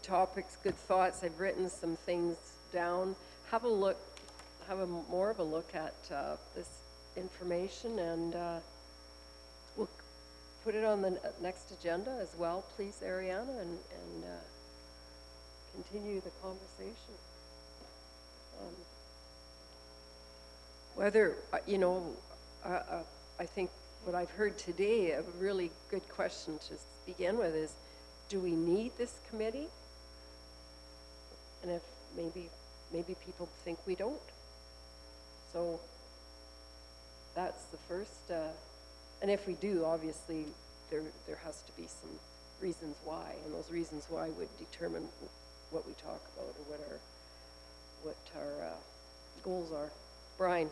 A: topics, good thoughts. I've written some things down. Have more of a look at this information, and we'll put it on the next agenda as well, please, Ariana, and continue the conversation. I think what I've heard today, a really good question to begin with is, do we need this committee? And if maybe people think we don't. So that's the first, and if we do, obviously there has to be some reasons why, and those reasons why would determine what we talk about or what our goals are. Brian.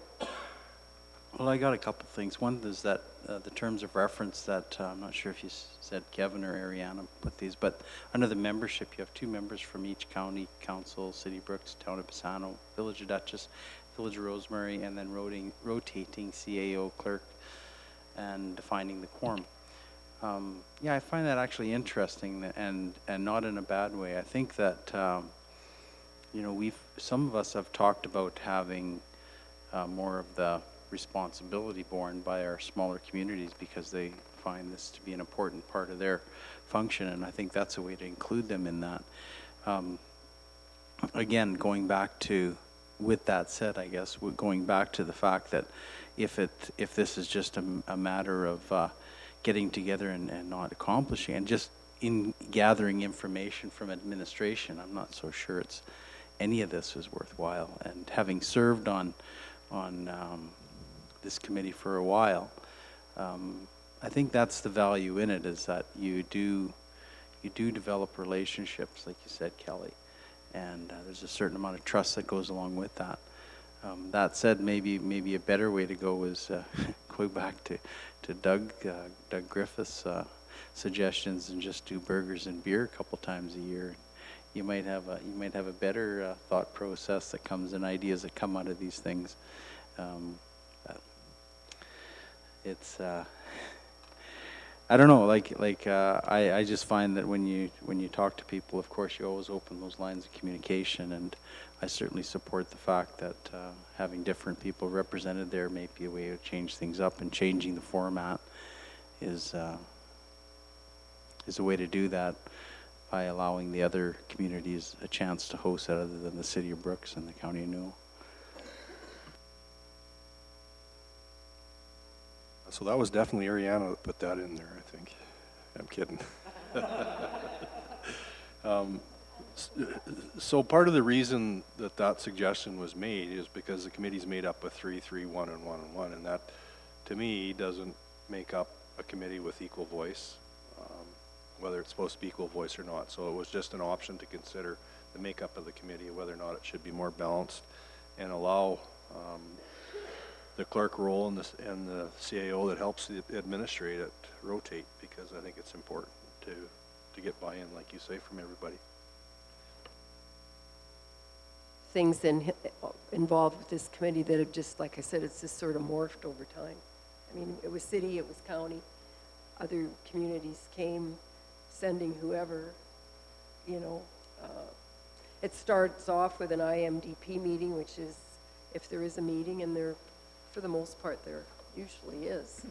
D: Well, I got a couple things. One is that the terms of reference that, I'm not sure if you said Kevin or Ariana put these, but under the membership, you have 2 members from each county council, City Brooks, Town of Bassano, Village of Dutchess, Village of Rosemary, and then rotating CAO clerk and defining the quorum. Yeah, I find that actually interesting and not in a bad way. I think that, some of us have talked about having more of the responsibility borne by our smaller communities because they find this to be an important part of their function, and I think that's a way to include them in that. Again, going back to, with that said, I guess, going back to the fact that if this is just a matter of getting together and not accomplishing, and just in gathering information from administration, I'm not so sure it's any of this is worthwhile. And having served on this committee for a while, I think that's the value in it, is that you do develop relationships, like you said, Kelly, and there's a certain amount of trust that goes along with that. That said, maybe a better way to go is go back to Doug Griffith's suggestions and just do burgers and beer a couple times a year. You might have a better thought process that comes and ideas that come out of these things. It's I don't know, I just find that when you talk to people, of course, you always open those lines of communication, and I certainly support the fact that having different people represented there may be a way to change things up, and changing the format is a way to do that by allowing the other communities a chance to host that other than the City of Brooks and the County of Newell.
Q: So that was definitely Ariana that put that in there, I think. I'm kidding. So part of the reason that suggestion was made is because the committee's made up of 3, 3, 1, and 1, and 1, and that, to me, doesn't make up a committee with equal voice, whether it's supposed to be equal voice or not. So it was just an option to consider the makeup of the committee, whether or not it should be more balanced, and allow the clerk role and the CAO that helps administrate it rotate, because I think it's important to get buy-in, like you say, from everybody.
A: Things then involved with this committee that have just, like I said, it's just sort of morphed over time. I mean, it was city, it was county, other communities came, sending whoever, you know. It starts off with an IMDP meeting, which is if there is a meeting, and there, for the most part, there usually is.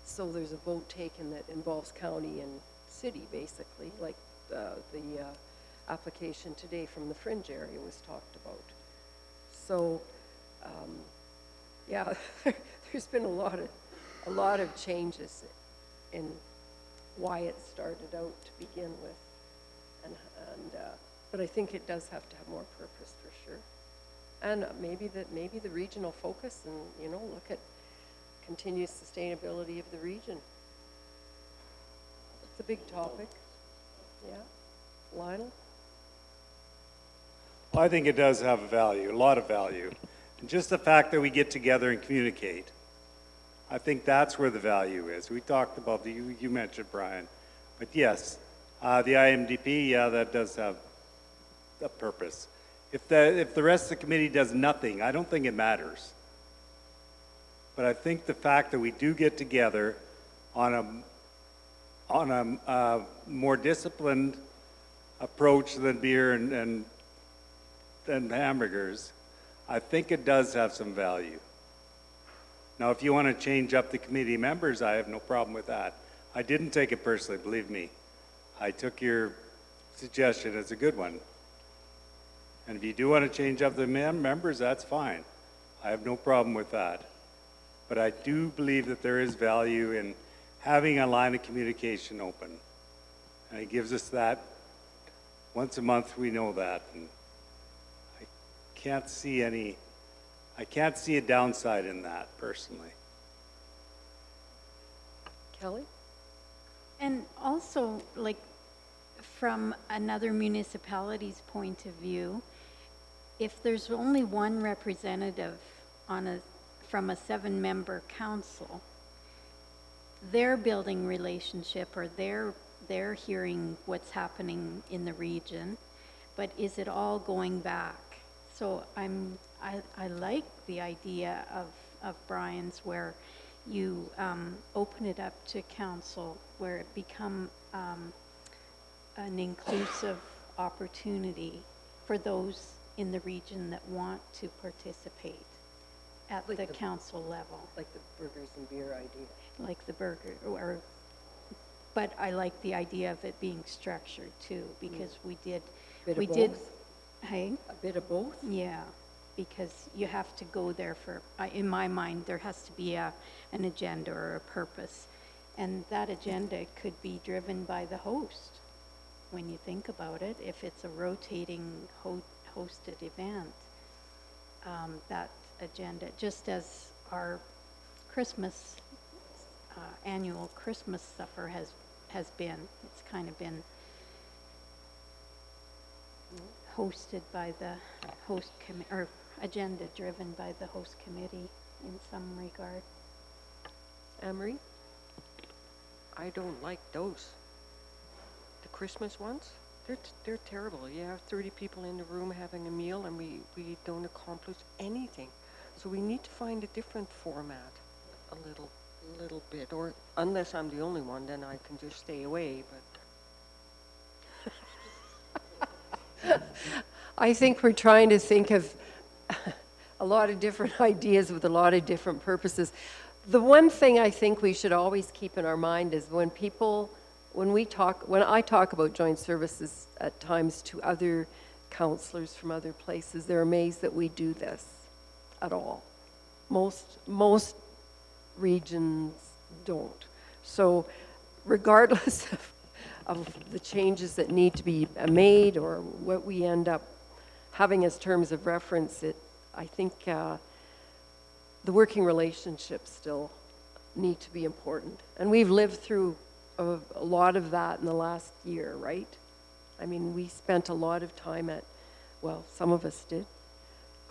A: So there's a vote taken that involves county and city, basically, like the application today from the fringe area was talked about. So, yeah, there's been a lot of changes in why it started out to begin with, but I think it does have to have more purpose for sure, and maybe the regional focus, and you know, look at continuous sustainability of the region. It's a big topic. Yeah, Lionel.
P: Well, I think it does have a value, a lot of value. And just the fact that we get together and communicate, I think that's where the value is. We talked about, you mentioned, Brian, but yes, the IMDP, yeah, that does have a purpose. If the rest of the committee does nothing, I don't think it matters. But I think the fact that we do get together on a more disciplined approach than beer and hamburgers, I think it does have some value. Now, if you want to change up the committee members, I have no problem with that. I didn't take it personally, believe me. I took your suggestion as a good one. And if you do want to change up the members, that's fine. I have no problem with that. But I do believe that there is value in having a line of communication open. And it gives us that once a month, we know that. And I can't see a downside in that, personally.
A: Kelly?
F: And also, like, from another municipality's point of view, if there's only one representative from a 7-member council, they're building relationship, or they're hearing what's happening in the region, but is it all going back? So I like the idea of Brian's, where you open it up to council, where it become an inclusive opportunity for those in the region that want to participate at like the council level. Like the burgers and beer idea. Like the burger, but I like the idea of it being structured too, because we did, hey?
A: A bit of both?
F: Yeah. because you have to go there for, in my mind, there has to be an agenda or a purpose. And that agenda could be driven by the host, when you think about it. If it's a rotating hosted event, that agenda, just as our Christmas, annual Christmas supper has been, it's kind of been hosted by the host or agenda driven by the host committee in some regard.
A: Anne-Marie?
N: I don't like those. The Christmas ones, they're terrible. You have 30 people in the room having a meal and we don't accomplish anything. So we need to find a different format a little bit, or unless I'm the only one, then I can just stay away, but
A: I think we're trying to think of a lot of different ideas with a lot of different purposes. The one thing I think we should always keep in our mind is when I talk about joint services at times to other councillors from other places, they're amazed that we do this at all. Most regions don't. So regardless of the changes that need to be made or what we end up having as terms of reference, I think the working relationships still need to be important. And we've lived through a lot of that in the last year, right? I mean, we spent a lot of time some of us did,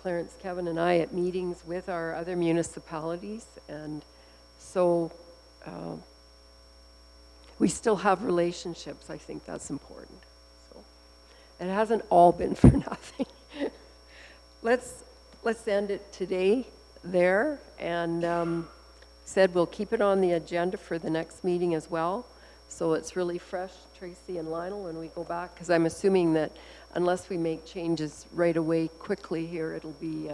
A: Clarence, Kevin, and I, at meetings with our other municipalities, and so we still have relationships. I think that's important. So it hasn't all been for nothing. Let's end it today there, and said we'll keep it on the agenda for the next meeting as well. So it's really fresh, Tracy and Lionel, when we go back, because I'm assuming that unless we make changes right away quickly here, it'll be,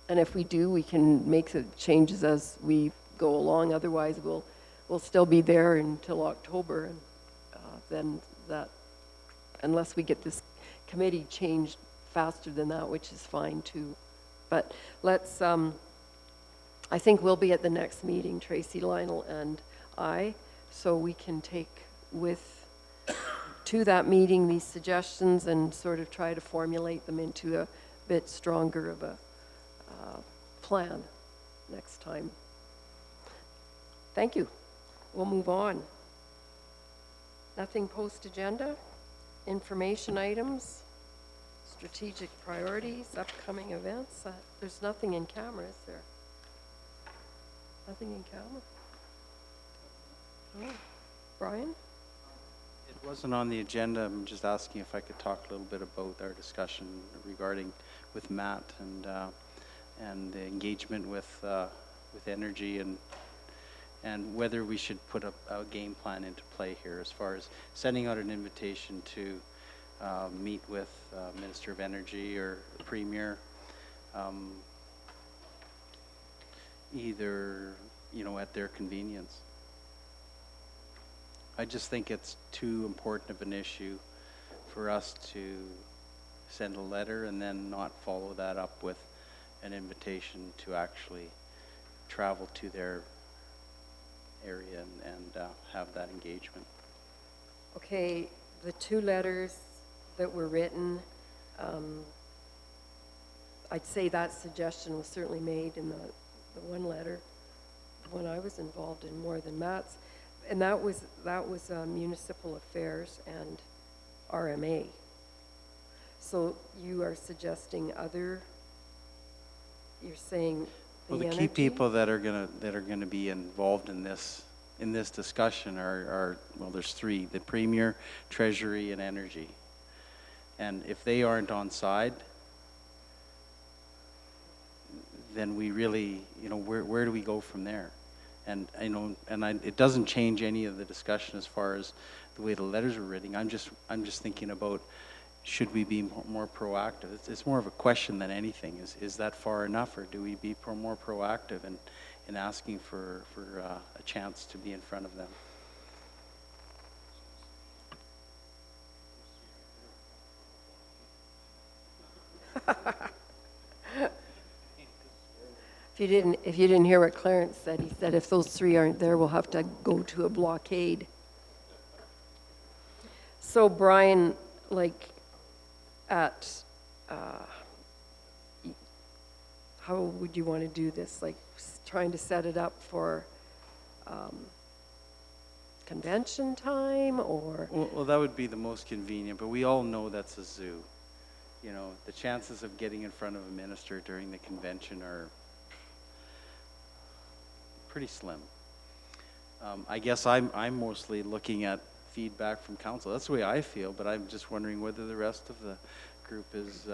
A: and if we do, we can make the changes as we go along. Otherwise, we'll still be there until October, and then that, unless we get this committee changed faster than that, which is fine too. But let's, I think we'll be at the next meeting, Tracy, Lionel, and I, so we can take to that meeting these suggestions and sort of try to formulate them into a bit stronger of a plan next time. Thank you. We'll move on. Nothing post-agenda, information items, strategic priorities, upcoming events. There's nothing in camera, is there? Nothing in camera? Oh. Brian?
D: It wasn't on the agenda. I'm just asking if I could talk a little bit about our discussion regarding with Matt and the engagement with energy and whether we should put a game plan into play here as far as sending out an invitation to meet with Minister of Energy or the Premier, either at their convenience. I just think it's too important of an issue for us to send a letter and then not follow that up with an invitation to actually travel to their area and have that engagement.
A: Okay, the two letters that were written, I'd say that suggestion was certainly made in the one letter, the one I was involved in more than Matt's. And that was Municipal Affairs and RMA. So you are suggesting you're saying
D: the key people that are gonna be involved in this discussion are there's three: the Premier, Treasury, and Energy. And if they aren't on side, then we really, where do we go from there? And it doesn't change any of the discussion as far as the way the letters are written. I'm just thinking about, should we be more proactive? It's more of a question than anything. Is that far enough, or do we be more proactive in asking for a chance to be in front of them?
A: If you didn't hear what Clarence said, he said if those three aren't there, we'll have to go to a blockade. So Brian, like at, how would you want to do this? Like trying to set it up for convention time or?
D: Well, that would be the most convenient, but we all know that's a zoo. You know, the chances of getting in front of a minister during the convention are pretty slim. I guess I'm mostly looking at feedback from council. That's the way I feel, but I'm just wondering whether the rest of the group is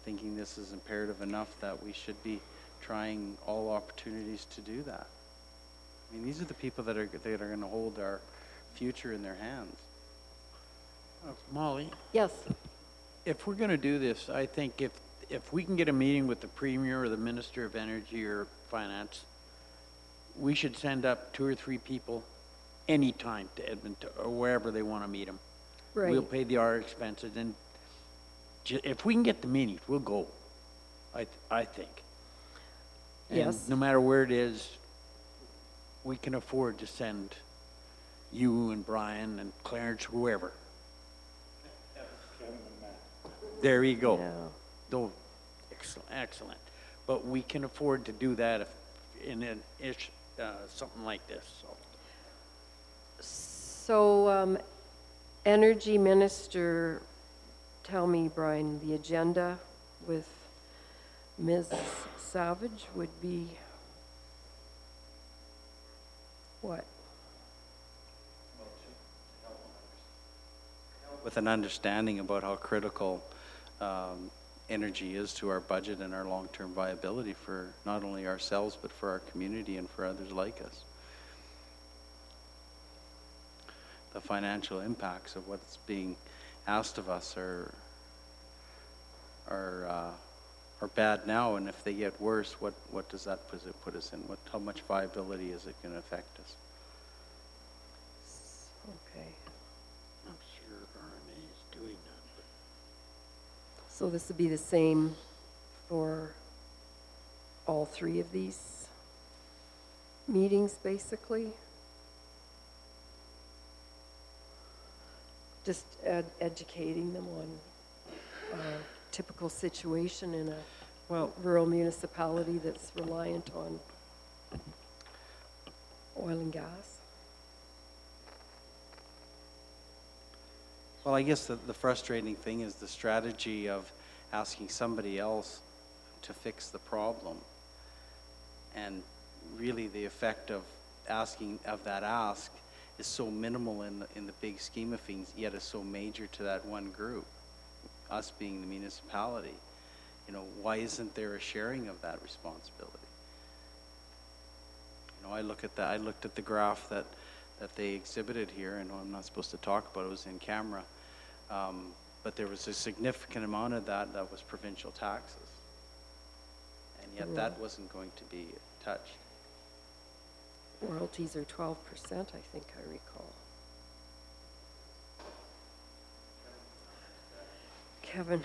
D: thinking this is imperative enough that we should be trying all opportunities to do that. I mean, these are the people that are going to hold our future in their hands.
G: Molly?
A: Yes.
G: If we're going to do this, I think if we can get a meeting with the Premier or the Minister of Energy or Finance, we should send up 2 or 3 people anytime to Edmonton or wherever they want to meet them.
A: Right.
G: We'll pay our expenses, and if we can get the meetings, we'll go. I think. And
A: yes.
G: No matter where it is, we can afford to send you and Brian and Clarence, whoever. There you go.
A: Yeah.
G: Oh, excellent, excellent. But we can afford to do that if in an ish, something like this.
A: So, Energy Minister, tell me, Brian, the agenda with Ms. Savage would be what?
D: With an understanding about how critical energy is to our budget and our long-term viability for not only ourselves but for our community and for others like us. The financial impacts of what's being asked of us are bad now, and if they get worse, what does that put us in? How much viability is it going to affect us?
A: Okay.
G: I'm sure RMA is doing that.
A: So this would be the same for all 3 of these meetings, basically? Just educating them on a typical situation in a rural municipality that's reliant on oil and gas.
D: Well, I guess the frustrating thing is the strategy of asking somebody else to fix the problem. And really the effect of that ask is so minimal in the big scheme of things, yet is so major to that one group, us being the municipality. You know, why isn't there a sharing of that responsibility? You know, I looked at the graph that they exhibited here. I know I'm not supposed to talk about it, it was in camera. But there was a significant amount of that was provincial taxes. And yet that wasn't going to be touched.
A: Royalties are 12%, I think I recall. Kevin.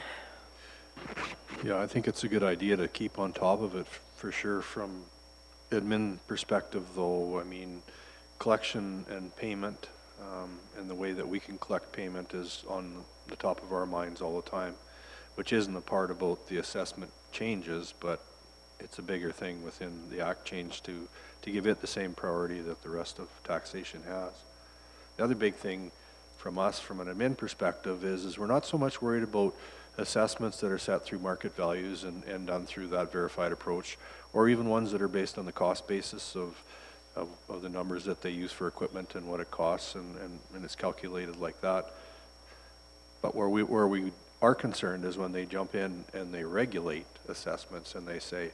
Q: Yeah, I think it's a good idea to keep on top of it for sure. From admin perspective, though, I mean, collection and payment, and the way that we can collect payment is on the top of our minds all the time, which isn't the part about the assessment changes, but it's a bigger thing within the act change to give it the same priority that the rest of taxation has. The other big thing from us, from an admin perspective, is we're not so much worried about assessments that are set through market values and done through that verified approach, or even ones that are based on the cost basis of the numbers that they use for equipment and what it costs, and it's calculated like that. But where we are concerned is when they jump in and they regulate assessments and they say,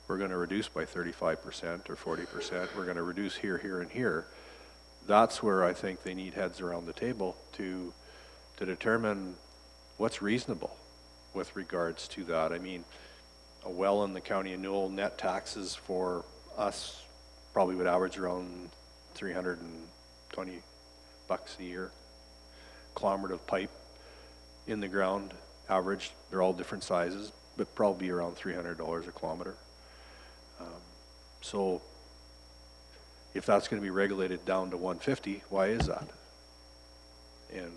Q: we're going to reduce by 35% or 40%, we're going to reduce here, here, and here. That's where I think they need heads around the table to determine what's reasonable with regards to that. I mean, a well in the County of Newell net taxes for us probably would average around $320 a year. Kilometer of pipe in the ground average, they're all different sizes, but probably around $300 a kilometer. So if that's going to be regulated down to 150, why is that? And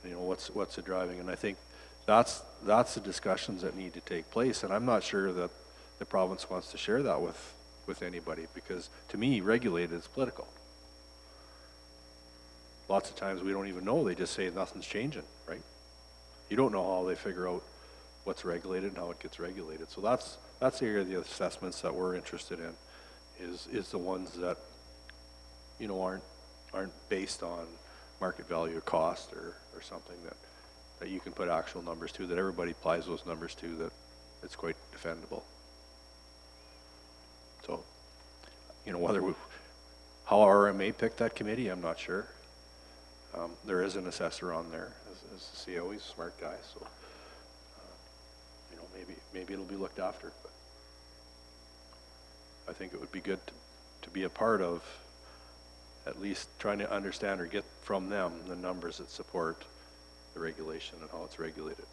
Q: you know, what's the driving? And I think that's the discussions that need to take place. And I'm not sure that the province wants to share that with anybody, because to me, regulated is political. Lots of times we don't even know. They just say nothing's changing, right? You don't know how they figure out what's regulated and how it gets regulated. So that's the area of the assessments that we're interested in, is the ones that, you know, aren't based on market value of cost or something that you can put actual numbers to, that everybody applies those numbers to, that it's quite defendable. So, you know, how RMA picked that committee, I'm not sure. There is an assessor on there as the CO. He's a smart guy, so you know, maybe it'll be looked after. But I think it would be good to be a part of at least trying to understand or get from them the numbers that support the regulation and how it's regulated.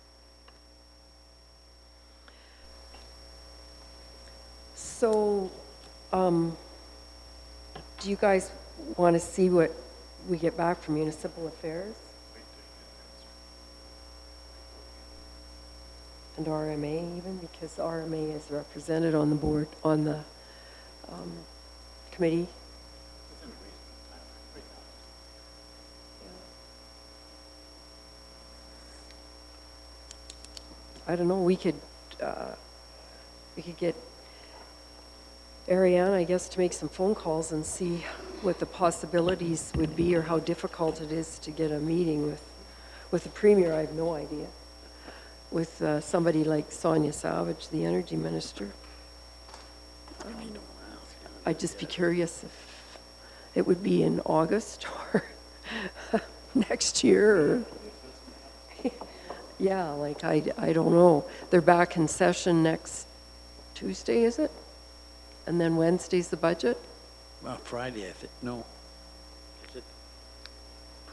A: So, do you guys want to see what we get back from Municipal Affairs? And RMA even, because RMA is represented on the board, on the committee. I don't know, we could get Ariane, I guess, to make some phone calls and see what the possibilities would be, or how difficult it is to get a meeting with the Premier. I have no idea. With somebody like Sonia Savage, the Energy Minister. I'd just be curious if it would be in August or next year, or yeah, like I don't know. They're back in session next Tuesday, is it? And then Wednesday's the budget?
G: Well, Friday, I think. No. Is it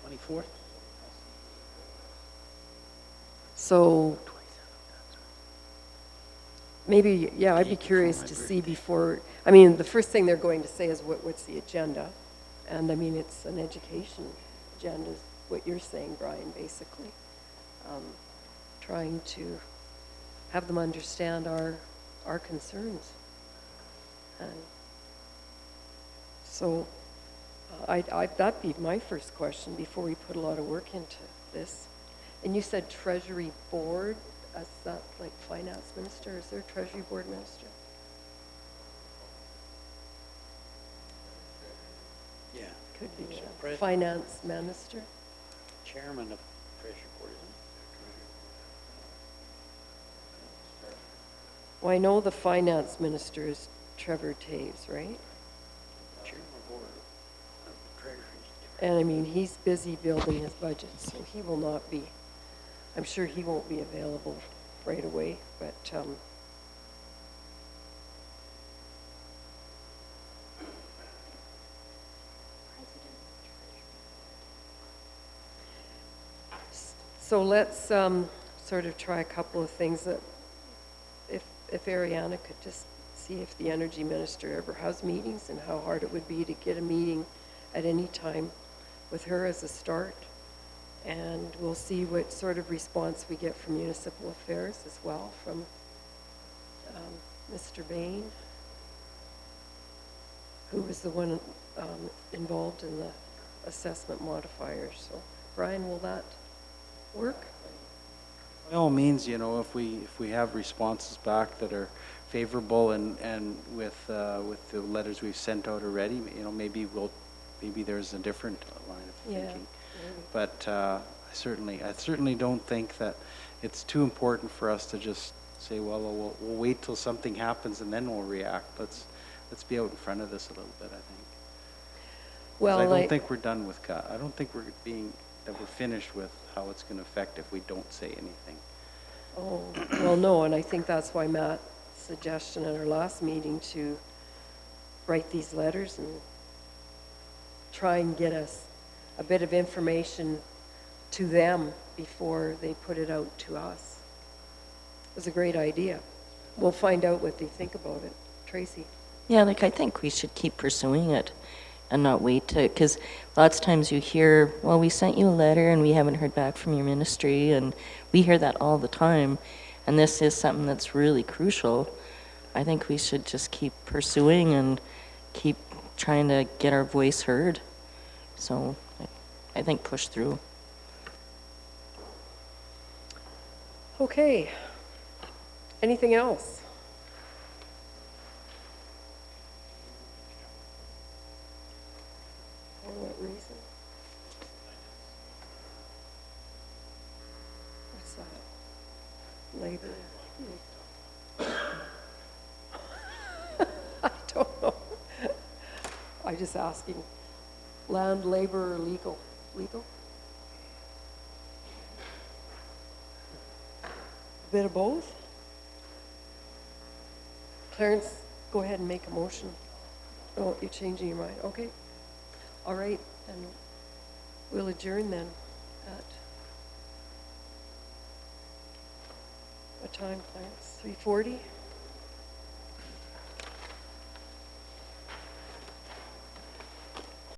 G: 24th?
A: So maybe, yeah, I'd be curious to see before, I mean, the first thing they're going to say is what's the agenda? And I mean, it's an education agenda, is what you're saying, Brian, basically. Trying to have them understand our concerns. And so that'd be my first question before we put a lot of work into this. And you said Treasury Board, is that like Finance Minister? Is there a Treasury Board Minister?
G: Yeah.
A: Could be
G: So
A: a Finance Minister.
G: Chairman of Treasury Board, isn't it?
A: Well, I know the Finance Minister is Trevor Taves, right?
G: Chairman of Board of the Treasury.
A: And I mean, he's busy building his budget, so he will not be, I'm sure he won't be available right away, but so let's sort of try a couple of things that if Ariana could just see if the Energy Minister ever has meetings and how hard it would be to get a meeting at any time with her as a start. And we'll see what sort of response we get from Municipal Affairs as well, from Mr. Bain, who was the one involved in the assessment modifiers. So, Brian, will that work?
D: By all means, you know, if we have responses back that are favorable and with the letters we've sent out already, you know, maybe there's a different line of thinking.
A: Maybe.
D: But I certainly don't think that it's too important for us to just say, well, we'll wait till something happens and then we'll react. Let's be out in front of this a little bit, I think.
A: Well,
D: I don't think we're done with Gala. I don't think we're finished with how it's going to affect if we don't say anything.
A: Oh, well, no, and I think that's why Matt's suggestion at our last meeting to write these letters and try and get us a bit of information to them before they put it out to us. It was a great idea. We'll find out what they think about it. Tracy?
C: Yeah, like I think we should keep pursuing it and not wait to, because lots of times you hear, well, we sent you a letter and we haven't heard back from your ministry, and we hear that all the time. And this is something that's really crucial. I think we should just keep pursuing and keep trying to get our voice heard. So I think push through.
A: Okay. Anything else? For what reason? What's that? Labor. I don't know. I'm just asking. Land, labor, or legal? Legal? A bit of both? Clarence, go ahead and make a motion. Oh, you're changing your mind. Okay. All right, and we'll adjourn then at what time, Clarence? 3:40?